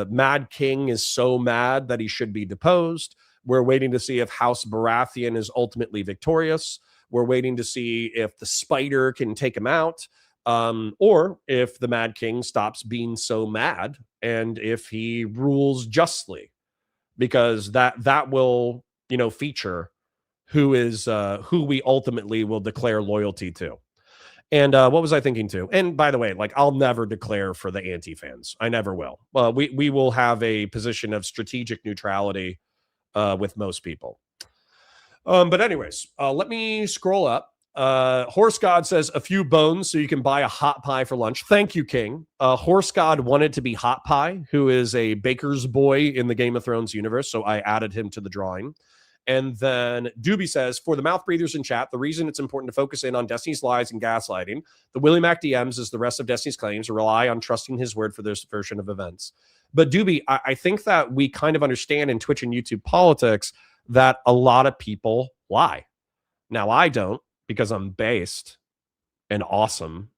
Mad King is so mad that he should be deposed. We're waiting to see if House Baratheon is ultimately victorious. We're waiting to see if the Spider can take him out, or if the Mad King stops being so mad and if he rules justly, because that will, you know, feature who we ultimately will declare loyalty to. And what was I thinking too? And by the way, like, I'll never declare for the anti-fans. I never will. Well, we will have a position of strategic neutrality with most people. But anyways, let me scroll up. Horse God says, a few bones so you can buy a hot pie for lunch. Thank you, King. Horse God wanted to be Hot Pie, who is a baker's boy in the Game of Thrones universe, so I added him to the drawing. And then Dooby says, for the mouth breathers in chat, the reason it's important to focus in on Destiny's lies and gaslighting, the Willie Mac DMs is the rest of Destiny's claims, rely on trusting his word for this version of events. But Dooby, I think that we kind of understand in Twitch and YouTube politics that a lot of people lie. Now, I don't, because I'm based and awesome.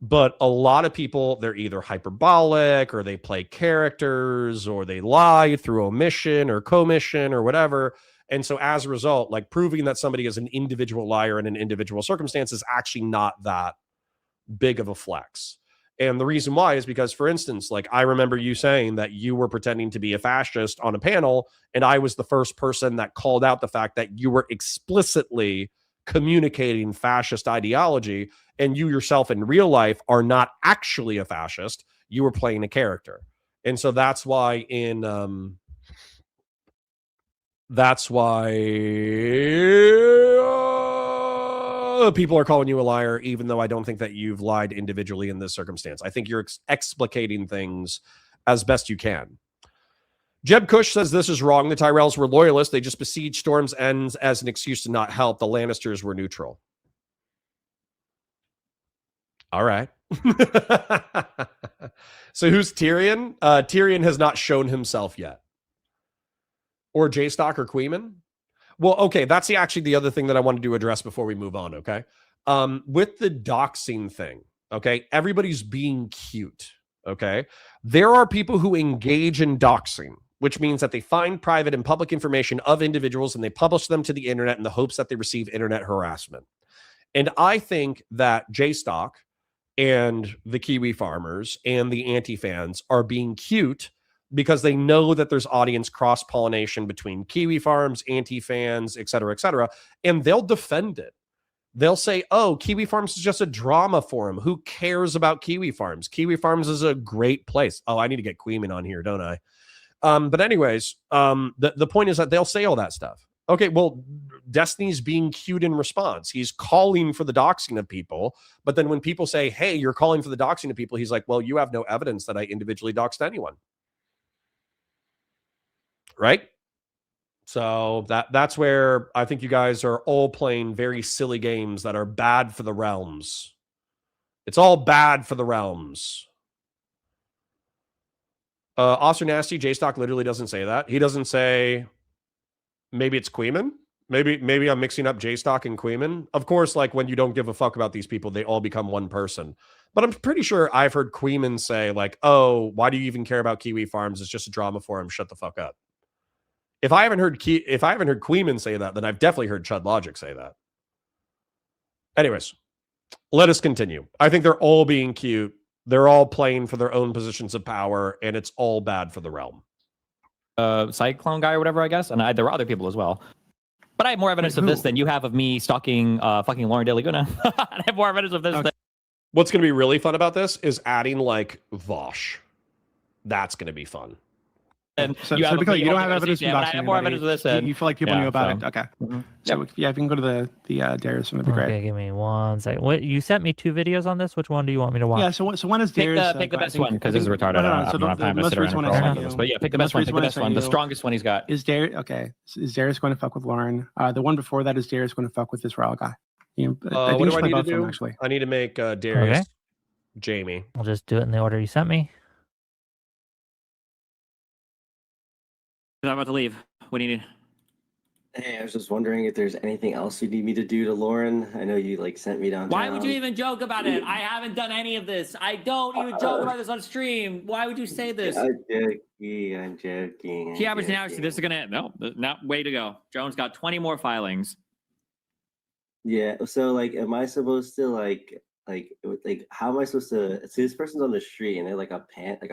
But a lot of people, they're either hyperbolic or they play characters or they lie through omission or commission or whatever. And so as a result, like, proving that somebody is an individual liar in an individual circumstance is actually not that big of a flex. And the reason why is because, for instance, like, I remember you saying that you were pretending to be a fascist on a panel, and I was the first person that called out the fact that you were explicitly communicating fascist ideology, and you yourself in real life are not actually a fascist. You were playing a character. And so that's why people are calling you a liar, even though I don't think that you've lied individually in this circumstance. I think you're explicating things as best you can. Jeb Cush says this is wrong. The Tyrells were loyalists. They just besieged Storm's Ends as an excuse to not help. The Lannisters were neutral. All right. So who's Tyrion? Tyrion has not shown himself yet. Or J-Stock or Queeman? Well, okay, that's actually the other thing that I wanted to address before we move on, okay? With the doxing thing, okay, everybody's being cute, okay? There are people who engage in doxing, which means that they find private and public information of individuals and they publish them to the internet in the hopes that they receive internet harassment. And I think that J-Stock and the Kiwi farmers and the anti-fans are being cute because they know that there's audience cross-pollination between Kiwi farms, anti-fans, et cetera, and they'll defend it. They'll say, oh, Kiwi Farms is just a drama forum. Who cares about Kiwi Farms? Kiwi Farms is a great place. Oh, I need to get Queeman on here, don't I? But anyways, the point is that they'll say all that stuff. Okay, well, Destiny's being cute in response. He's calling for the doxing of people. But then when people say, hey, you're calling for the doxing of people, he's like, well, you have no evidence that I individually doxed anyone. Right? So that's where I think you guys are all playing very silly games that are bad for the realms. It's all bad for the realms. Oscar Nasty, J-Stock literally doesn't say that. He doesn't say, maybe it's Queeman. Maybe I'm mixing up J-Stock and Queeman. Of course, like when you don't give a fuck about these people, they all become one person. But I'm pretty sure I've heard Queeman say like, oh, why do you even care about Kiwi Farms? It's just a drama forum. Shut the fuck up. If I haven't heard Queeman say that, then I've definitely heard Chud Logic say that. Anyways, let us continue. I think they're all being cute. They're all playing for their own positions of power, and it's all bad for the realm. Cyclone guy or whatever, I guess. And there were other people as well. But I have more evidence of this than you have of me stalking fucking Lauren De Laguna. I have more evidence of this. Okay. What's going to be really fun about this is adding like Vosh. That's going to be fun. And so because you don't have evidence from doxing I have more evidence of this. You feel like people knew about it. Okay. Mm-hmm. So yeah, if you can go to the Darius one, that'd be great. Okay, give me 1 second. What, you sent me 2 videos on this? Which one do you want me to watch? Yeah. So one is Darius. Pick the best one because this is retarded. So the most recent one I sent you. But yeah, pick the best one. Pick the best one. The strongest one he's got. Is Darius okay? Is Darius going to fuck with Lauren? The one before that is Darius going to fuck with this royal guy. What do I need to do? Actually, I need to make Darius Jamie. I'll just do it in the order you sent me. I'm about to leave. What do you need? Hey, I was just wondering if there's anything else you need me to do to Lauren. I know you like sent me downtown. Why would you even joke about it? I haven't done any of this. I don't even joke about this on stream. Why would you say this? I'm joking. Key average now, this is gonna way to go. Jones got 20 more filings. Yeah. So like, am I supposed to like how am I supposed to see this person's on the street and they're like a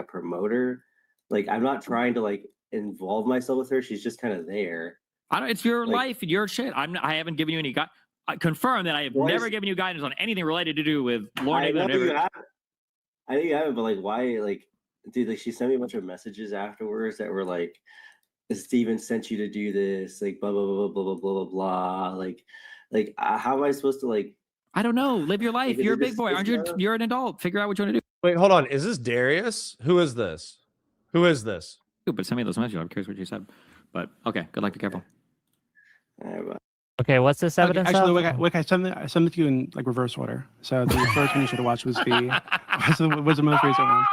promoter? Like, I'm not trying to like involve myself with her. She's just kind of there. It's your life, your shit. I haven't given you any I confirm that I have never given you guidance on anything related to do with Lauren. I know you haven't, but like, why? Like, dude, like she sent me a bunch of messages afterwards that were like, Steven sent you to do this, like blah blah blah blah blah blah blah blah. Like, how am I supposed to like? I don't know. Live your life. You're a big boy, aren't you? You're an adult. Figure out what you want to do. Wait, hold on. Is this Darius? Who is this? Who is this? But send me those messages. I'm curious what you said. But okay, good luck. Be careful. Okay, what's this evidence? Actually, Wick, I sent it to you in like reverse order. So the first one you should have watched was the most recent one.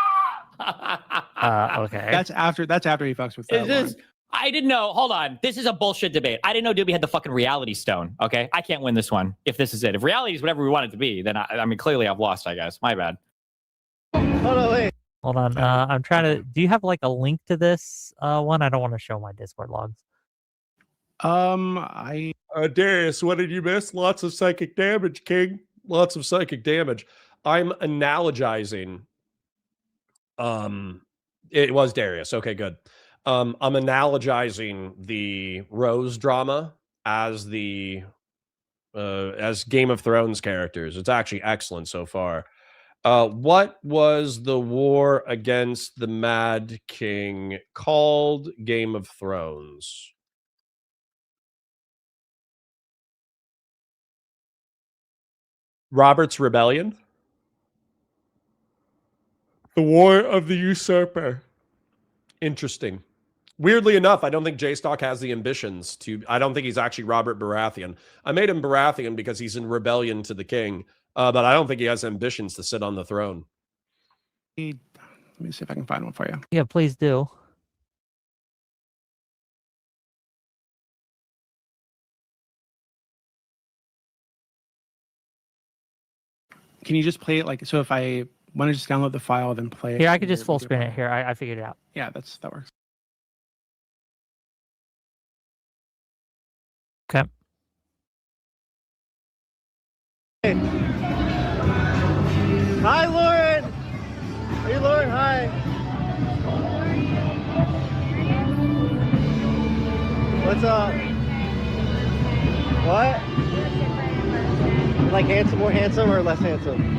Okay. That's after he fucks with that. I didn't know. Hold on. This is a bullshit debate. I didn't know Dooby had the fucking reality stone. Okay, I can't win this one if this is it. If reality is whatever we want it to be, then I mean clearly I've lost. I guess. My bad. Hold on. I'm trying to. Do you have like a link to this one? I don't want to show my Discord logs. Darius, what did you miss? Lots of psychic damage, King. Lots of psychic damage. I'm analogizing. It was Darius. Okay, good. I'm analogizing the Rose drama as as Game of Thrones characters. It's actually excellent so far. What was the war against the Mad King called? Game of Thrones. Robert's Rebellion. The War of the Usurper. Interesting. Weirdly enough, I don't think J-Stock has the ambitions to. I don't think he's actually Robert Baratheon. I made him Baratheon because he's in rebellion to the king, but I don't think he has ambitions to sit on the throne. Let me see if I can find one for you. Yeah, please do. Can you just play it like so? If I want to just download the file, then play it. Here, I could just full screen it. Here, I figured it out. Yeah, that works. Okay. Hi, Lauren. Hey, Lauren. Hi. What's up? What? You like handsome, more handsome, or less handsome?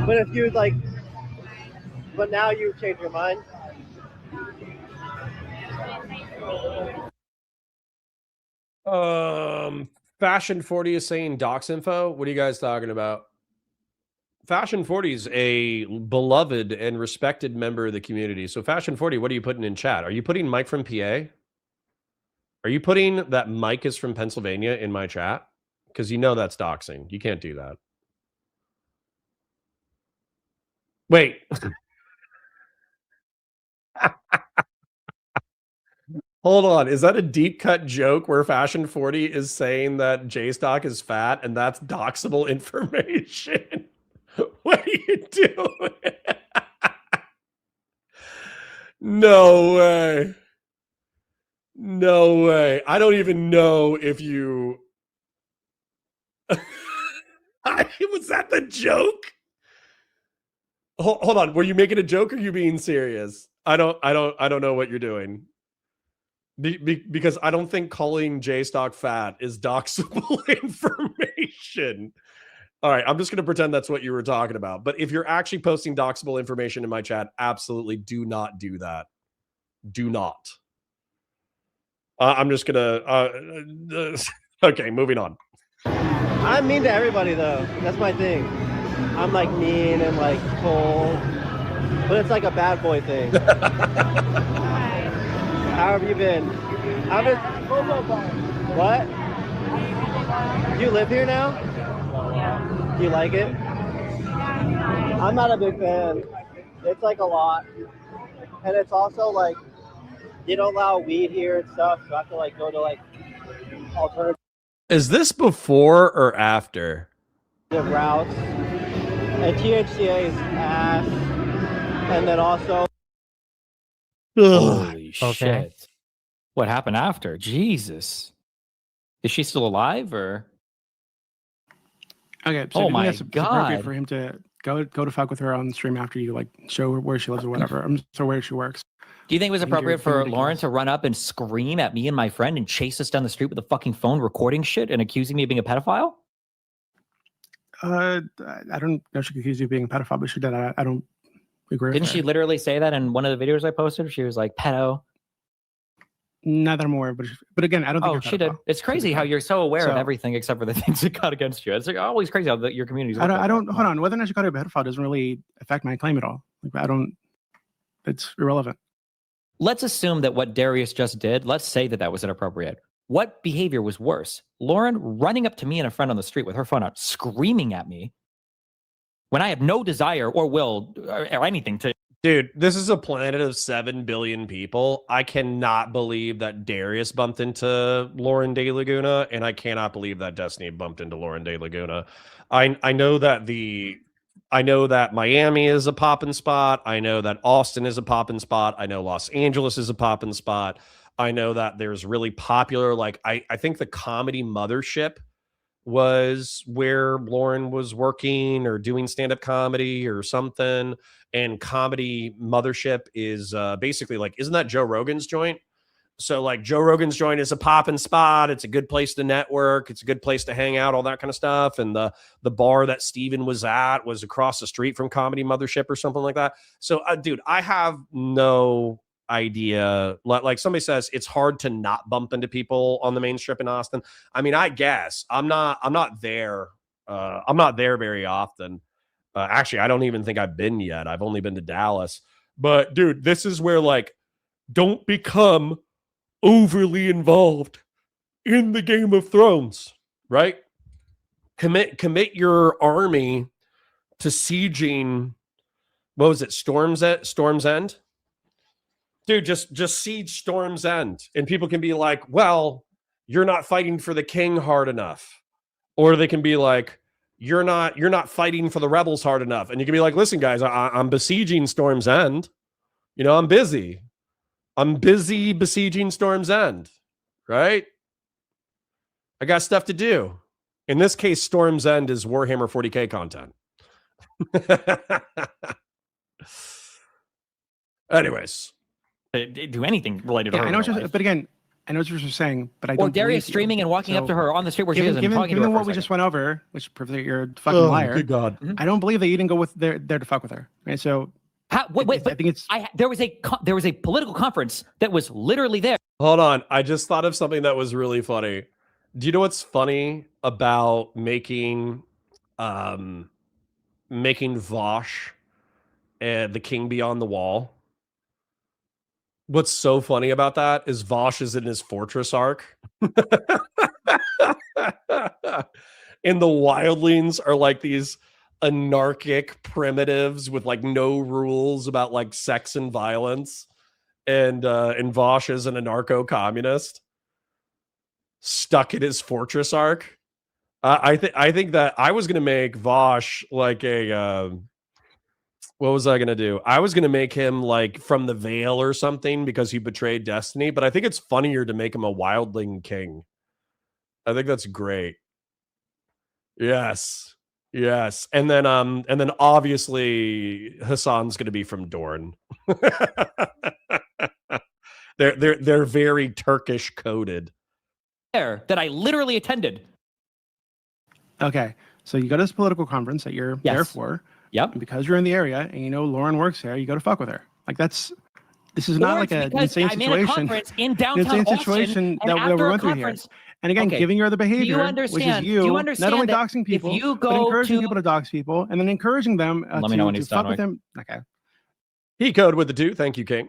But if you like, but now you change your mind. Fashion 40 is saying docs info. What are you guys talking about? Fashion 40 is a beloved and respected member of the community. So Fashion 40, what are you putting in chat? Are you putting Mike from PA? Are you putting that Mike is from Pennsylvania in my chat? Because you know that's doxing. You can't do that. Wait. Hold on. Is that a deep cut joke where Fashion 40 is saying that J-Stock is fat and that's doxable information? What are you doing? No way. No way. I don't even know if you... Was that the joke? Hold on. Were you making a joke or are you being serious? I don't know what you're doing. Because I don't think calling J-Stock fat is doxable information. All right, I'm just going to pretend that's what you were talking about. But if you're actually posting doxable information in my chat, absolutely do not do that. Do not. I'm just going to... okay, moving on. I'm mean to everybody, though. That's my thing. I'm like mean and like cold. But it's like a bad boy thing. How have you been? What? You live here now? Yeah. Do you like it? I'm not a big fan. It's like a lot. And it's also like, they don't allow weed here and stuff, so I have to like go to like alternative Is this before or after? routes. And THCA is ass. And then also... Holy Okay. shit. What happened after? Jesus. Is she still alive or? Okay. So Oh do you think my it's appropriate God. for him to go to fuck with her on stream after you like show her where she lives or whatever. I'm so where she works. Do you think it was I think you're appropriate being for ridiculous. Lauren to run up and scream at me and my friend and chase us down the street with a fucking phone recording shit and accusing me of being a pedophile? I don't know if she could accuse you of being a pedophile, but she did. I don't agree with Didn't her. she literally say that in one of the videos I posted? She was like, pedo. Neither more, but again, I don't think Oh, you're a she did. pedophile. It's crazy how you're so aware of So- everything except for the things that got against you. It's like always crazy how your community's. I don't hold on. Whether or not she called her a pedophile doesn't really affect my claim at all. Like, I don't. It's irrelevant. Let's assume that what Darius just did, let's say that that was inappropriate. What behavior was worse? Lauren running up to me and a friend on the street with her phone out, screaming at me when I have no desire or will or anything to. Dude, this is a planet of 7 billion people. I cannot believe that Darius bumped into Lauren De Laguna, and I cannot believe that Destiny bumped into Lauren De Laguna. I know that Miami is a poppin' spot. I know that Austin is a poppin' spot. I know Los Angeles is a poppin' spot. I know that there's really popular, like I think the Comedy Mothership was where Lauren was working or doing stand-up comedy or something. And Comedy Mothership is basically like, isn't that Joe Rogan's joint? So like Joe Rogan's joint is a poppin' spot. It's a good place to network. It's a good place to hang out, all that kind of stuff. And the bar that Steven was at was across the street from Comedy Mothership or something like that. So dude, I have no idea. Like somebody says, it's hard to not bump into people on the main strip in Austin. I mean, I guess I'm not there. I'm not there very often. Actually, I don't even think I've been yet. I've only been to Dallas. But dude, this is where like, don't become overly involved in the Game of Thrones, right? Commit your army to sieging. What was it? Storm's End? Dude, just siege Storm's End. And people can be like, well, you're not fighting for the king hard enough. Or they can be like, you're not fighting for the rebels hard enough. And you can be like, listen, guys, I'm besieging Storm's End. You know, I'm busy. I'm busy besieging Storm's End, right? I got stuff to do. In this case, Storm's End is Warhammer 40K content. Anyways. Do anything related to her. I know but again, I know what you're saying, but I don't. Or Darius streaming and walking up to her on the street where she is and talking to her. Given what we just went over, which proves that you're a fucking liar. Good God. I don't believe that you didn't go there to fuck with her. Right? So wait, I think it's. There was a political conference that was literally there. Hold on, I just thought of something that was really funny. Do you know what's funny about making Vosh the king beyond the wall? What's so funny about that is Vosh is in his fortress arc. And the wildlings are like these anarchic primitives with like no rules about like sex and violence. And Vosh is an anarcho-communist stuck in his fortress arc. I think that I was gonna make Vosh like a what was I gonna do? I was gonna make him like from the Veil or something because he betrayed Destiny, but I think it's funnier to make him a wildling king. I think that's great. Yes. And then obviously Hassan's gonna be from Dorne. They're very Turkish coded. There that I literally attended. Okay, so you go to this political conference that you're there for. Yep. And because you're in the area and you know Lauren works there, you go to fuck with her. Like this is not like an insane I'm in a situation. conference in downtown Austin, situation that we're going through here. And again, giving her the behavior, which is you not only doxing people, but encouraging people to dox people, and then encouraging them to fuck with them. Okay. He code with the 2. Thank you, King.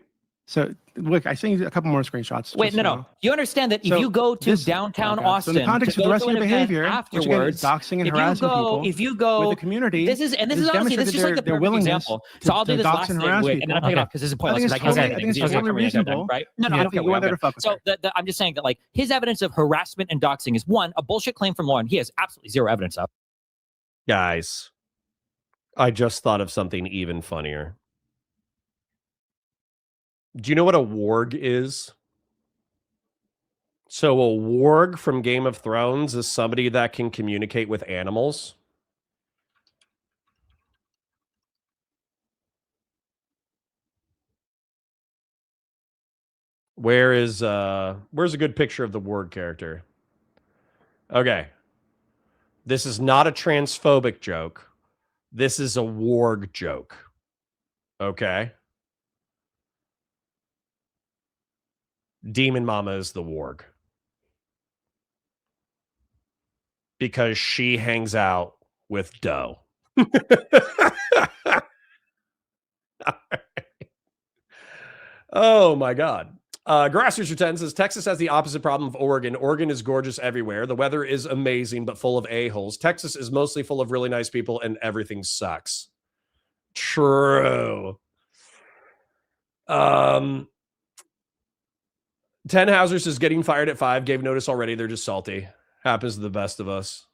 So look, I sent you a couple more screenshots. Wait, no. You understand that if you go to downtown Austin, so in the context of the rest of your behavior, afterwards, doxing and harassing people, if you go with the community, this is honestly this is just like the perfect example. So I'll do this last thing, and then I'll pick it up because this is pointless. I think it's totally reasonable, right? No, I don't care. So I'm just saying that like his evidence of harassment and doxing is one, a bullshit claim from Lauren. He has absolutely zero evidence of. Guys, I just thought of something even funnier. Do you know what a warg is? So a warg from Game of Thrones is somebody that can communicate with animals. Where's a good picture of the warg character? Okay. This is not a transphobic joke. This is a warg joke. Okay. Demon Mama is the warg. Because she hangs out with Doe. Oh my God. Grassroots 10 says Texas has the opposite problem of Oregon. Oregon is gorgeous everywhere. The weather is amazing, but full of a-holes. Texas is mostly full of really nice people and everything sucks. True. 10 Housers is getting fired at 5. Gave notice already. They're just salty. Happens to the best of us.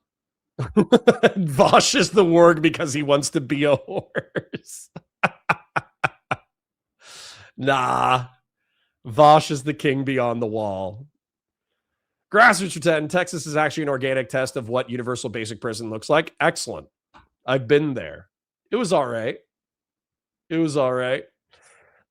Vosh is the warg because he wants to be a horse. Nah. Vosh is the king beyond the wall. Grassroots 10. Texas is actually an organic test of what universal basic prison looks like. Excellent. I've been there. It was all right. It was all right.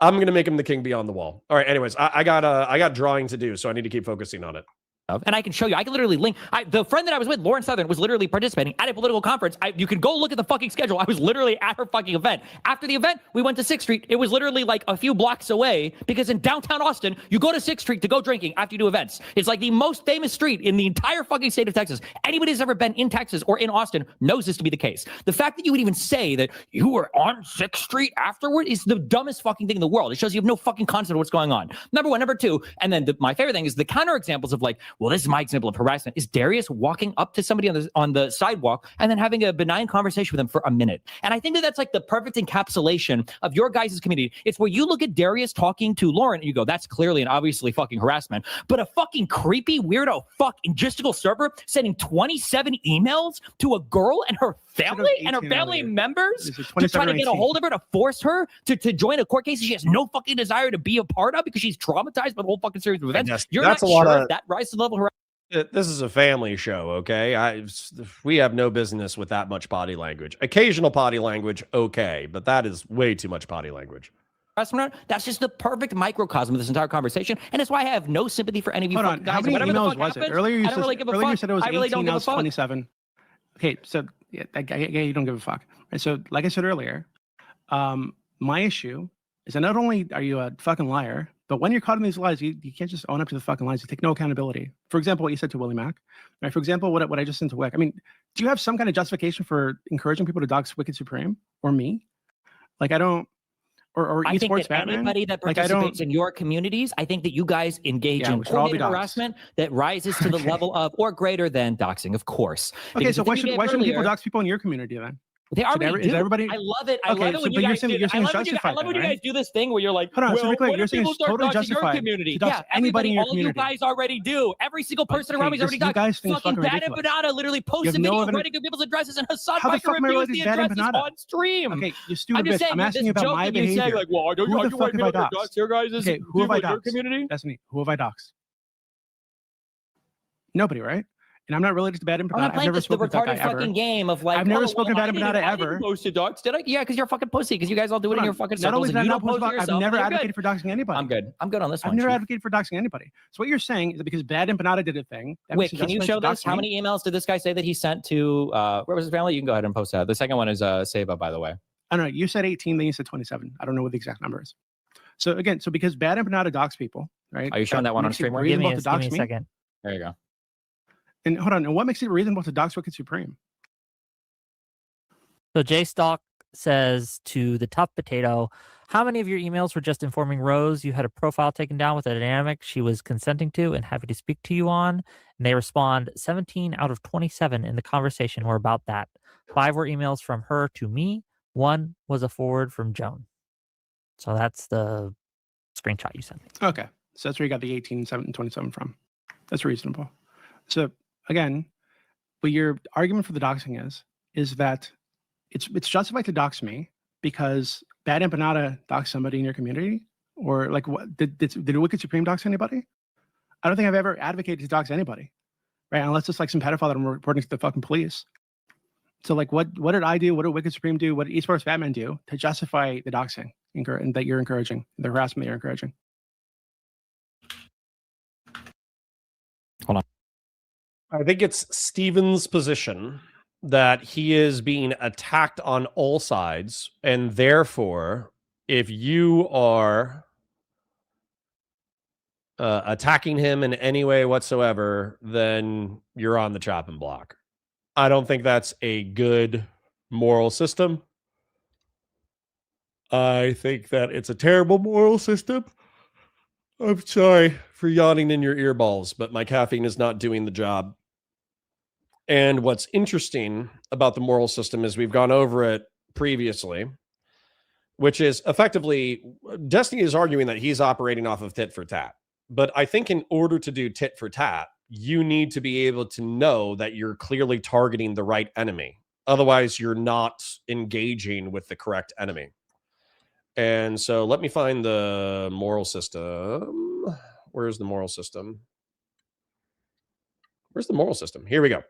I'm gonna make him the king beyond the wall. All right. Anyways, I got drawing to do, so I need to keep focusing on it. of, and I can show you. I can literally link. The friend that I was with, Lauren Southern, was literally participating at a political conference. You can go look at the fucking schedule. I was literally at her fucking event. After the event, we went to 6th Street. It was literally like a few blocks away because in downtown Austin, you go to 6th Street to go drinking after you do events. It's like the most famous street in the entire fucking state of Texas. Anybody who's ever been in Texas or in Austin knows this to be the case. The fact that you would even say that you were on 6th Street afterward is the dumbest fucking thing in the world. It shows you have no fucking concept of what's going on. Number one. Number two, and then my favorite thing is the counter examples of like, well, this is my example of harassment, is Darius walking up to somebody on the sidewalk and then having a benign conversation with them for a minute. And I think that that's like the perfect encapsulation of your guys' community. It's where you look at Darius talking to Lauren and you go, that's clearly and obviously fucking harassment. But a fucking creepy, weirdo, logistical server sending 27 emails to a girl and her family and her family members to try to get a hold of her, to force her to join a court case that she has no fucking desire to be a part of because she's traumatized by the whole fucking series of events. You're not sure if that rises to the level of harassment. This is a family show, okay? We have no business with that much body language. Occasional potty language, okay, but that is way too much potty language. That's just the perfect microcosm of this entire conversation, and that's why I have no sympathy for any of you fucking guys. How many emails was it? Earlier you said it was 18, now it's 27. Okay, so yeah, you don't give a fuck. Right, so like I said earlier, my issue is that not only are you a fucking liar, but when you're caught in these lies, you can't just own up to the fucking lies. You take no accountability. For example, what you said to Willie Mack. Right? For example, what I just sent to Wick. I mean, do you have some kind of justification for encouraging people to dox Wicked Supreme or me? Like, I don't. Or I think that Batman? Anybody that participates in your communities, I think that you guys engage in coordinated harassment that rises to the level of or greater than doxing, of course. Okay, because so why shouldn't people dox people in your community then? They already do. Everybody... I love it. I love it when you guys do. I love when you guys do this thing where you're like, hold on, well, so you're saying it's totally justified community. Yeah, anybody in your community. All you guys already do. Every single person around me is already doxed. Fucking Bad and Banana literally posted videos writing to people's addresses, and Hassan Biker reviews the addresses on stream. Okay, you stupid bitch. I'm asking you about my behavior. Like, well, who the fuck have I doxed? Your guys' okay, who have I doxed? Community? That's me. Who have I doxed? Nobody, right? And I'm not related to Bad and Banana. I've never spoken to that guy ever. Game of like, I've never spoken to Bad and Banana ever. Posted docs, did I? Yeah, because you're a fucking pussy. Because you guys all do it in your fucking not circles. Only I've never advocated for doxing anybody. I'm good. I'm good on this one. I've never advocated for doxing anybody. So what you're saying is that because Bad and Banana did a thing. Wait, can you show this? How many emails did this guy say that he sent to? Where was his family? You can go ahead and post that. The second one is Seva, by the way. I don't know. You said 18, then you said 27. I don't know what the exact number is. So again, because Bad and Banana dox people, right? Are you showing that one on stream? Give me a second. There you go. And hold on, and what makes it reasonable to dox Wicked Supreme? So JStalk says to the Tough Potato, how many of your emails were just informing Rose you had a profile taken down with a dynamic she was consenting to and happy to speak to you on? And they respond, 17 out of 27 in the conversation were about that. 5 were emails from her to me. 1 was a forward from Joan. So that's the screenshot you sent me. Okay. So that's where you got the 18, 7, 27 from. That's reasonable. So again, but your argument for the doxing is that it's justified to dox me because Bad and Banana dox somebody in your community, or like what did Wicked Supreme dox anybody? I don't think I've ever advocated to dox anybody, right? Unless it's like some pedophile that I'm reporting to the fucking police. So like, what did I do? What did Wicked Supreme do? What did Esports Batman do to justify the doxing and that you're encouraging, the harassment that you're encouraging? Hold on. I think it's Steven's position that he is being attacked on all sides, and therefore, if you are attacking him in any way whatsoever, then you're on the chopping block. I don't think that's a good moral system. I think that it's a terrible moral system. I'm sorry for yawning in your earballs, but my caffeine is not doing the job. And what's interesting about the moral system is we've gone over it previously, which is effectively Destiny is arguing that he's operating off of tit for tat. But I think in order to do tit for tat, you need to be able to know that you're clearly targeting the right enemy. Otherwise, you're not engaging with the correct enemy. And so let me find the moral system. Where's the moral system? Where's the moral system? Here we go.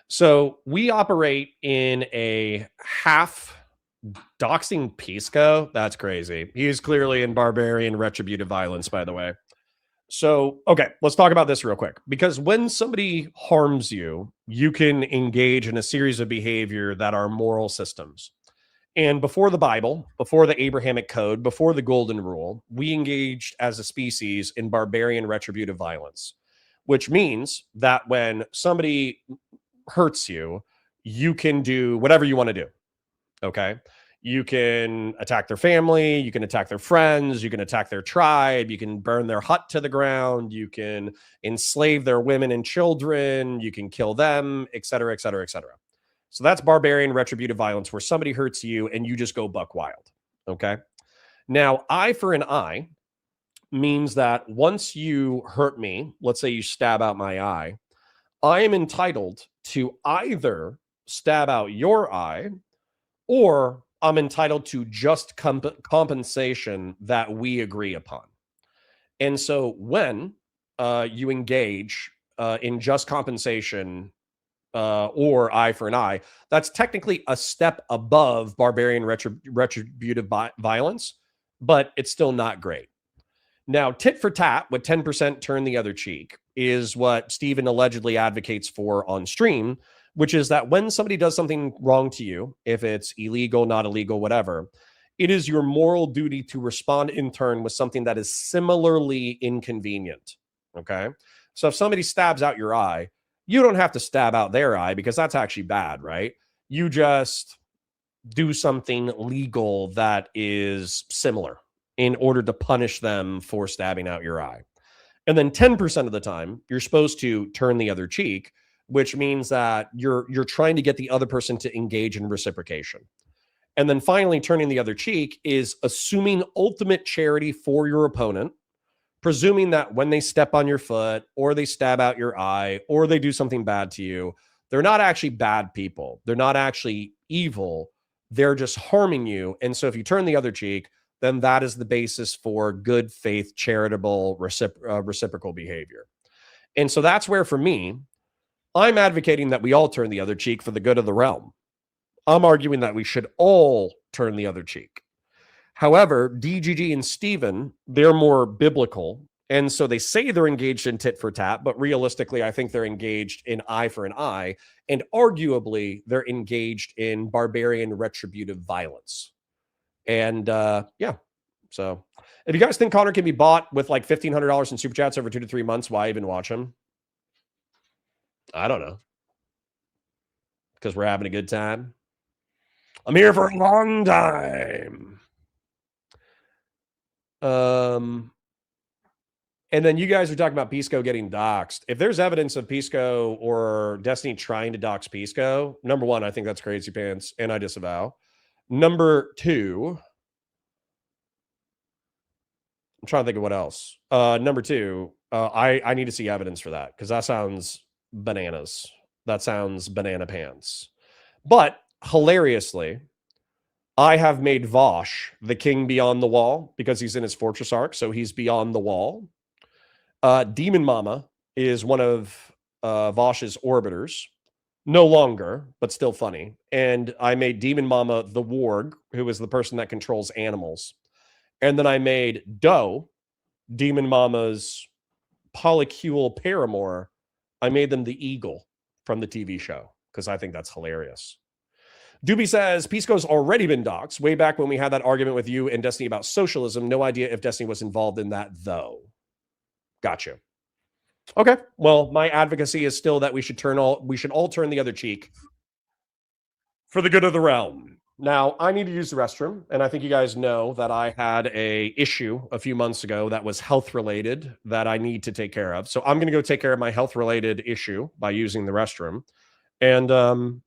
So we operate in a half doxing Pisco. That's crazy. He's clearly in barbarian retributive violence, by the way. So, okay, let's talk about this real quick. Because when somebody harms you, you can engage in a series of behavior that are moral systems. And before the Bible, before the Abrahamic Code, before the Golden Rule, we engaged as a species in barbarian retributive violence, which means that when somebody hurts you, you can do whatever you want to do. Okay. You can attack their family, you can attack their friends, you can attack their tribe, you can burn their hut to the ground, you can enslave their women and children, you can kill them, et cetera, et cetera, et cetera. So that's barbarian retributive violence where somebody hurts you and you just go buck wild. Okay. Now, eye for an eye means that once you hurt me, let's say you stab out my eye, I am entitled to either stab out your eye or I'm entitled to just compensation that we agree upon. And so when you engage in just compensation or eye for an eye, that's technically a step above barbarian retributive violence, but it's still not great. Now, tit for tat with 10% turn the other cheek is what Steven allegedly advocates for on stream, which is that when somebody does something wrong to you, if it's illegal, not illegal, whatever, it is your moral duty to respond in turn with something that is similarly inconvenient. Okay. So if somebody stabs out your eye, you don't have to stab out their eye because that's actually bad, right? You just do something legal that is similar in order to punish them for stabbing out your eye. And then 10% of the time, you're supposed to turn the other cheek, which means that you're trying to get the other person to engage in reciprocation. And then finally, turning the other cheek is assuming ultimate charity for your opponent, presuming that when they step on your foot or they stab out your eye or they do something bad to you, they're not actually bad people. They're not actually evil. They're just harming you. And so if you turn the other cheek, then that is the basis for good faith, charitable, reciprocal behavior. And so that's where, for me, I'm advocating that we all turn the other cheek for the good of the realm. I'm arguing that we should all turn the other cheek. However, DGG and Steven, they're more biblical. And so they say they're engaged in tit for tat, but realistically, I think they're engaged in eye for an eye. And arguably, they're engaged in barbarian retributive violence. And yeah, so if you guys think Connor can be bought with like $1,500 in super chats over 2 to 3 months, why even watch him? I don't know. Because we're having a good time. I'm here for a long time. And then you guys are talking about Pisco getting doxxed. If there's evidence of Pisco or Destiny trying to dox Pisco, number one, I think that's crazy pants, and I disavow. Number two, I'm trying to think of what else. Number two, I need to see evidence for that because that sounds bananas. That sounds banana pants. But hilariously, I have made Vosh the king beyond the wall because he's in his fortress arc, so he's beyond the wall. Demon Mama is one of Vosh's orbiters. No longer, but still funny. And I made Demon Mama the warg, who is the person that controls animals. And then I made Doe, Demon Mama's polycule paramour. I made them the eagle from the TV show because I think that's hilarious. Dooby says, Pisco's already been doxxed way back when we had that argument with you and Destiny about socialism. No idea if Destiny was involved in that, though. Gotcha. Okay. Well, my advocacy is still that we should all turn the other cheek for the good of the realm. Now, I need to use the restroom, and I think you guys know that I had a issue a few months ago that was health-related that I need to take care of. So I'm going to go take care of my health-related issue by using the restroom. And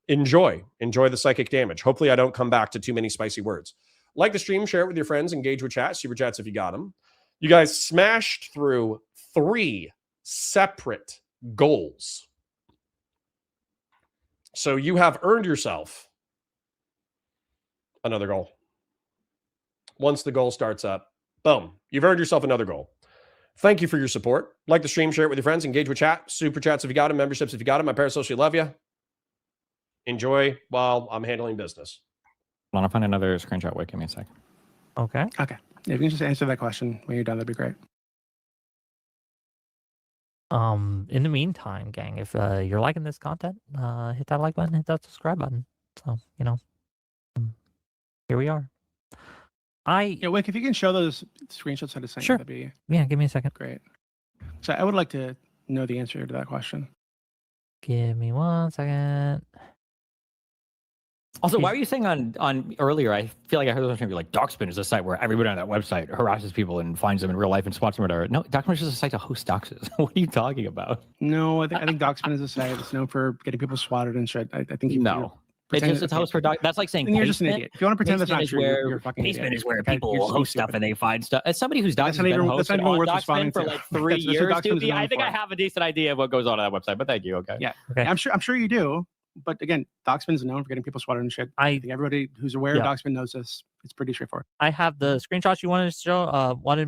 enjoy the psychic damage. Hopefully I don't come back to too many spicy words. Like the stream, share it with your friends, engage with chat, super chats if you got them. You guys smashed through 3 separate goals. So you have earned yourself another goal. Once the goal starts up, boom, you've earned yourself another goal. Thank you for your support. Like the stream, share it with your friends, engage with chat, super chats if you got them, memberships if you got them. My parasocial love you. Enjoy while I'm handling business. I want to find another screenshot. Wait, give me a second. Okay. Okay. If you can just answer that question when you're done, that'd be great. In the meantime, gang, if you're liking this content, hit that like button, hit that subscribe button. So, here we are. Yeah, Wick, if you can show those screenshots I just sent Sure. you, that'd be Yeah, give me a second. great. So I would like to know the answer to that question. Give me 1 second. Also, why were you saying on earlier? I feel like I heard something like Doxspin is a site where everybody on that website harasses people and finds them in real life and spots them. Whatever. No, Doxspin is just a site to host doxes. What are you talking about? No, I think Doxspin is a site that's known for getting people swatted and shit. I think no. It's just a host for doc. That's like saying you're just an idiot. If you want to pretend that's not true, you're a fucking idiot. Basement is where Okay, people you're just host stupid. stuff and they find stuff. As somebody who's That's not been even- that's hosted not even on worth responding Doxspin for to. like 3 That's what years, Doxspin is Dooby, I known think for. I have a decent idea of what goes on that website. But thank you. Okay. Yeah, Okay. I'm sure you do. But again, Doxspin's known for getting people swatted and shit. I think everybody who's aware Yeah. of Doxspin knows this. It's pretty straightforward. I have the screenshots you wanted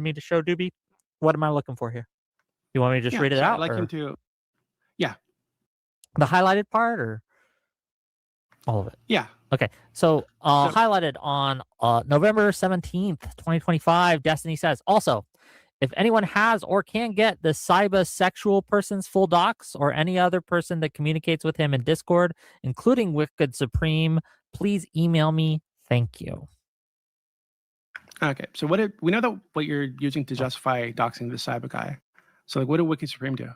me to show, Dooby. What am I looking for here? You want me to just read it so out? I'd like or him to. Yeah. the highlighted part or all of it? Yeah. Okay. So highlighted on November 17th, 2025, Destiny says, also, if anyone has or can get the cybosexual person's full docs or any other person that communicates with him in Discord, including Wicked Supreme, please email me. Thank you. Okay. So we know that what you're using to justify doxing the cyber guy. So like, what did Wicked Supreme do?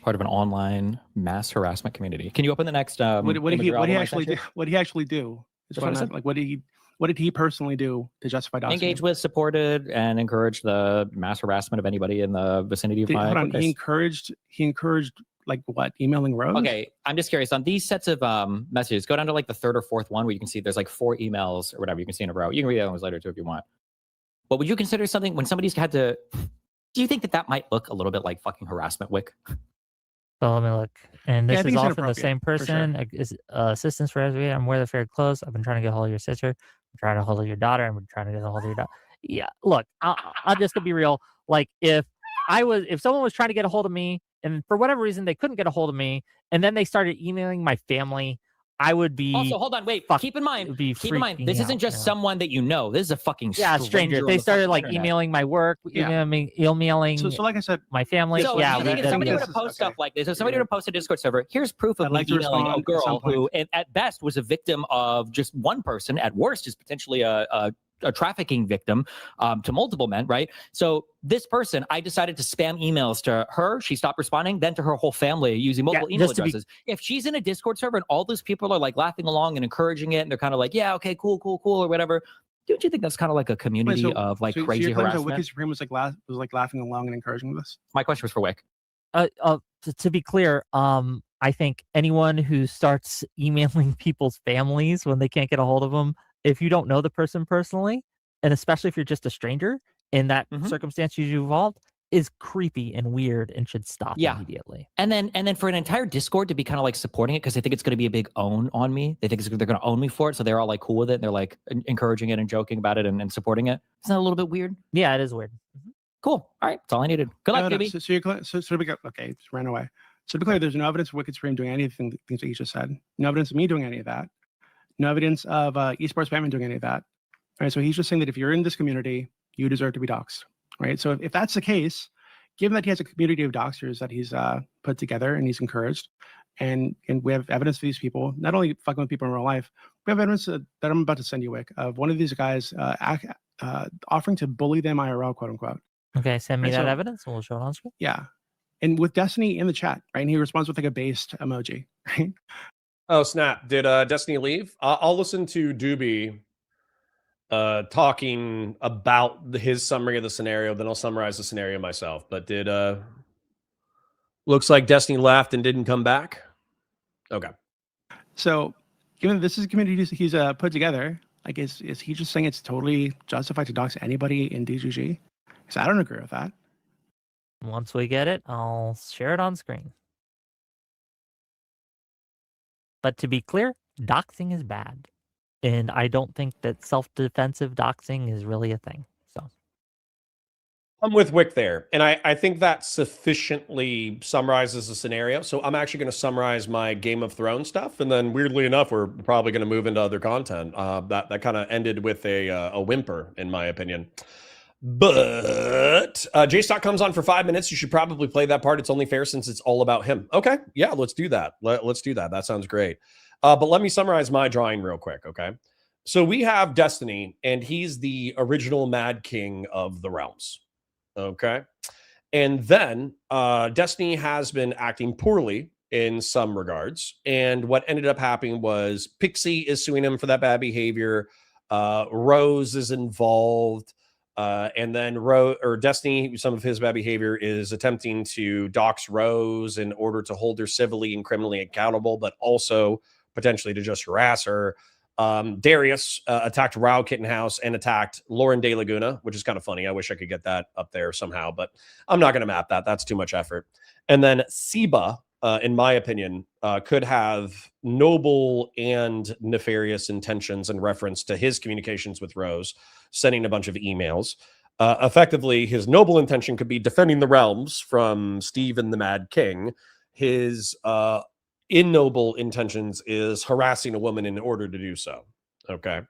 Part of an online mass harassment community. Can you open the next? What did he actually do? What did he actually do? That's what I said. Like, what did he personally do to justify doxing? Engaged with, supported, and encouraged the mass harassment of anybody in the vicinity of my Hold on. workplace. He encouraged like what? Emailing Rose? Okay, I'm just curious on these sets of messages. Go down to like the third or fourth one where you can see there's like 4 emails or whatever you can see in a row. You can read the other ones later too if you want. But would you consider something when somebody's had to? Do you think that might look a little bit like fucking harassment, Wick? So let me look. And this I think is it's all from the same inappropriate, for sure. person. Is assistance for everyone. I'm aware the fair close. I've been trying to get a hold of your sister. I'm trying to hold of your daughter. I'm trying to get a hold of your daughter. Yeah, look, I'll just to be real. Like if someone was trying to get a hold of me and for whatever reason they couldn't get a hold of me, and then they started emailing my family, I would be Also, hold on, wait. Keep in mind, this isn't just someone that you know. This is a fucking stranger. If they started like emailing my work, emailing So like I said, my family. So yeah, if somebody were to post stuff like this, if somebody were to post a Discord server, here's proof of I'd me like to emailing a respond at some girl who, at best, was a victim of just one person. At worst, is potentially a trafficking victim to multiple men, right? So this person, I decided to spam emails to her. She stopped responding, then to her whole family using multiple email addresses. If she's in a Discord server and all those people are like laughing along and encouraging it, and they're kind of like, yeah, okay, cool, or whatever. Don't you think that's kind of like a community of like crazy your claim harassment? that Wicked Supreme was like laughing along and encouraging this? My question was for Wick. To be clear, I think anyone who starts emailing people's families when they can't get a hold of them, if you don't know the person personally, and especially if you're just a stranger in that circumstance you involved, is creepy and weird and should stop immediately. And then for an entire Discord to be kind of like supporting it because they think it's going to be a big own on me. They think they're going to own me for it, so they're all like cool with it. And they're like encouraging it and joking about it and supporting it. Isn't that a little bit weird? Yeah, it is weird. Cool. All right, that's all I needed. Good luck, baby. Okay, just ran away. So to be clear, there's no evidence of Wicked Supreme doing anything things that you just said. No evidence of me doing any of that. No evidence of esports Batman doing any of that. All right, so he's just saying that if you're in this community, you deserve to be doxxed, right? So if that's the case, given that he has a community of doxers that he's put together and he's encouraged, and we have evidence of these people, not only fucking with people in real life, we have evidence that I'm about to send you, Wick, of one of these guys offering to bully them IRL, quote unquote. Okay, send me Right, that so- evidence and we'll show it on screen. Yeah. And with Destiny in the chat, right? And he responds with like a based emoji, right? Oh, snap. Did Destiny leave? I'll listen to Dooby talking about his summary of the scenario, then I'll summarize the scenario myself. But did looks like Destiny left and didn't come back? Okay. So given that this is a community he's put together, like is he just saying it's totally justified to dox anybody in DGG? Because I don't agree with that. Once we get it, I'll share it on screen. But to be clear, doxing is bad. And I don't think that self-defensive doxing is really a thing. So I'm with Wick there. And I think that sufficiently summarizes the scenario. So I'm actually going to summarize my Game of Thrones stuff. And then weirdly enough, we're probably going to move into other content. That kind of ended with a whimper, in my opinion. But J-Stock comes on for 5 minutes. You should probably play that part. It's only fair since it's all about him. Okay, yeah, let's do that. Let's do that. That sounds great. But let me summarize my drawing real quick, okay? So we have Destiny, and he's the original Mad King of the Realms, okay? And then Destiny has been acting poorly in some regards. And what ended up happening was Pixie is suing him for that bad behavior. Rose is involved. And then Destiny, some of his bad behavior is attempting to dox Rose in order to hold her civilly and criminally accountable, but also potentially to just harass her. Darius attacked Rao Kittenhouse and attacked Lauren De Laguna, which is kind of funny. I wish I could get that up there somehow, but I'm not going to map that. That's too much effort. And then Siba, in my opinion, could have noble and nefarious intentions in reference to his communications with Rose, sending a bunch of emails. Effectively, his noble intention could be defending the realms from Steve and the Mad King. His ignoble intentions is harassing a woman in order to do so. Okay.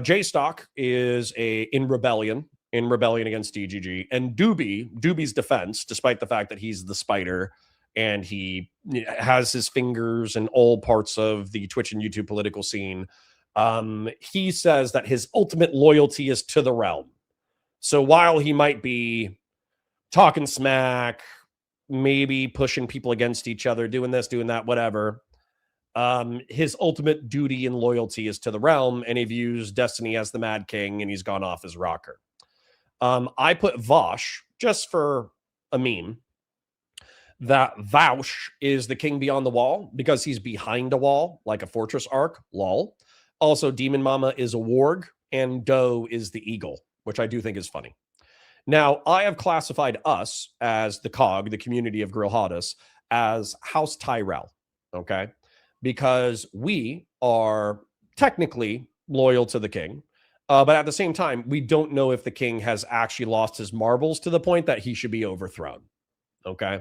J-Stock is in rebellion against DGG. And Dooby's defense, despite the fact that he's the spider and he has his fingers in all parts of the Twitch and YouTube political scene, he says that his ultimate loyalty is to the realm. So while he might be talking smack, maybe pushing people against each other, doing this, doing that, whatever, his ultimate duty and loyalty is to the realm, and he views Destiny as the Mad King, and he's gone off his rocker. I put Vosh, just for a meme, that Vaush is the king beyond the wall because he's behind a wall, like a fortress arc, lol. Also, Demon Mama is a warg, and Doe is the eagle, which I do think is funny. Now, I have classified us as the COG, the community of Grillhotus, as House Tyrell, okay? Because we are technically loyal to the king, but at the same time, we don't know if the king has actually lost his marbles to the point that he should be overthrown, okay?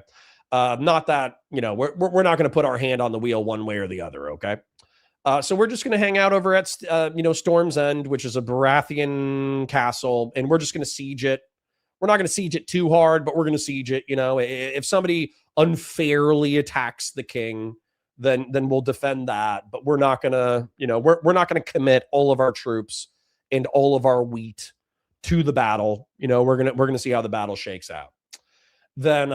Not that, we're not going to put our hand on the wheel one way or the other, okay? So we're just going to hang out over at, Storm's End, which is a Baratheon castle, and we're just going to siege it. We're not going to siege it too hard, but we're going to siege it. If somebody unfairly attacks the king, then we'll defend that. But we're not going to, we're not going to commit all of our troops and all of our wheat to the battle. We're going to see how the battle shakes out. Then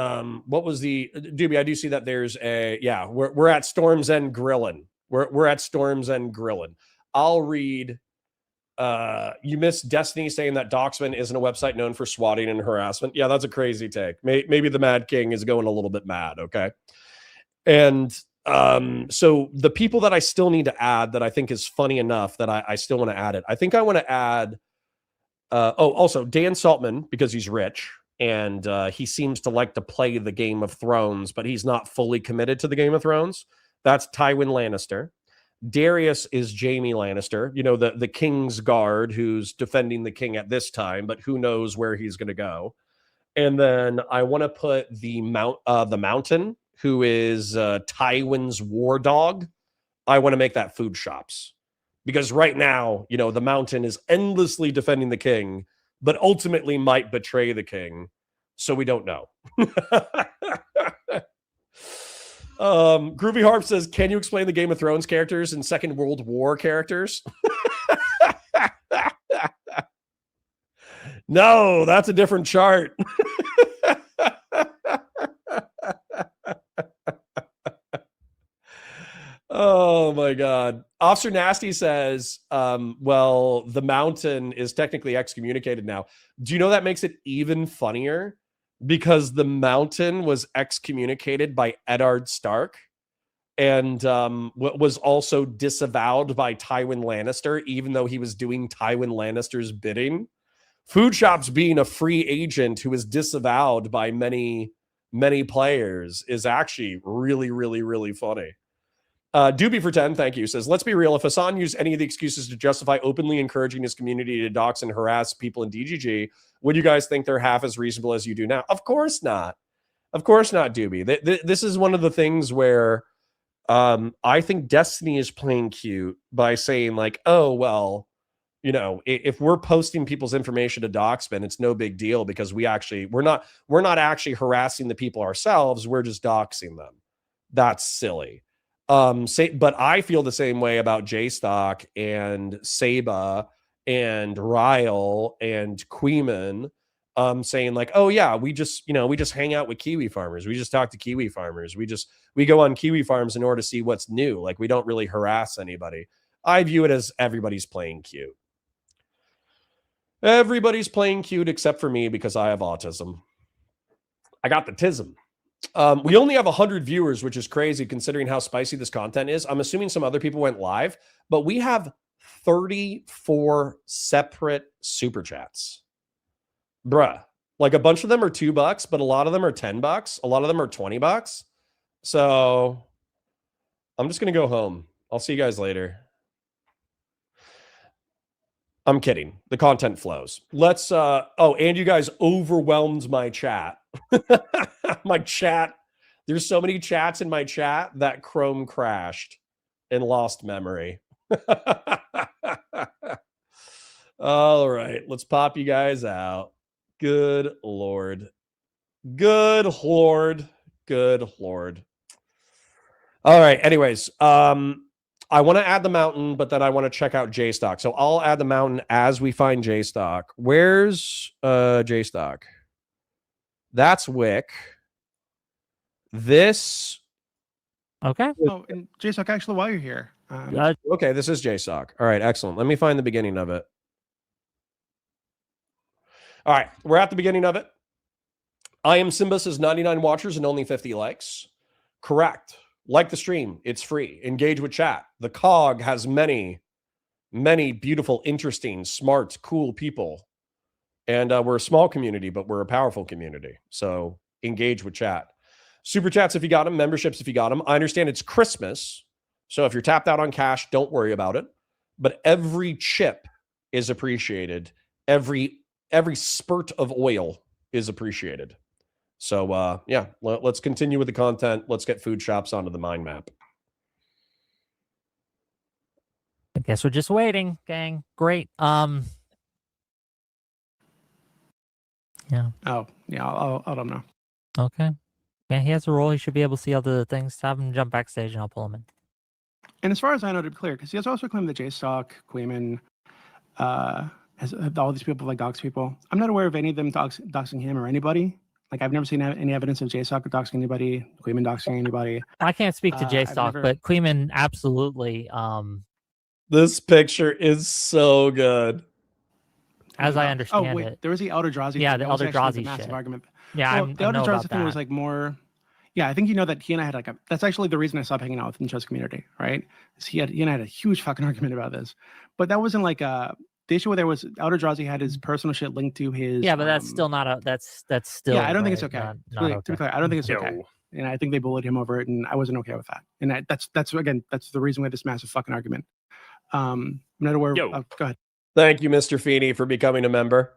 what was the Dooby? I do see that there's we're at Storm's End Grillin'. We're at Storm's End Grillin'. I'll read. You missed Destiny saying that Doxman isn't a website known for swatting and harassment. Yeah, that's a crazy take. Maybe the Mad King is going a little bit mad, okay? And so the people that I still need to add that I think is funny enough that I still want to add it. I think I want to add, also Dan Saltman, because he's rich, and he seems to like to play the Game of Thrones, but he's not fully committed to the Game of Thrones. That's Tywin Lannister. Darius is Jaime Lannister, the King's Guard who's defending the king at this time, but who knows where he's going to go. And then I want to put the Mountain, who is Tywin's war dog. I want to make that Food Shops, because right now, the Mountain is endlessly defending the king, but ultimately might betray the king. So we don't know. Groovy Harp says, can you explain the Game of Thrones characters and Second World War characters? No, that's a different chart. Oh my God. Officer Nasty says, well, the Mountain is technically excommunicated now. Do you know that makes it even funnier? Because the Mountain was excommunicated by Eddard Stark and was also disavowed by Tywin Lannister, even though he was doing Tywin Lannister's bidding. Food Shops being a free agent who is disavowed by many, many players is actually really, really, really funny. Dooby for 10, thank you, says, let's be real. If Hassan used any of the excuses to justify openly encouraging his community to dox and harass people in DGG, would you guys think they're half as reasonable as you do now? Of course not. Of course not, Dooby. This is one of the things where I think Destiny is playing cute by saying like, oh, well, You know, if we're posting people's information to Doxman, it's no big deal because we're not actually harassing the people ourselves. We're just doxing them. That's silly. But I feel the same way about JStock and Saba and Ryle and Queeman, saying like, oh yeah, we just hang out with Kiwi farmers. We just talk to Kiwi farmers. We go on Kiwi farms in order to see what's new. Like, we don't really harass anybody. I view it as everybody's playing cute. Everybody's playing cute except for me because I have autism. I got the tism. We only have 100 viewers, which is crazy considering how spicy this content is. I'm assuming some other people went live, but we have 34 separate super chats. Bruh. Like, a bunch of them are $2, but a lot of them are $10. A lot of them are $20. So I'm just going to go home. I'll see you guys later. I'm kidding. The content flows. Let's and you guys overwhelmed my chat. My chat. There's so many chats in my chat that Chrome crashed and lost memory. All right, let's pop you guys out. Good Lord. Good Lord. Good Lord. All right, anyways, I want to add the mountain, but then I want to check out JStock. So I'll add the mountain as we find JStock. Where's JStock? That's Wick. This. Okay. Oh, and JStock, actually, while you're here. Okay, this is JStock. All right, excellent. Let me find the beginning of it. All right, we're at the beginning of it. I am Simba says 99 watchers and only 50 likes. Correct. Like the stream. It's free. Engage with chat. The COG has many, many beautiful, interesting, smart, cool people. And we're a small community, but we're a powerful community. So engage with chat. Super chats if you got them. Memberships if you got them. I understand it's Christmas. So if you're tapped out on cash, don't worry about it. But every chip is appreciated. Every spurt of oil is appreciated. So yeah, let's continue with the content. Let's get food shops onto the mind map. I guess we're just waiting, gang. Great. Yeah. Oh, yeah, I'll let him know. Okay. Yeah, he has a role. He should be able to see other things. Have him jump backstage and I'll pull him in. And as far as I know, to be clear, because he has also claimed that JStock, Quayman, has all these people like dox people. I'm not aware of any of them doxing him or anybody. Like, I've never seen any evidence of JStock doxing anybody, Quayman doxing anybody. I can't speak to JStock, but Quayman absolutely. This picture is so good. As I understand it. There was the Eldrazi. Yeah, thing. the That was actually Eldrazi the massive shit. argument. Yeah, well, the Eldrazi thing was like more. Yeah, I think you know that he and I had that's actually the reason I stopped hanging out with the chess community, right? He and I had a huge fucking argument about this, but that wasn't like the issue where there was Eldrazi had his personal shit linked to his. Yeah, but that's still not a. That's still. Yeah, I don't think it's okay. Not to be clear, I don't think it's okay. And I think they bullied him over it, and I wasn't okay with that. And that's the reason we had this massive fucking argument. I'm not aware. Go ahead. Thank you, Mr. Feeney, for becoming a member.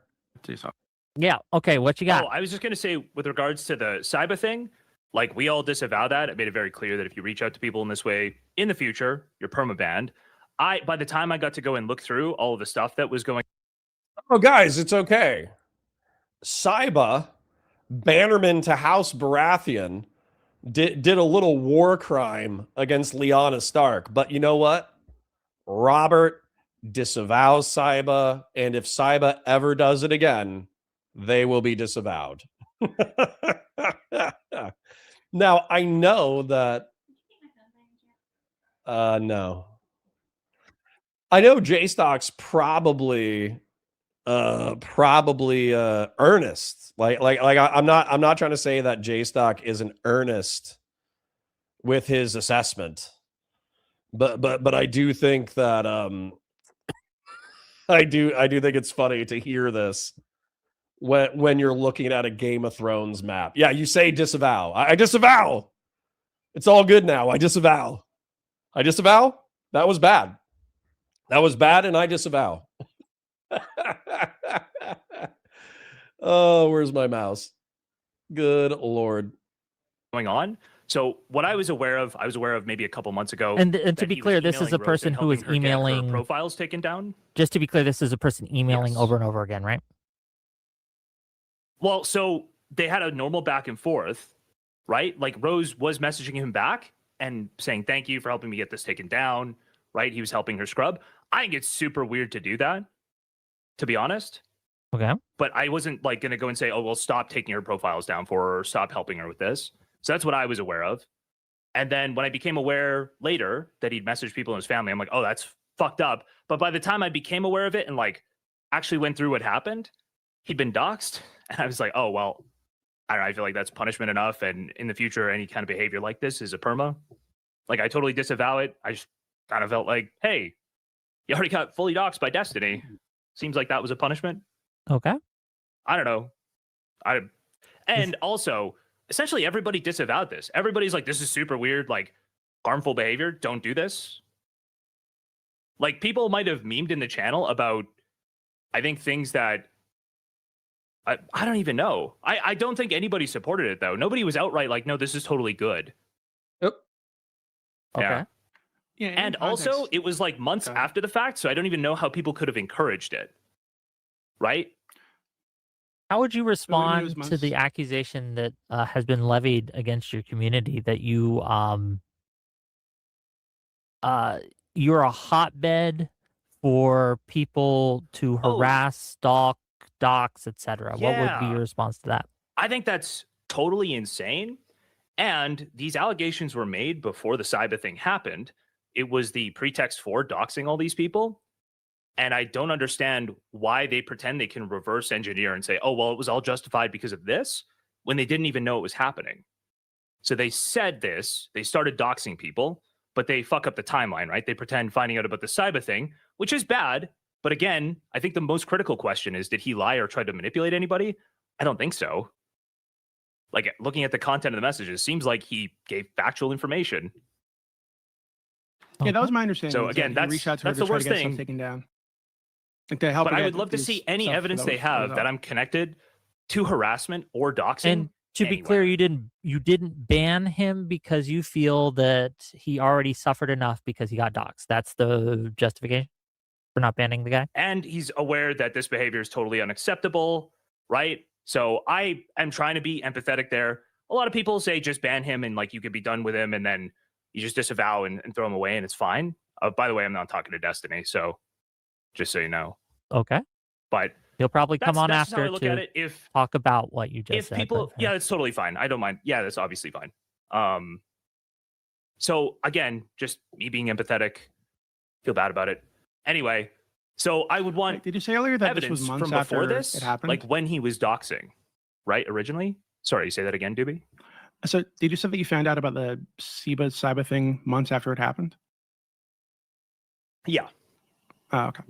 Yeah. Okay. What you got? Oh, I was just gonna say with regards to the Cyber thing. Like, we all disavow that. I made it very clear that if you reach out to people in this way in the future, you're permabanned. By the time I got to go and look through all of the stuff that was going. Oh, guys, it's okay. Saiba, Bannerman to House Baratheon, did a little war crime against Lyanna Stark. But you know what? Robert disavows Saiba, and if Saiba ever does it again, they will be disavowed. Now, I know that... no. I know JStock's probably earnest. Like I'm not trying to say that JStock isn't earnest with his assessment. But I do think that I do think it's funny to hear this when you're looking at a Game of Thrones map. Yeah, you say disavow. I disavow. It's all good now. I disavow. I disavow. That was bad. That was bad, and I disavow. Oh, where's my mouse? Good Lord. Going on. So what I was aware of maybe a couple months ago. And to that be he was clear, this is emailing a Rose person and who is helping her get her emailing. profiles taken down. Just to be clear, this is a person emailing Yes. over and over again, right? Well, so they had a normal back and forth, right? Like Rose was messaging him back and saying, thank you for helping me get this taken down, right? He was helping her scrub. I think it's super weird to do that, to be honest. Okay. But I wasn't like going to go and say, oh, well, stop taking her profiles down for her or stop helping her with this. So that's what I was aware of. And then when I became aware later that he'd messaged people in his family, I'm like, oh, that's fucked up. But by the time I became aware of it and like actually went through what happened, he'd been doxxed. And I was like, oh, well, I don't know. I feel like that's punishment enough. And in the future, any kind of behavior like this is a perma. Like I totally disavow it. I just kind of felt like, hey, you already got fully doxxed by Destiny. Seems like that was a punishment. Okay. I don't know. And also, essentially everybody disavowed this. Everybody's like, this is super weird, like harmful behavior. Don't do this. Like people might have memed in the channel about, I think things that I don't even know. I don't think anybody supported it though. Nobody was outright like, no, this is totally good. Yep. Okay. Yeah. Yeah, in And context- also it was like months Okay. after the fact. So I don't even know how people could have encouraged it. Right? How would you was respond to months- the accusation that has been levied against your community that you're a hotbed for people to harass, stalk, dox, etc.? What would be Yeah. your response to that? I think that's totally insane. And these allegations were made before the cyber thing happened. It was the pretext for doxing all these people. And I don't understand why they pretend they can reverse engineer and say, oh, well, it was all justified because of this, when they didn't even know it was happening. So they said this, they started doxing people, but they fuck up the timeline, right? They pretend finding out about the cyber thing, which is bad. But again, I think the most critical question is, did he lie or try to manipulate anybody? I don't think so. Like looking at the content of the messages, seems like he gave factual information. Yeah, that was my understanding. So is again, that he reached out to her that's to the try worst to get stuff thing. taken down. Like to help. But her I get would love to these see any stuff evidence that they was have out. that I'm connected to harassment or doxing. And to be clear, anywhere. you didn't ban him because you feel that he already suffered enough because he got doxxed. That's the justification for not banning the guy. And he's aware that this behavior is totally unacceptable, right? So I am trying to be empathetic there. A lot of people say just ban him and like you could be done with him and then you just disavow and throw him away and it's fine. By the way, I'm not talking to Destiny, so just so you know. Okay. But He'll probably come on that's just how I after look to at it. If talk about what you just said. people, but- yeah, it's totally fine. I don't mind. Yeah, that's obviously fine. So again, just me being empathetic, feel bad about it. Anyway, so I would want Wait, did you say earlier that this evidence was months from before after this, it happened? like when he was doxing, right? Originally, sorry, say that again, Dooby. So did you say that you found out about the cyber thing months after it happened? Yeah. Oh, okay.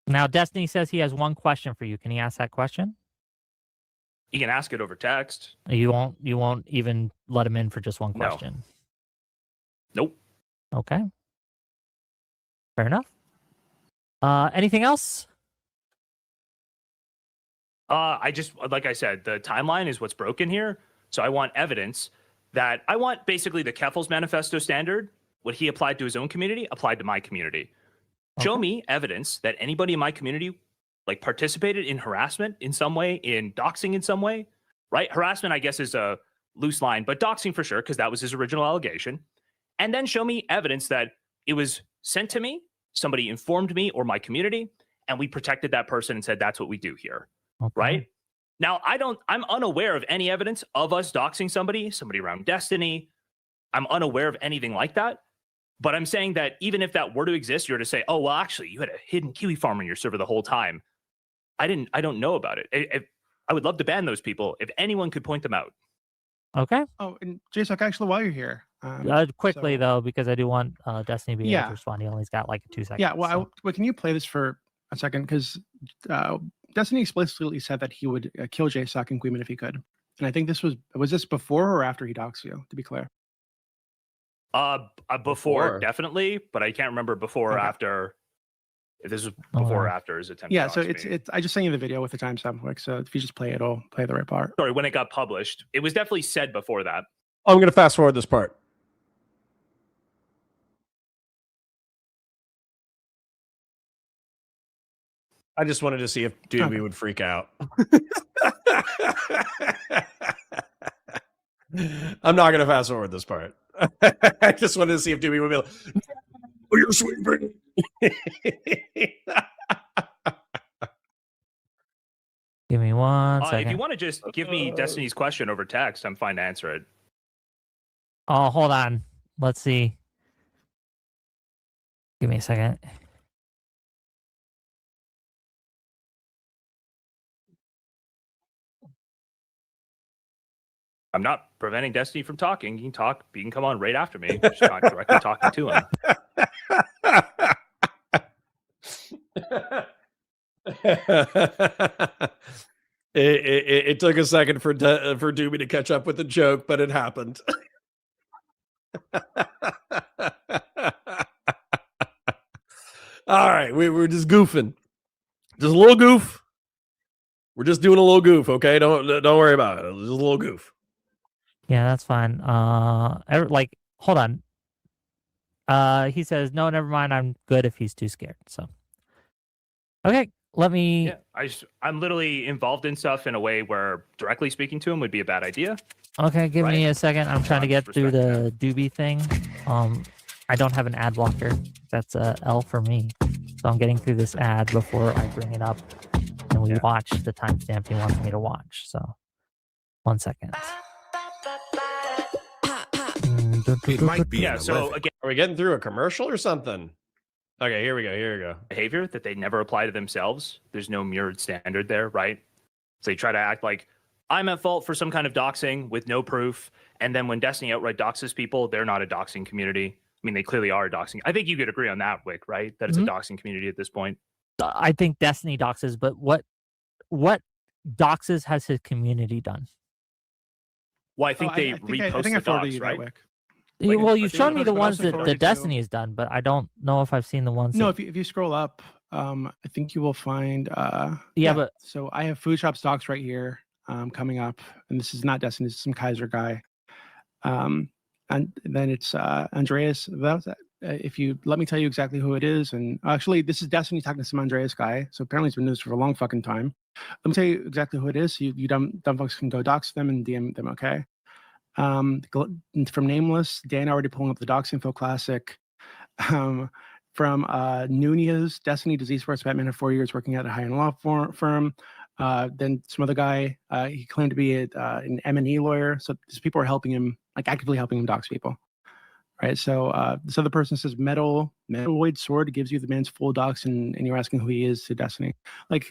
Now, Destiny says he has one question for you. Can he ask that question? You can ask it over text. You won't even let him in for just one No. question. Nope. Okay. Fair enough. Anything else? I just, like I said, the timeline is what's broken here. So I want evidence that I want basically the Keffel's manifesto standard, what he applied to his own community, applied to my community. Show me evidence that anybody in my community like participated in harassment in some way, in doxing in some way, right? Harassment, I guess, is a loose line, but doxing for sure, because that was his original allegation. And then show me evidence that it was sent to me, somebody informed me or my community, and we protected that person and said, that's what we do here, right? Now, I'm unaware of any evidence of us doxing somebody around Destiny. I'm unaware of anything like that. But I'm saying that even if that were to exist, you're to say, oh, well, actually, you had a hidden Kiwi farm on your server the whole time. I don't know about it. I would love to ban those people if anyone could point them out. Okay. Oh, and Jason, actually, while you're here, Quickly, though, because I do want Destiny to be able Yeah. to respond. He only's got like 2 seconds. yeah. Well, can you play this for a second? Because Destiny explicitly said that he would kill JSOC and Queeman if he could. And I think was this before or after he doxed you, to be clear? Before, definitely, but I can't remember before or Okay. after. If this was before or after his attempt. Yeah, to so dox me. it's I just sent you the video with the timestamp quick. So if you just play it, it'll play the right part. Sorry, when it got published, it was definitely said before that. I'm going to fast forward this part. I just wanted to see if Dooby would freak out. I'm not going to fast forward this part. I just wanted to see if Dooby would be like, "Oh, you're sweet, Brittany." Give me one second. If you want to just give me Destiny's question over text, I'm fine to answer it. Oh, hold on. Let's see. Give me a second. I'm not preventing Destiny from talking. You can talk. You can come on right after me. Just not directly talking to him. It took a second for Dooby to catch up with the joke, but it happened. All right, we're just goofing, just a little goof. We're just doing a little goof, okay? Don't worry about it. Just a little goof. Yeah, that's fine. Like, hold on. He says, no, never mind. I'm good if he's too scared. So, okay, let me. Yeah, I'm literally involved in stuff in a way where directly speaking to him would be a bad idea. Okay, give me a second. I'm trying to get through the respect Dooby thing. I don't have an ad blocker. That's a L for me. So I'm getting through this ad before I bring it up and we watch the timestamp he wants me to watch. So, 1 second. It might be. Yeah. So again, are we getting through a commercial or something? Okay, here we go. Behavior that they never apply to themselves. There's no mirrored standard there, right? So they try to act like I'm at fault for some kind of doxing with no proof, and then when Destiny outright doxes people, they're not a doxing community. I mean, they clearly are a doxing. I think you could agree on that, Wick, right? That it's a doxing community at this point. I think Destiny doxes, but what doxes has his community done? Well, I think they repost the docs, right? Well, you've shown me the ones that the Destiny has done, but I don't know if I've seen the ones. No, if you scroll up, I think you will find. But so I have Food Shop stocks right here coming up, and this is not Destiny. This is some Kaiser guy, and then it's Andreas. If you let me tell you exactly who it is, and actually this is Destiny talking to some Andreas guy. So apparently it's been news for a long fucking time. Let me tell you exactly who it is. So you dumb folks can go dox them and DM them. Okay. From Nameless, Dan already pulling up the Docs Info Classic. From Nunez, Destiny Disease Force Batman had 4 years working at a high-end law firm. Then some other guy, he claimed to be an M&E lawyer. So these people are helping him, like actively helping him dox people. Right. So this other person says Metaloid Sword gives you the man's full docs, and you're asking who he is to Destiny. Like,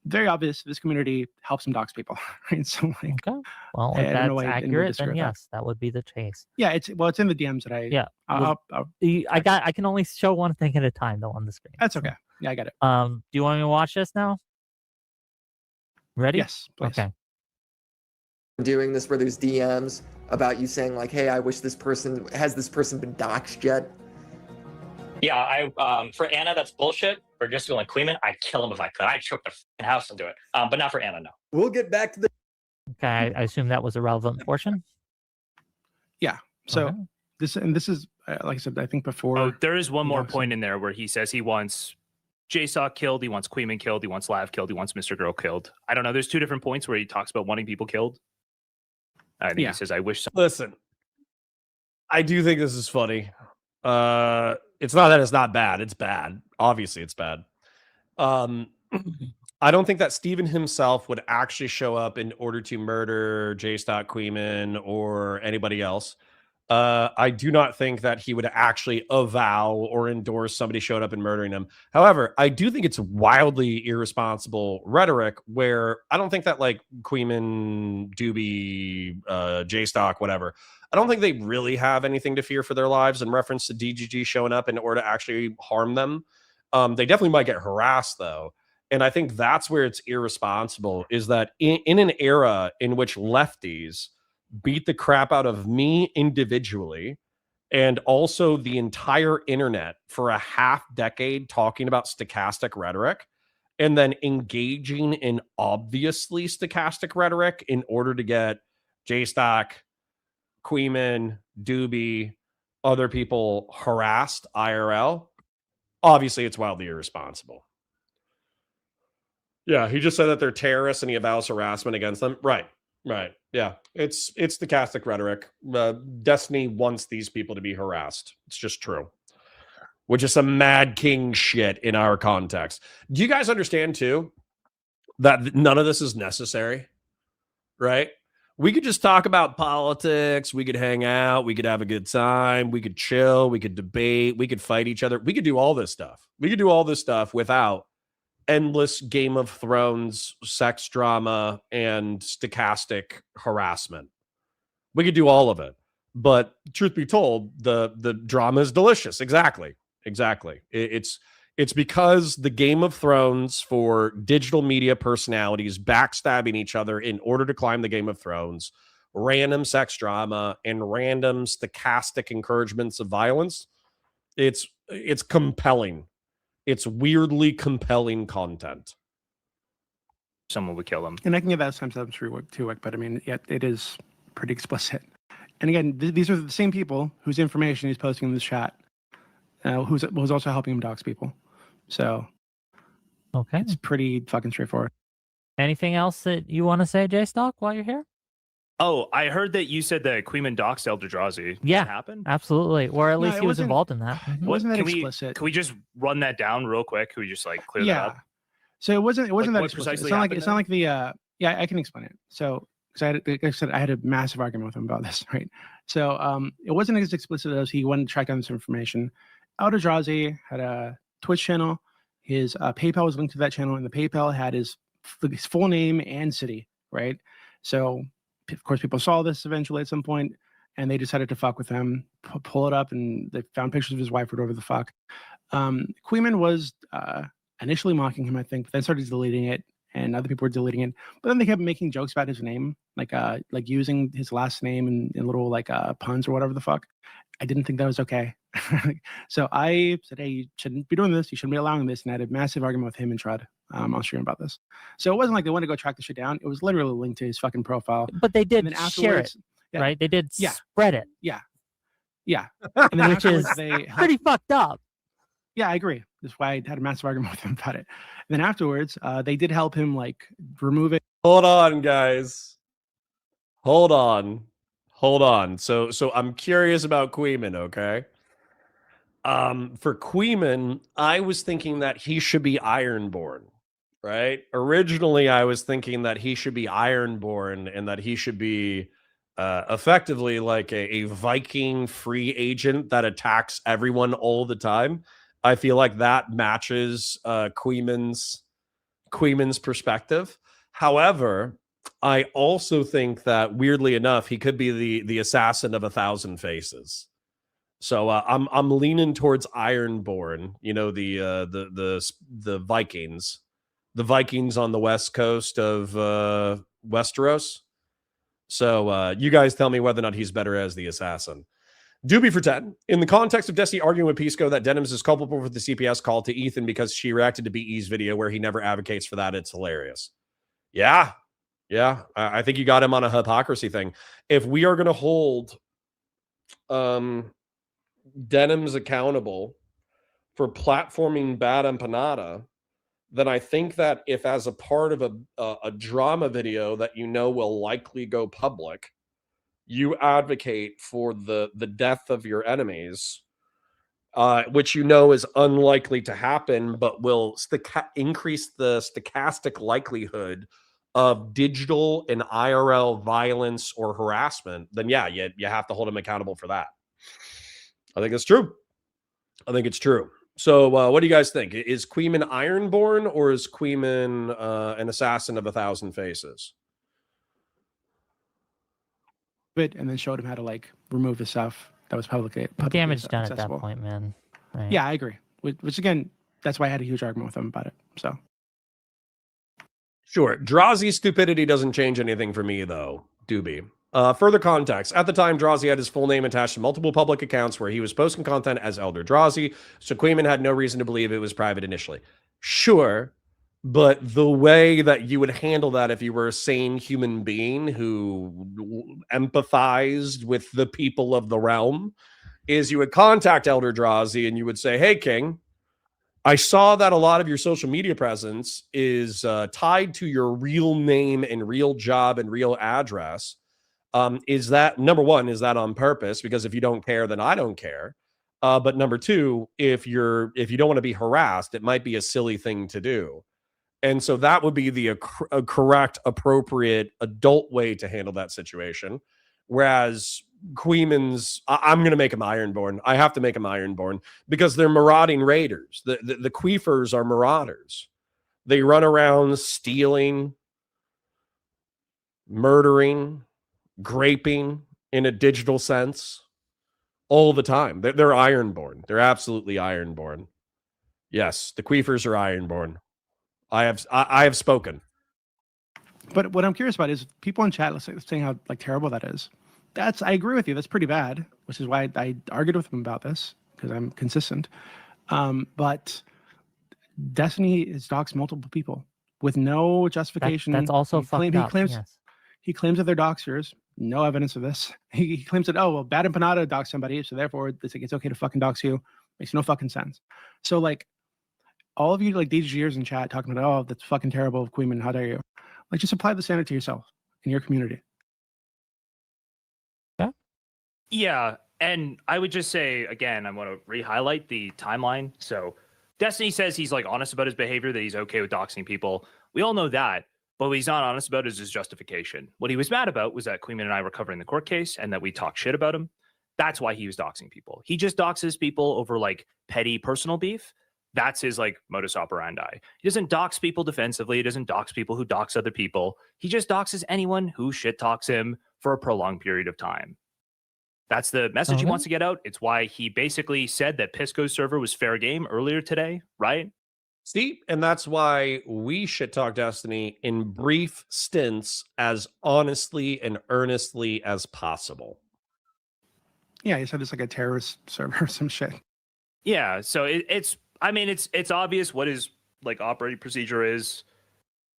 very obvious this community helps him dox people, right? So like, okay, well, if that's accurate, then yes, that would be the case. Yeah, it's in the DMs that I I can only show one thing at a time though on the screen. That's okay. Yeah, I got it. Do you want me to watch this now? Ready? Yes, please. Okay. Doing this where there's DMs about you saying like, hey, I wish this person been doxed yet. Yeah, I for Anna, that's bullshit. For just like Queeman, I'd kill him if I could. I'd choke the house and do it. But not for Anna, no. We'll get back to the. Okay, I assume that was a relevant portion. Yeah. So this is like I said, I think before. Oh, there is one more point in there where he says he wants JSOC killed, he wants Queeman killed, he wants Lav killed, he wants Mr. Girl killed. I don't know. There's two different points where he talks about wanting people killed. I think he says, "I wish." Listen, I do think this is funny. It's not that it's not bad. It's bad. Obviously, it's bad. I don't think that Steven himself would actually show up in order to murder J-Stock Queeman or anybody else. I do not think that he would actually avow or endorse somebody showed up and murdering him. However, I do think it's wildly irresponsible rhetoric where I don't think that like Queeman, Dooby, J-Stock, whatever, I don't think they really have anything to fear for their lives in reference to DGG showing up in order to actually harm them. They definitely might get harassed though. And I think that's where it's irresponsible is that in an era in which lefties beat the crap out of me individually and also the entire internet for a half decade talking about stochastic rhetoric and then engaging in obviously stochastic rhetoric in order to get J-Stock, Queeman, Dooby, other people harassed IRL, obviously it's wildly irresponsible. Yeah, he just said that they're terrorists and he avows harassment against them. Right. Yeah, it's the Catholic rhetoric. Destiny wants these people to be harassed. It's just true. Which is some Mad King shit in our context. Do you guys understand too that none of this is necessary? Right? We could just talk about politics. We could hang out. We could have a good time. We could chill. We could debate. We could fight each other. We could do all this stuff. We could do all this stuff without endless Game of Thrones sex drama and stochastic harassment. We could do all of it. But truth be told, the drama is delicious. Exactly. It's because the Game of Thrones for digital media personalities backstabbing each other in order to climb the Game of Thrones, random sex drama, and random stochastic encouragements of violence. It's compelling. It's weirdly compelling content. Someone would kill him. And I can give that sometimes too, but I mean, yeah, it is pretty explicit. And again, these are the same people whose information he's posting in this chat, who's also helping him dox people. So, okay, it's pretty fucking straightforward. Anything else that you want to say, J Stock, while you're here? Oh, I heard that you said that Queeman doxed Eldrazi. Yeah, that happened? Absolutely. Or at least he was involved in that. It wasn't that explicit. Can we just run that down real quick? Can we just like clear that up? So it wasn't Like, that what explicit. precisely It's not like the yeah, I can explain it. So because like I said, I had a massive argument with him about this, right? So it wasn't as explicit as he wanted to track down this information. Eldrazi had a Twitch channel. His PayPal was linked to that channel, and the PayPal had his full name and city, right? So of course, people saw this eventually at some point, and they decided to fuck with him, pull it up, and they found pictures of his wife, whatever the fuck. Queeman was initially mocking him, I think, but then started deleting it, and other people were deleting it. But then they kept making jokes about his name, like using his last name in little puns or whatever the fuck. I didn't think that was okay. So I said, hey, you shouldn't be doing this. You shouldn't be allowing this. And I had a massive argument with him and Trud on stream about this. So it wasn't like they wanted to go track the shit down. It was literally linked to his fucking profile. But they did share it, right? They did spread it. Yeah. And then which is pretty fucked up. Yeah, I agree. That's why I had a massive argument with him about it. And then afterwards, they did help him remove it. Hold on, guys. Hold on. So I'm curious about Queeman, okay? For Queeman, I was thinking that he should be Ironborn, right? Originally, I was thinking that he should be Ironborn and that he should be effectively like a Viking free agent that attacks everyone all the time. I feel like that matches Queeman's perspective. However, I also think that weirdly enough, he could be the assassin of 1,000 faces. So I'm leaning towards Ironborn. You know, the Vikings, on the west coast of Westeros. So you guys tell me whether or not he's better as the assassin. Dooby for 10. In the context of Destiny arguing with Pisco that Denims is culpable for the CPS call to Ethan because she reacted to BE's video where he never advocates for that, it's hilarious. Yeah. I think you got him on a hypocrisy thing. If we are going to hold Denims accountable for platforming Bad Empanada, then I think that if as a part of a drama video that you know will likely go public, you advocate for the death of your enemies, which you know is unlikely to happen, but will increase the stochastic likelihood of digital and IRL violence or harassment, then yeah, you have to hold him accountable for that. I think it's true. So what do you guys think? Is Queeman Ironborn or is Queeman an assassin of 1,000 faces? And then showed him how to remove the stuff that was publicly damage done accessible. At that point, man. Right. Yeah, I agree. Which again, that's why I had a huge argument with him about it. So sure, Drazi's stupidity doesn't change anything for me though. Dooby. Further context. At the time, Drazi had his full name attached to multiple public accounts where he was posting content as Elder Drazi, so Queeman had no reason to believe it was private initially. Sure, But the way that you would handle that if you were a sane human being who empathized with the people of the realm is you would contact Elder Drazi and you would say, hey, King, I saw that a lot of your social media presence is tied to your real name and real job and real address. Is that, number one, is that on purpose? Because if you don't care, then I don't care. But number two, if you don't want to be harassed, it might be a silly thing to do. And so that would be the correct, appropriate adult way to handle that situation. Whereas Queeman's, I'm going to make him Ironborn. I have to make him Ironborn because they're marauding raiders. The Queefers are marauders. They run around stealing, murdering, graping in a digital sense all the time. They're Ironborn. They're absolutely Ironborn. Yes, the Queefers are Ironborn. I have spoken. But what I'm curious about is people in chat saying how like terrible that is. I agree with you. That's pretty bad, which is why I argued with them about this because I'm consistent. But Destiny has doxed multiple people with no justification. That's also fucked up. He claims that they're doxers. No evidence of this. He claims that, oh, well, Bad Empanada doxed somebody, so therefore it's okay to fucking dox you. Makes no fucking sense. So like, all of you like DGers in chat talking about, oh, that's fucking terrible of Queeman. How dare you? Like, just apply the standard to yourself in your community. Yeah, and I would just say again, I want to re-highlight the timeline. So, Destiny says he's like honest about his behavior, that he's okay with doxing people. We all know that, but what he's not honest about is his justification. What he was mad about was that Queeman and I were covering the court case, and that we talked shit about him. That's why he was doxing people. He just doxes people over like petty personal beef. That's his like modus operandi. He doesn't dox people defensively. He doesn't dox people who dox other people. He just doxes anyone who shit talks him for a prolonged period of time. That's the message he wants to get out. It's why he basically said that Pisco's server was fair game earlier today, right? See, and that's why we shit talk Destiny in brief stints as honestly and earnestly as possible. Yeah, he said it's like a terrorist server or some shit. Yeah, so it's obvious what his like operating procedure is.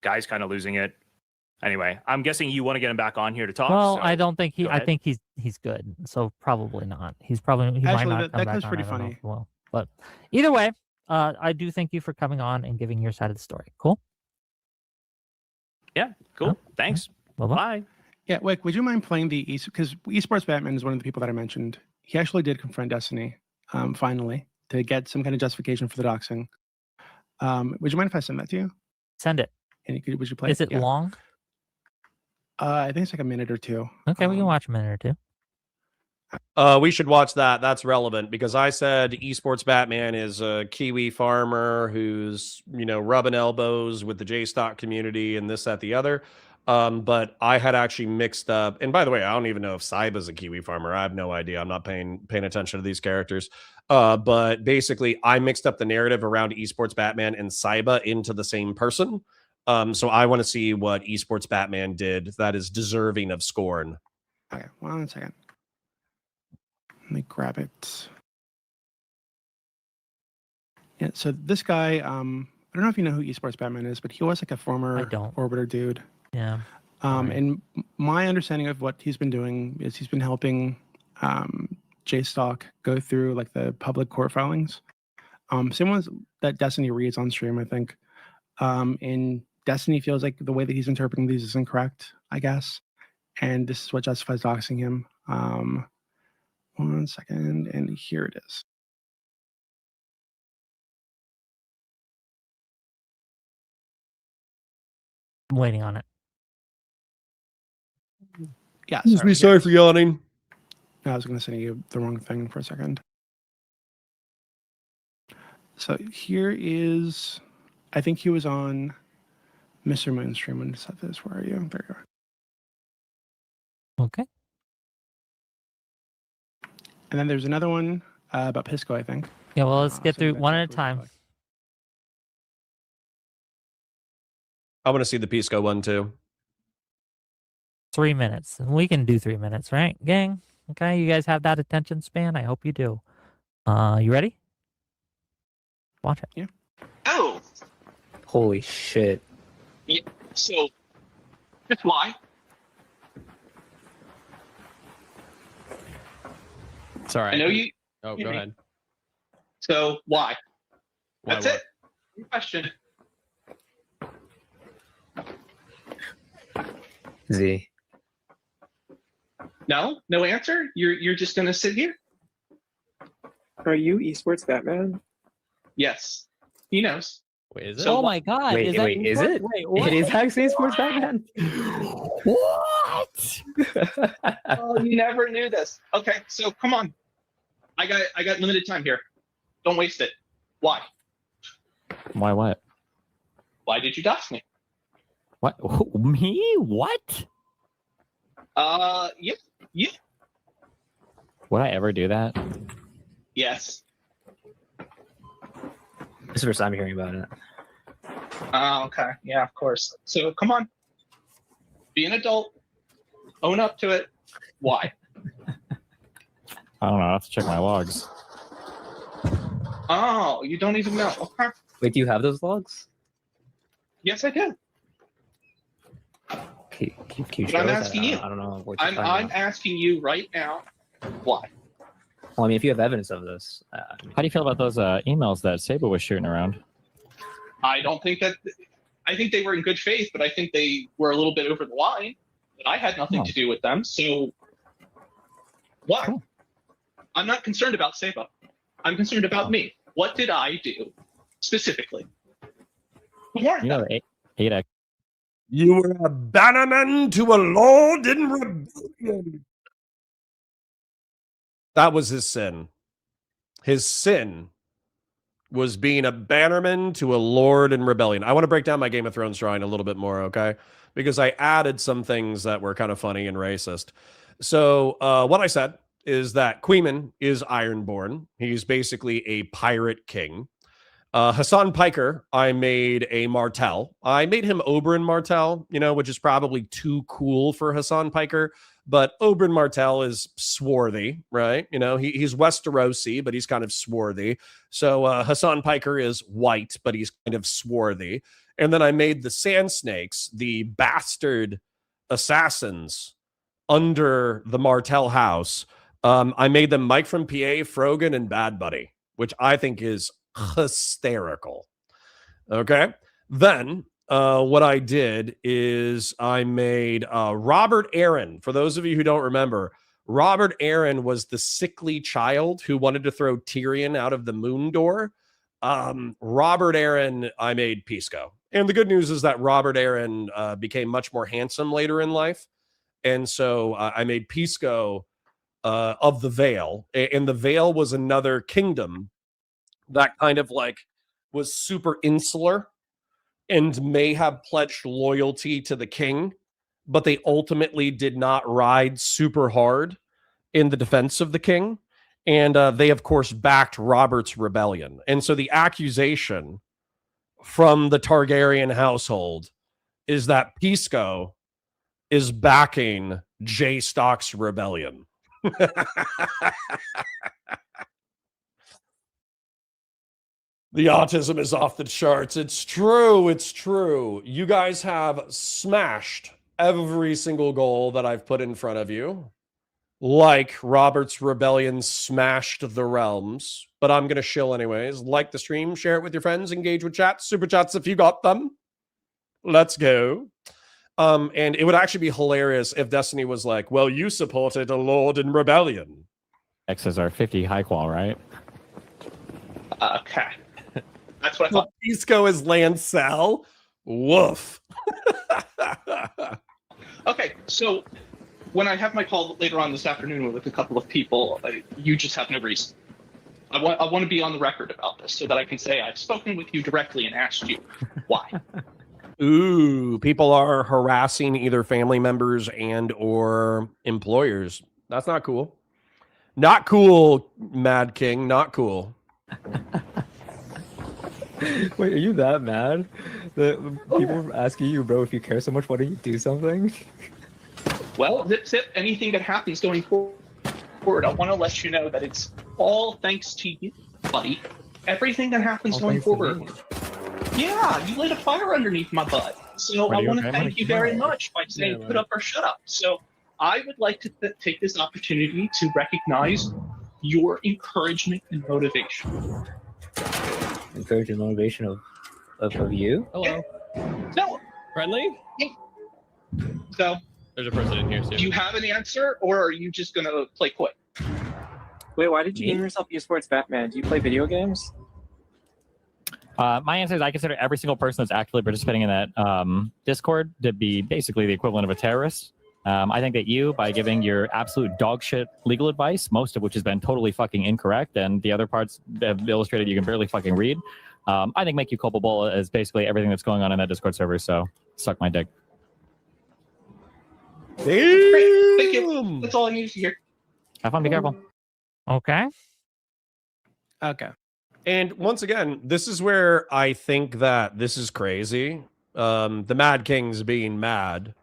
Guy's kind of losing it. Anyway, I'm guessing you want to get him back on here to talk. Well, so I don't think he. go I ahead. think he's good. So probably not. He might Actually, not come that back was on, pretty I don't know funny. if he will. But either way, I do thank you for coming on and giving your side of the story. Cool. Yeah, cool. Thanks. Bye-bye. Bye. Yeah, Wick, would you mind playing the because Esports Batman is one of the people that I mentioned. He actually did confront Destiny, finally, to get some kind of justification for the doxing. Would you mind if I send that to you? Send it. And would you play? Is it long? I think it's like a minute or two. Okay, we can watch a minute or two. We should watch that. That's relevant because I said Esports Batman is a Kiwi farmer who's, rubbing elbows with the J-Stock community and this, that, the other. But I had actually mixed up. And by the way, I don't even know if Saiba's a Kiwi farmer. I have no idea. I'm not paying attention to these characters. But basically, I mixed up the narrative around Esports Batman and Saiba into the same person. So I want to see what Esports Batman did that is deserving of scorn. Okay, 1 second. Let me grab it. Yeah, so this guy, I don't know if you know who Esports Batman is, but he was like a former Orbiter dude. Yeah. And my understanding of what he's been doing is he's been helping J-Stock go through like the public court filings. Same ones that Destiny reads on stream, I think. And Destiny feels like the way that he's interpreting these is incorrect, I guess. And this is what justifies doxing him. 1 second, and here it is. I'm waiting on it. Yeah, Sorry for yawning. I was going to send you the wrong thing for a second. So here is, I think he was on Mr. Moonstream when he said this. Where are you? There you are. Okay. And then there's another one about Pisco, I think. Yeah, well, let's get through one at a time. I want to see the Pisco one too. 3 minutes. And we can do 3 minutes, right, gang? Okay, you guys have that attention span? I hope you do. You ready? Watch it. Yeah. Oh. Holy shit. Yeah, so, that's why. Sorry. I know you. Oh, go ahead. So, why? Why That's what? it. Good question. Z. No? No answer? You're just gonna sit here? Are you esports Batman? Yes. He knows. Wait, is it? So Oh my god. Wait, is that wait, is what? it? Wait, what? It is actually Sports Batman? What? Oh, you never knew this. Okay, so come on. I got limited time here. Don't waste it. Why? Why what? Why did you dox me? What? Me? What? Yeah. Yeah. Would I ever do that? Yes. This is the first time hearing about it. Okay. Yeah, of course. So come on. Be an adult. Own up to it. Why? I don't know. I have to check my logs. Oh, you don't even know. Okay. Wait, do you have those logs? Yes, I do. Can you But show I'm us? asking you. I don't know what you're I'm talking about. asking you right now. Why? Well, I mean, if you have evidence of this. How do you feel about those emails that Sable was shooting around? I don't think that. I think they were in good faith, but I think they were a little bit over the line. But I had nothing to do with them. So why? Cool. I'm not concerned about Saba. I'm concerned about me. What did I do specifically? Who warned You know, them? 8X. You were a bannerman to a lord in rebellion. That was his sin. His sin was being a bannerman to a lord in rebellion. I want to break down my Game of Thrones drawing a little bit more, okay? Because I added some things that were kind of funny and racist. So what I said is that Queeman is Ironborn. He's basically a pirate king. Hassan Piker, I made a Martell. I made him Oberyn Martell, which is probably too cool for Hassan Piker. But Oberyn Martell is swarthy, right? He's Westerosi, but he's kind of swarthy. So Hassan Piker is white, but he's kind of swarthy. And then I made the Sand Snakes, the bastard assassins under the Martell house. I made them Mike from PA, Frogan, and Bad Buddy, which I think is hysterical. Okay. Then what I did is I made Robert Aaron. For those of you who don't remember, Robert Aaron was the sickly child who wanted to throw Tyrion out of the moon door. Robert Aaron, I made Pisco. And the good news is that Robert Aaron became much more handsome later in life. And so I made Pisco of the Vale. And the Vale was another kingdom that kind of was super insular and may have pledged loyalty to the king, but they ultimately did not ride super hard in the defense of the king. And they, of course, backed Robert's rebellion. And so the accusation from the Targaryen household is that Pisco is backing J. Stock's rebellion. The autism is off the charts. It's true. It's true. You guys have smashed every single goal that I've put in front of you. Like Robert's Rebellion smashed the realms. But I'm going to shill anyways. Like the stream, share it with your friends, engage with chats, super chats if you got them. Let's go. And it would actually be hilarious if Destiny was like, well, you supported a lord in rebellion. X's are 50 high qual, right? Okay. That's what I thought. Pisco is Lancel. Woof. Okay, so when I have my call later on this afternoon with a couple of people, you just have no reason. I want to be on the record about this so that I can say I've spoken with you directly and asked you why. Ooh, people are harassing either family members and or employers. That's not cool. Not cool, Mad King. Not cool. Wait, are you that mad? That people are asking you, bro, if you care so much, why don't you do something? Well, Zip, anything that happens going forward, I want to let you know that it's all thanks to you, buddy. Everything that happens going forward. Yeah, you lit a fire underneath my butt. So I want to thank you very much by saying put up or shut up. So I would like to take this opportunity to recognize your encouragement and motivation. Encouragement, motivation of you? Hello. No. Friendly? So there's a person in here too. Do you have an answer, or are you just gonna play quick? Wait, why did you name yourself eSports Batman? Do you play video games? My answer is I consider every single person that's actively participating in that Discord to be basically the equivalent of a terrorist. I think that you, by giving your absolute dog shit legal advice, most of which has been totally fucking incorrect, and the other parts have illustrated you can barely fucking read, I think make you culpable as basically everything that's going on in that Discord server. So suck my dick. Great, thank you. That's all I needed to hear. Have fun. Be careful. Okay. Okay. And once again, this is where I think that this is crazy. The Mad Kings being mad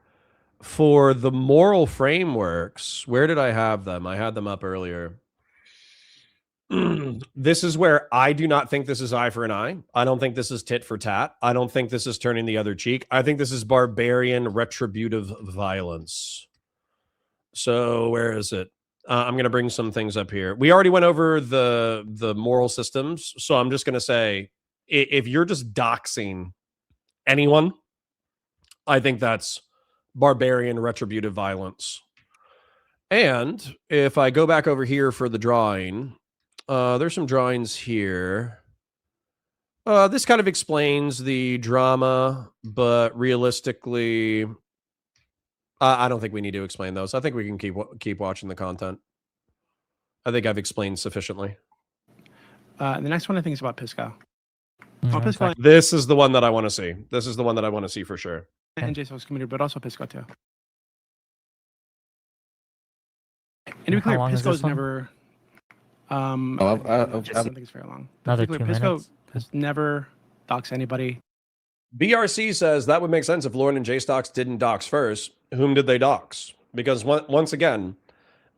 for the moral frameworks. Where did I have them? I had them up earlier. This is where I do not think this is eye for an eye. I don't think this is tit for tat. I don't think this is turning the other cheek. I think this is barbarian retributive violence. So where is it? I'm going to bring some things up here. We already went over the moral systems. So I'm just going to say, if you're just doxing anyone, I think that's barbarian retributive violence. And if I go back over here for the drawing, there's some drawings here. This kind of explains the drama, but realistically, I don't think we need to explain those. I think we can keep watching the content. I think I've explained sufficiently. The next one I think is about Pisco. Pisco. This is the one that I want to see. This is the one that I want to see for sure. And JSOX community, but also Pisco too. And to be clear, Pisco's never. I don't think it's very long. Another 2 Pisco minutes. has never doxed anybody. BRC says that would make sense if Lauren and J-Stocks didn't dox first. Whom did they dox? Because once again,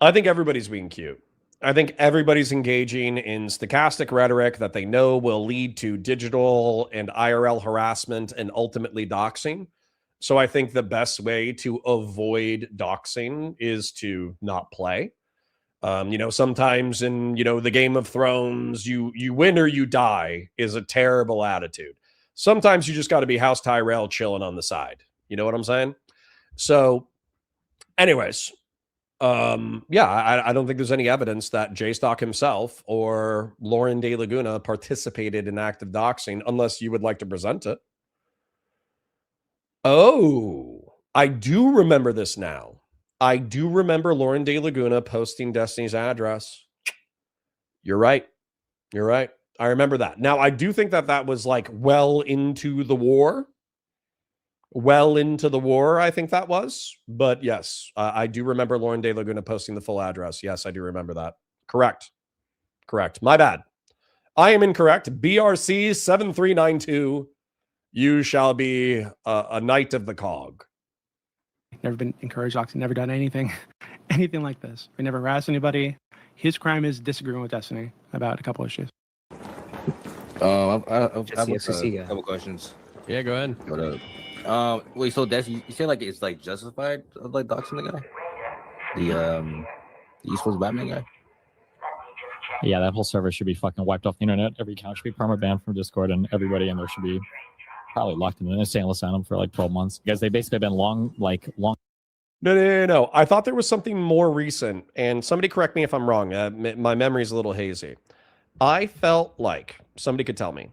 I think everybody's being cute. I think everybody's engaging in stochastic rhetoric that they know will lead to digital and IRL harassment and ultimately doxing. So I think the best way to avoid doxing is to not play. Sometimes in, the Game of Thrones, you win or you die is a terrible attitude. Sometimes you just got to be House Tyrell chilling on the side. You know what I'm saying? So anyways, I don't think there's any evidence that J-Stock himself or Lauren De Laguna participated in active doxing unless you would like to present it. Oh, I do remember this now. I do remember Lauren De Laguna posting Destiny's address. You're right. You're right. I remember that. Now, I do think that was like well into the war. Well into the war, I think that was. But yes, I do remember Lauren De Laguna posting the full address. Yes, I do remember that. Correct. My bad. I am incorrect. BRC 7392. You shall be a knight of the cog. Never been encouraged, never done anything like this. We never harassed anybody. His crime is disagreeing with Destiny about a couple issues. I have a couple questions. Yeah, go ahead. What up? Wait, so Destiny, you say like it's like justified, like doxing the guy, the esports Batman guy? Yeah, that whole server should be fucking wiped off the internet. Every account should be perma-banned from Discord, and everybody in there should be probably locked in an insane asylum for like 12 months because they basically been long. No. I thought there was something more recent, and somebody correct me if I'm wrong. My memory's a little hazy. I felt like somebody could tell me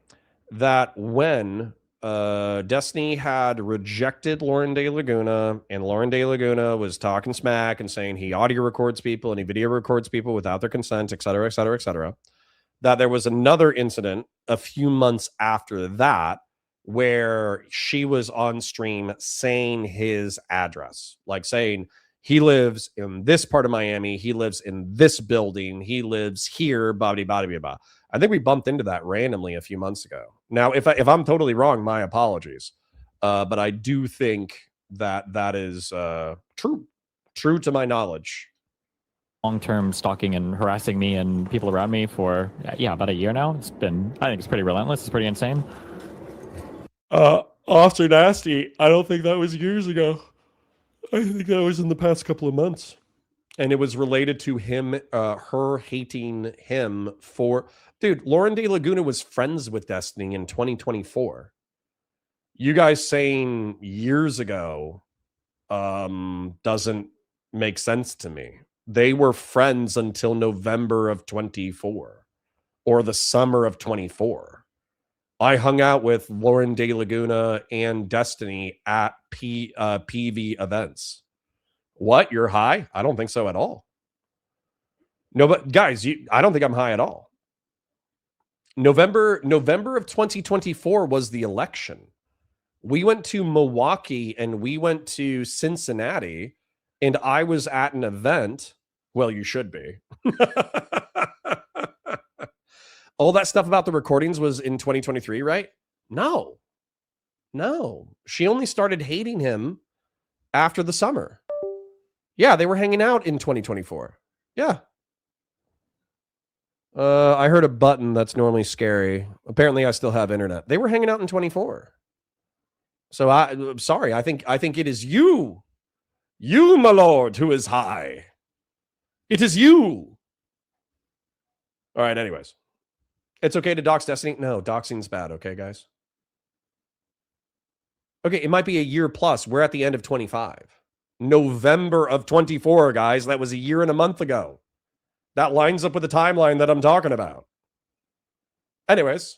that when Destiny had rejected Lauren De Laguna, and Lauren De Laguna was talking smack and saying he audio records people and he video records people without their consent, et cetera, et cetera, et cetera, that there was another incident a few months after that where she was on stream saying his address, like saying he lives in this part of Miami, he lives in this building, he lives here, blah, blah, blah, blah, blah. I think we bumped into that randomly a few months ago. Now, if I'm totally wrong, my apologies. But I do think that is true to my knowledge. Long-term stalking and harassing me and people around me for about a year now. I think it's pretty relentless. It's pretty insane. Officer Nasty, I don't think that was years ago. I think that was in the past couple of months. And it was related to him, her hating him for... Dude, Lauren De Laguna was friends with Destiny in 2024. You guys saying years ago doesn't make sense to me. They were friends until November of 24 or the summer of 24. I hung out with Lauren De Laguna and Destiny at PV events. What? You're high? I don't think so at all. No, but guys, I don't think I'm high at all. November of 2024 was the election. We went to Milwaukee and we went to Cincinnati, and I was at an event. Well, you should be. All that stuff about the recordings was in 2023, right? No. She only started hating him after the summer. Yeah, they were hanging out in 2024. Yeah. I heard a button that's normally scary. Apparently, I still have internet. They were hanging out in 24. So I'm sorry. I think it is you, my lord, who is high. It is you. All right. Anyways, it's okay to dox Destiny. No, doxing's bad. Okay, guys. Okay, it might be a year plus. We're at the end of 25. November of 24, guys. That was a year and a month ago. That lines up with the timeline that I'm talking about. Anyways.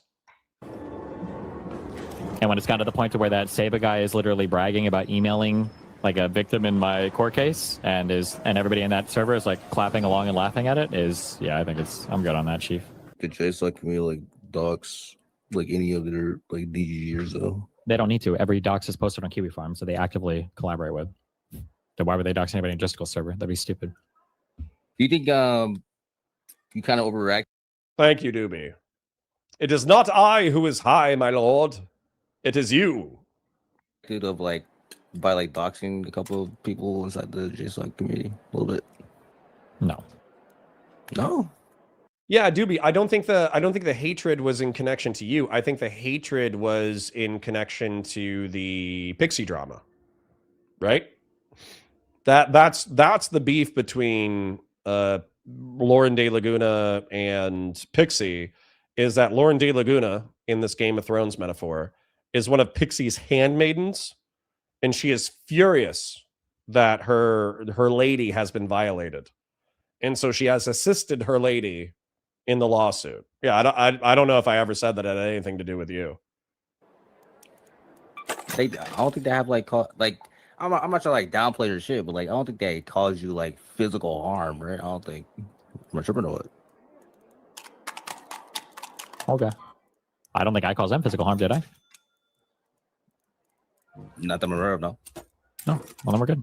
And when it's gotten to the point to where that Saba guy is literally bragging about emailing like a victim in my court case and everybody in that server is like clapping along and laughing at it I think I'm good on that, Chief. Could Chase like me like docs like any of their like DGers though? They don't need to. Every docs is posted on Kiwi Farm, so they actively collaborate with. So why would they dox anybody in Justical server? That'd be stupid. Do you think you kind of overreact? Thank you, Dooby. It is not I who is high, my lord. It is you. Of like by like doxing a couple of people inside the JSON community a little bit. No. Yeah, Dooby, I don't think the hatred was in connection to you. I think the hatred was in connection to the Pixie drama. Right? That's the beef between Lauren De Laguna and Pixie, is that Lauren De Laguna in this Game of Thrones metaphor is one of Pixie's handmaidens, and she is furious that her lady has been violated. And so she has assisted her lady in the lawsuit. Yeah, I don't know if I ever said that had anything to do with you. I don't think they have like I'm not trying to like downplay their shit, but like I don't think they cause you like physical harm, right? I don't think. I'm tripping on it. Okay. I don't think I caused them physical harm, did I? Not that I'm aware of, no. No. Well, then we're good.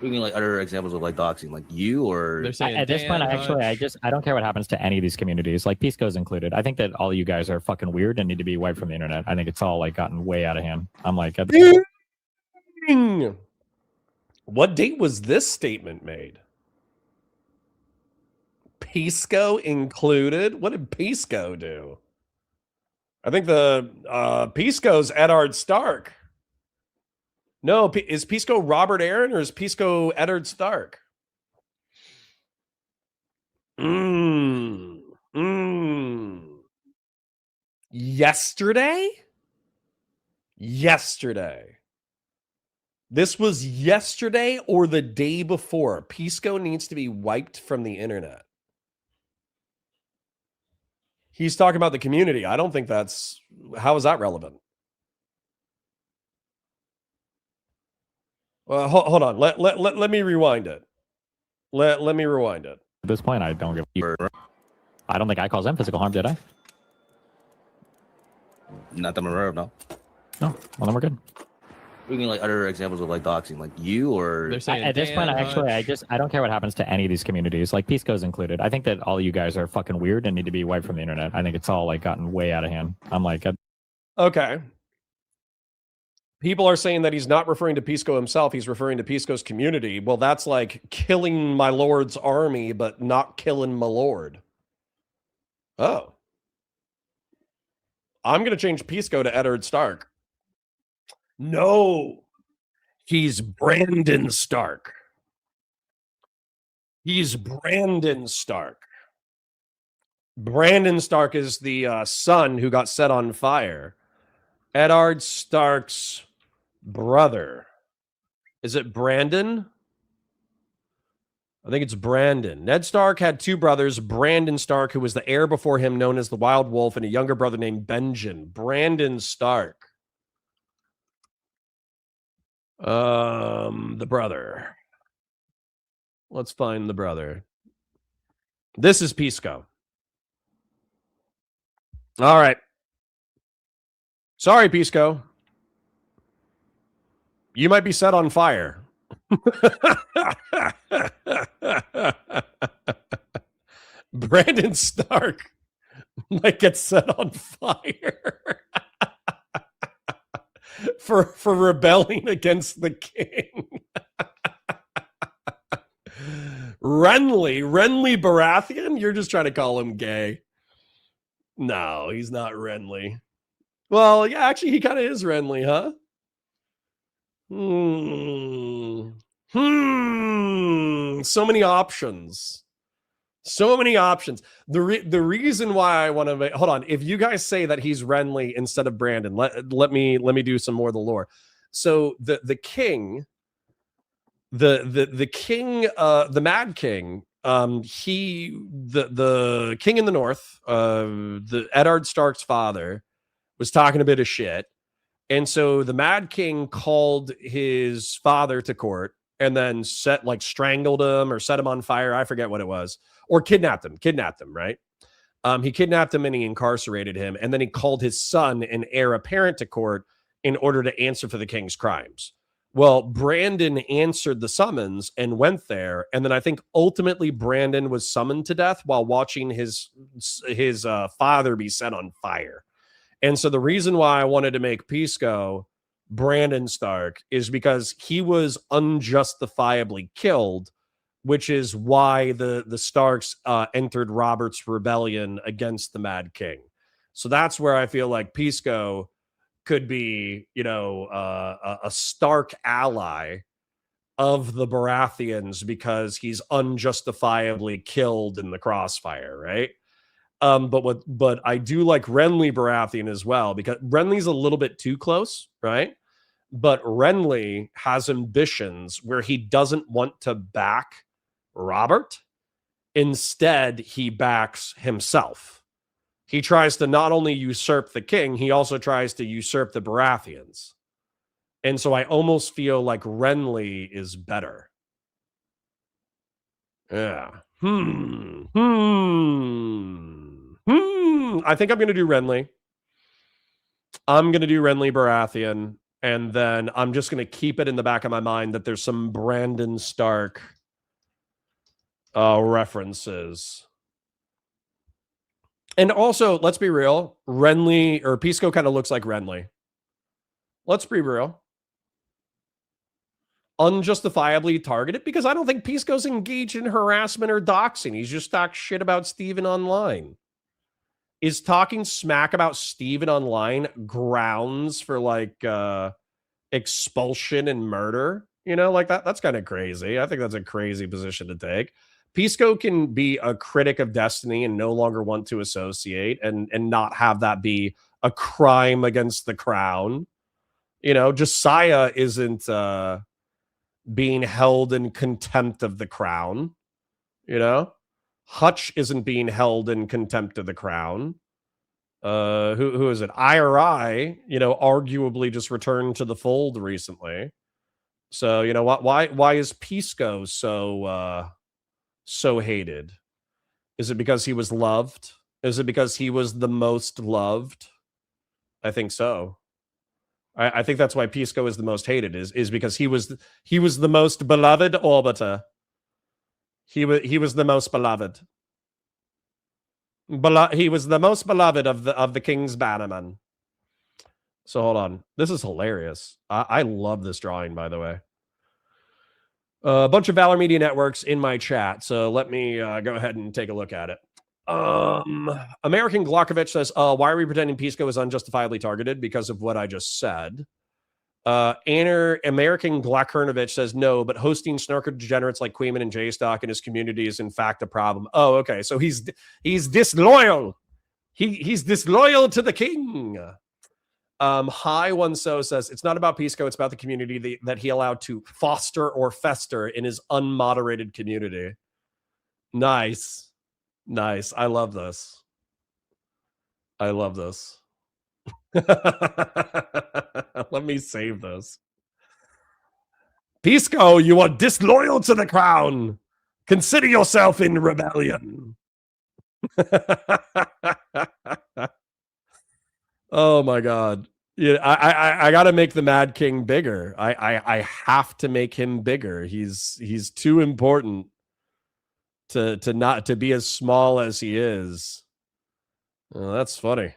We mean like other examples of like doxing, like you or At this point, I don't care what happens to any of these communities, like Pisco's included. I think that all you guys are fucking weird and need to be wiped from the internet. I think it's all like gotten way out of hand. I'm like, what date was this statement made? Pisco included? What did Pisco do? I think the Pisco's Eddard Stark. No, is Pisco Robert Aaron or is Pisco Eddard Stark? Yesterday? This was yesterday or the day before. Pisco needs to be wiped from the internet. He's talking about the community. I don't think that's... How is that relevant? Well, hold on. Let me rewind it. Let me rewind it. At this point, I don't think I caused them physical harm, did I? Not that I'm aware of, no. No. Well, then we're good. We mean like other examples of like doxing, like you or at this point, I don't care what happens to any of these communities, like Pisco's included. I think that all you guys are fucking weird and need to be wiped from the internet. I think it's all like gotten way out of hand. I'm like, okay. People are saying that he's not referring to Pisco himself. He's referring to Pisco's community. Well, that's like killing my lord's army, but not killing my lord. Oh. I'm going to change Pisco to Eddard Stark. No, he's Brandon Stark. He's Brandon Stark. Brandon Stark is the son who got set on fire. Eddard Stark's brother. Is it Brandon? I think it's Brandon. Ned Stark had two brothers, Brandon Stark, who was the heir before him, known as the Wild Wolf, and a younger brother named Benjen. Brandon Stark. The brother. Let's find the brother. This is Pisco. All right. Sorry, Pisco. You might be set on fire. Brandon Stark might get set on fire for rebelling against the king. Renly Baratheon? You're just trying to call him gay. No, he's not Renly. Well, yeah, actually, he kind of is Renly, huh? So many options. So many options. The reason why I want to hold on. If you guys say that he's Renly instead of Brandon, let me do some more of the lore. So the king, the king, the Mad King, the king in the north, the Eddard Stark's father, was talking a bit of shit. And so the Mad King called his father to court and then strangled him or set him on fire. I forget what it was. Or kidnapped him, right? He kidnapped him and he incarcerated him. And then he called his son and heir apparent to court in order to answer for the king's crimes. Well, Brandon answered the summons and went there. And then I think ultimately Brandon was summoned to death while watching his father be set on fire. And so the reason why I wanted to make Pisco Brandon Stark is because he was unjustifiably killed, which is why the Starks entered Robert's rebellion against the Mad King. So that's where I feel like Pisco could be, a Stark ally of the Baratheons because he's unjustifiably killed in the crossfire, right? But I do like Renly Baratheon as well, because Renly's a little bit too close, right? But Renly has ambitions where he doesn't want to back Robert. Instead, he backs himself. He tries to not only usurp the king, he also tries to usurp the Baratheons. And so I almost feel like Renly is better. Yeah. I think I'm going to do Renly. I'm going to do Renly Baratheon. And then I'm just going to keep it in the back of my mind that there's some Brandon Stark references. And also, let's be real. Renly, or Pisco kind of looks like Renly. Let's be real. Unjustifiably targeted, because I don't think Pisco's engaged in harassment or doxing. He's just talked shit about Steven online. Is talking smack about Steven online grounds for expulsion and murder? That's kind of crazy. I think that's a crazy position to take. Pisco can be a critic of Destiny and no longer want to associate and not have that be a crime against the crown. Josiah isn't being held in contempt of the crown. Hutch isn't being held in contempt of the crown. Who is it? IRI, arguably just returned to the fold recently. So, why is Pisco so hated? Is it because he was loved? Is it because he was the most loved? I think so. I think that's why Pisco is the most hated, is because he was the most beloved arbiter. He was the most beloved. He was the most beloved of the king's bannermen. So hold on. This is hilarious. I love this drawing, by the way. A bunch of Valor Media Networks in my chat. So let me go ahead and take a look at it. American Glockovich says, why are we pretending Pisco is unjustifiably targeted? Because of what I just said. American Glackernovich says no, but hosting snarker degenerates like Queeman and J-Stock in his community is in fact a problem. Oh, okay. So he's disloyal. He's disloyal to the king. Hi One So says it's not about Pisco, it's about the community that he allowed to foster or fester in his unmoderated community. Nice. I love this. Let me save this. Pisco, you are disloyal to the crown. Consider yourself in rebellion. Oh my God. Yeah, I gotta make the Mad King bigger. I have to make him bigger. He's too important to not to be as small as he is. Oh, that's funny.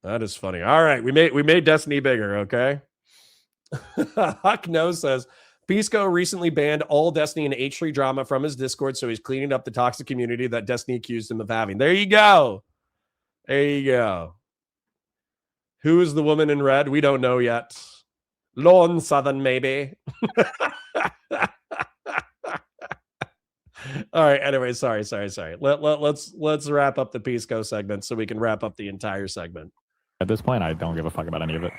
That is funny. All right, we made Destiny bigger, okay? Huck No says Pisco recently banned all Destiny and H3 drama from his Discord, so he's cleaning up the toxic community that Destiny accused him of having. There you go. Who is the woman in red? We don't know yet. Lorne Southern, maybe. All right. Anyway, sorry. Let's wrap up the Pisco segment so we can wrap up the entire segment. At this point, I don't give a fuck about any of it.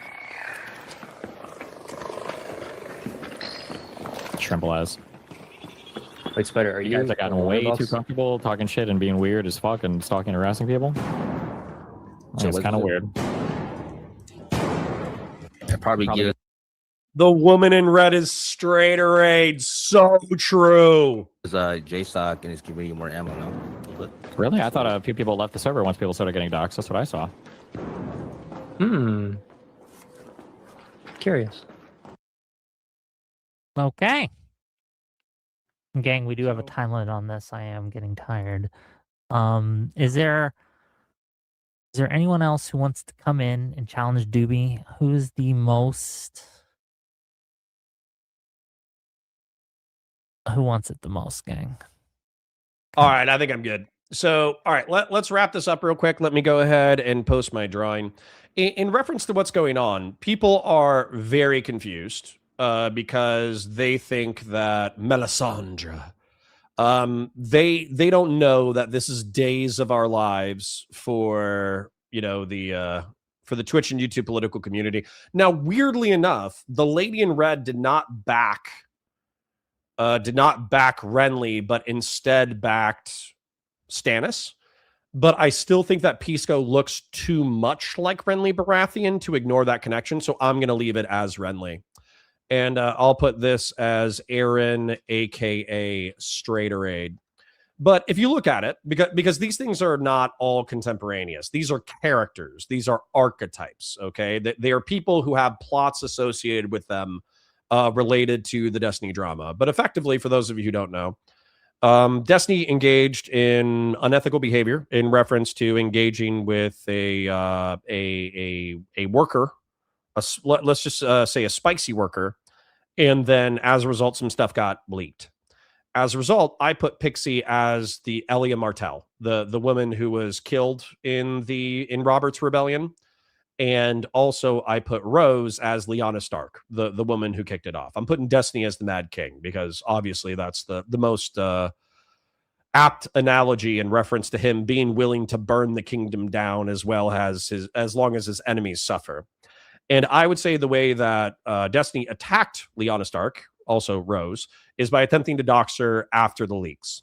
Trimble as. Wait, Spider, are you guys have gotten way too comfortable talking shit and being weird as fuck and stalking and harassing people? It's kind of weird. Probably give the woman in red is straighter aid. So true. J-Stock and his community more ammo now. But really? I thought a few people left the server once people started getting doxxed. That's what I saw. Curious. Okay. Gang, we do have a time limit on this. I am getting tired. Is there anyone else who wants to come in and challenge Dooby? Who is the most... Who wants it the most, gang? All right, I think I'm good. So, all right, let's wrap this up real quick. Let me go ahead and post my drawing. In reference to what's going on, people are very confused because they think that Melisandre, they don't know that this is days of our lives for, you know, for the Twitch and YouTube political community. Now, weirdly enough, the lady in red did not back Renly, but instead backed Stannis. But I still think that Pisco looks too much like Renly Baratheon to ignore that connection, so I'm going to leave it as Renly. And I'll put this as Aaron, a.k.a. Straighter Aid. But if you look at it, because these things are not all contemporaneous. These are characters. These are archetypes, okay? They are people who have plots associated with them related to the Destiny drama. But effectively, for those of you who don't know, Destiny engaged in unethical behavior in reference to engaging with a worker, let's just say a spicy worker, and then as a result, some stuff got leaked. As a result, I put Pixie as the Elia Martell, the woman who was killed in Robert's Rebellion. And also I put Rose as Lyanna Stark, the woman who kicked it off. I'm putting Destiny as the Mad King because obviously that's the most apt analogy in reference to him being willing to burn the kingdom down as well as as long as his enemies suffer. And I would say the way that Destiny attacked Lyanna Stark, also Rose, is by attempting to dox her after the leaks.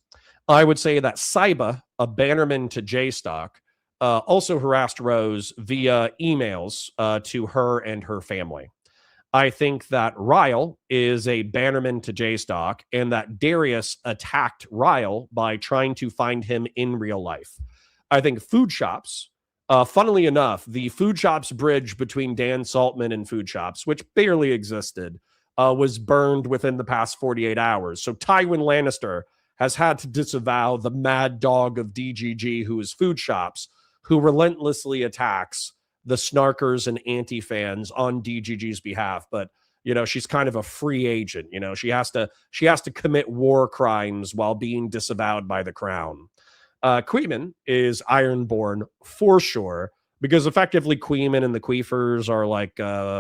I would say that Saiba, a bannerman to J-Stock, also harassed Rose via emails to her and her family. I think that Ryle is a bannerman to J-Stock, and that Darius attacked Ryle by trying to find him in real life. I think Food Shops, funnily enough, the Food Shops bridge between Dan Saltman and Food Shops, which barely existed, was burned within the past 48 hours. So Tywin Lannister has had to disavow the mad dog of DGG, who is Food Shops, who relentlessly attacks the snarkers and anti-fans on DGG's behalf. But, you know, she's kind of a free agent. You know, she has to commit war crimes while being disavowed by the crown. Queeman is Ironborn for sure, because effectively Queeman and the Queefers are like,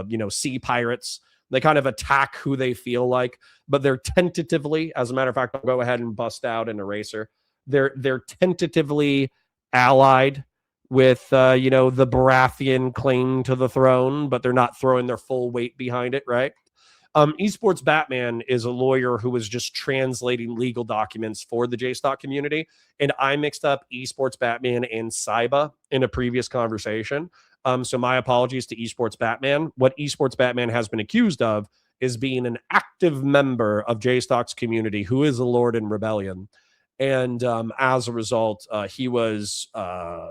you know, sea pirates. They kind of attack who they feel like, but they're tentatively, as a matter of fact, I'll go ahead and bust out an eraser. They're tentatively allied with the Baratheon claim to the throne, but they're not throwing their full weight behind it, right? Esports Batman is a lawyer who was just translating legal documents for the JStock community, and I mixed up Esports Batman and Cyba in a previous conversation. So my apologies to Esports Batman. What Esports Batman has been accused of is being an active member of JStock's community who is a lord in rebellion. And as a result, he was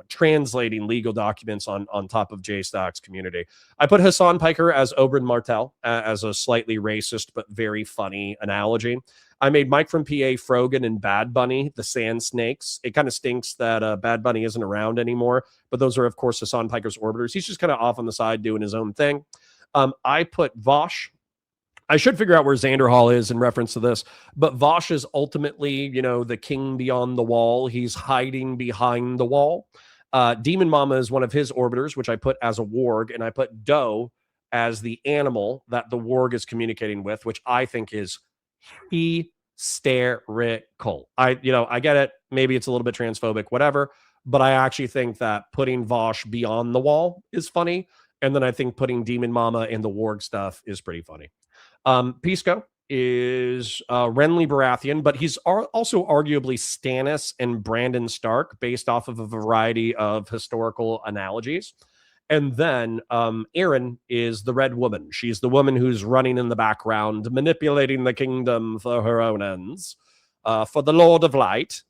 translating legal documents on top of JStock's community. I put Hassan Piker as Oberyn Martell as a slightly racist but very funny analogy. I made Mike from PA Frogan and Bad Bunny the Sand Snakes. It kind of stinks that Bad Bunny isn't around anymore, but those are, of course, Hassan Piker's orbiters. He's just kind of off on the side doing his own thing. I put Vosh. I should figure out where Xander Hall is in reference to this, but Vosh is ultimately, the king beyond the wall. He's hiding behind the wall. Demon Mama is one of his orbiters, which I put as a warg, and I put Doe as the animal that the warg is communicating with, which I think is hysterical. I get it. Maybe it's a little bit transphobic, whatever, but I actually think that putting Vosh beyond the wall is funny, and then I think putting Demon Mama in the warg stuff is pretty funny. Pisco is Renly Baratheon, but he's also arguably Stannis and Brandon Stark based off of a variety of historical analogies. And then Erin is the Red Woman. She's the woman who's running in the background, manipulating the kingdom for her own ends, for the Lord of Light.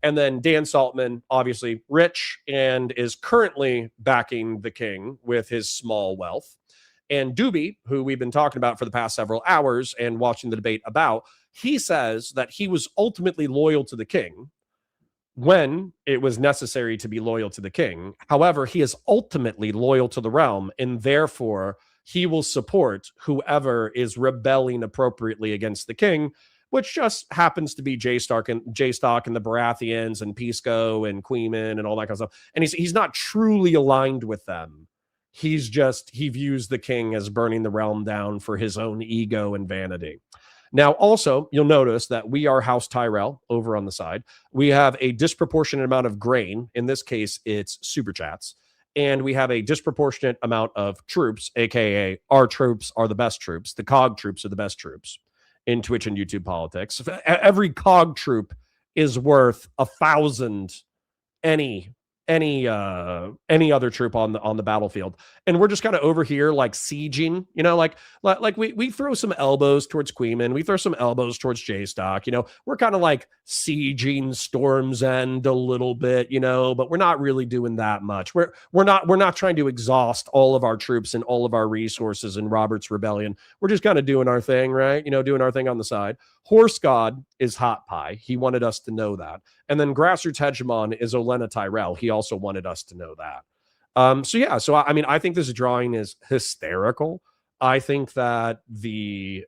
And then Dan Saltman, obviously rich, and is currently backing the king with his small wealth. And Dooby, who we've been talking about for the past several hours and watching the debate about, he says that he was ultimately loyal to the king when it was necessary to be loyal to the king. However, he is ultimately loyal to the realm, and therefore he will support whoever is rebelling appropriately against the king, which just happens to be J-Stock and the Baratheons and Pisco and Queeman and all that kind of stuff. And he's not truly aligned with them. He views the king as burning the realm down for his own ego and vanity. Now, also, you'll notice that we are House Tyrell over on the side. We have a disproportionate amount of grain. In this case, it's super chats. And we have a disproportionate amount of troops, aka our troops are the best troops. The COG troops are the best troops in Twitch and YouTube politics. Every COG troop is worth 1,000 any other troop on the battlefield, and we're just kind of over here like sieging, like we throw some elbows towards Queeman, we throw some elbows towards J-Stock, we're kind of like sieging Storm's End a little bit, but we're not really doing that much. We're not trying to exhaust all of our troops and all of our resources in Robert's Rebellion. We're just kind of doing our thing, right? Doing our thing on the side. Horse God is Hot Pie. He wanted us to know that. And then Grassroots Hegemon is Olenna Tyrell. He also wanted us to know that. So I think this drawing is hysterical. I think that the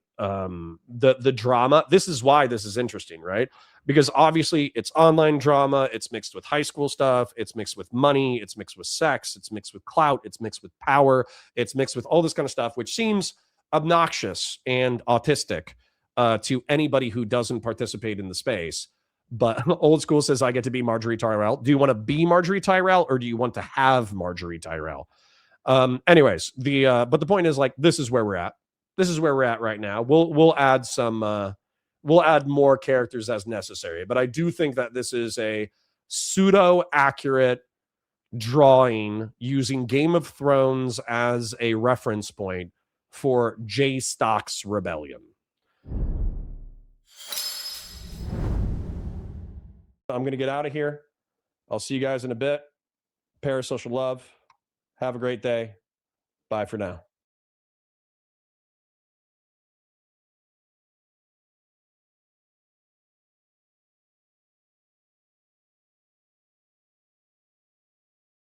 drama, this is why this is interesting, right? Because obviously it's online drama, it's mixed with high school stuff, it's mixed with money, it's mixed with sex, it's mixed with clout, it's mixed with power, it's mixed with all this kind of stuff, which seems obnoxious and autistic to anybody who doesn't participate in the space. But Old School says, I get to be Marjorie Tyrell. Do you want to be Marjorie Tyrell, or do you want to have Marjorie Tyrell? Anyways, but the point is, like, this is where we're at. This is where we're at right now. We'll add we'll add more characters as necessary. But I do think that this is a pseudo accurate drawing using Game of Thrones as a reference point for J-Stock's rebellion. I'm going to get out of here. I'll see you guys in a bit. Parasocial love. Have a great day. Bye for now.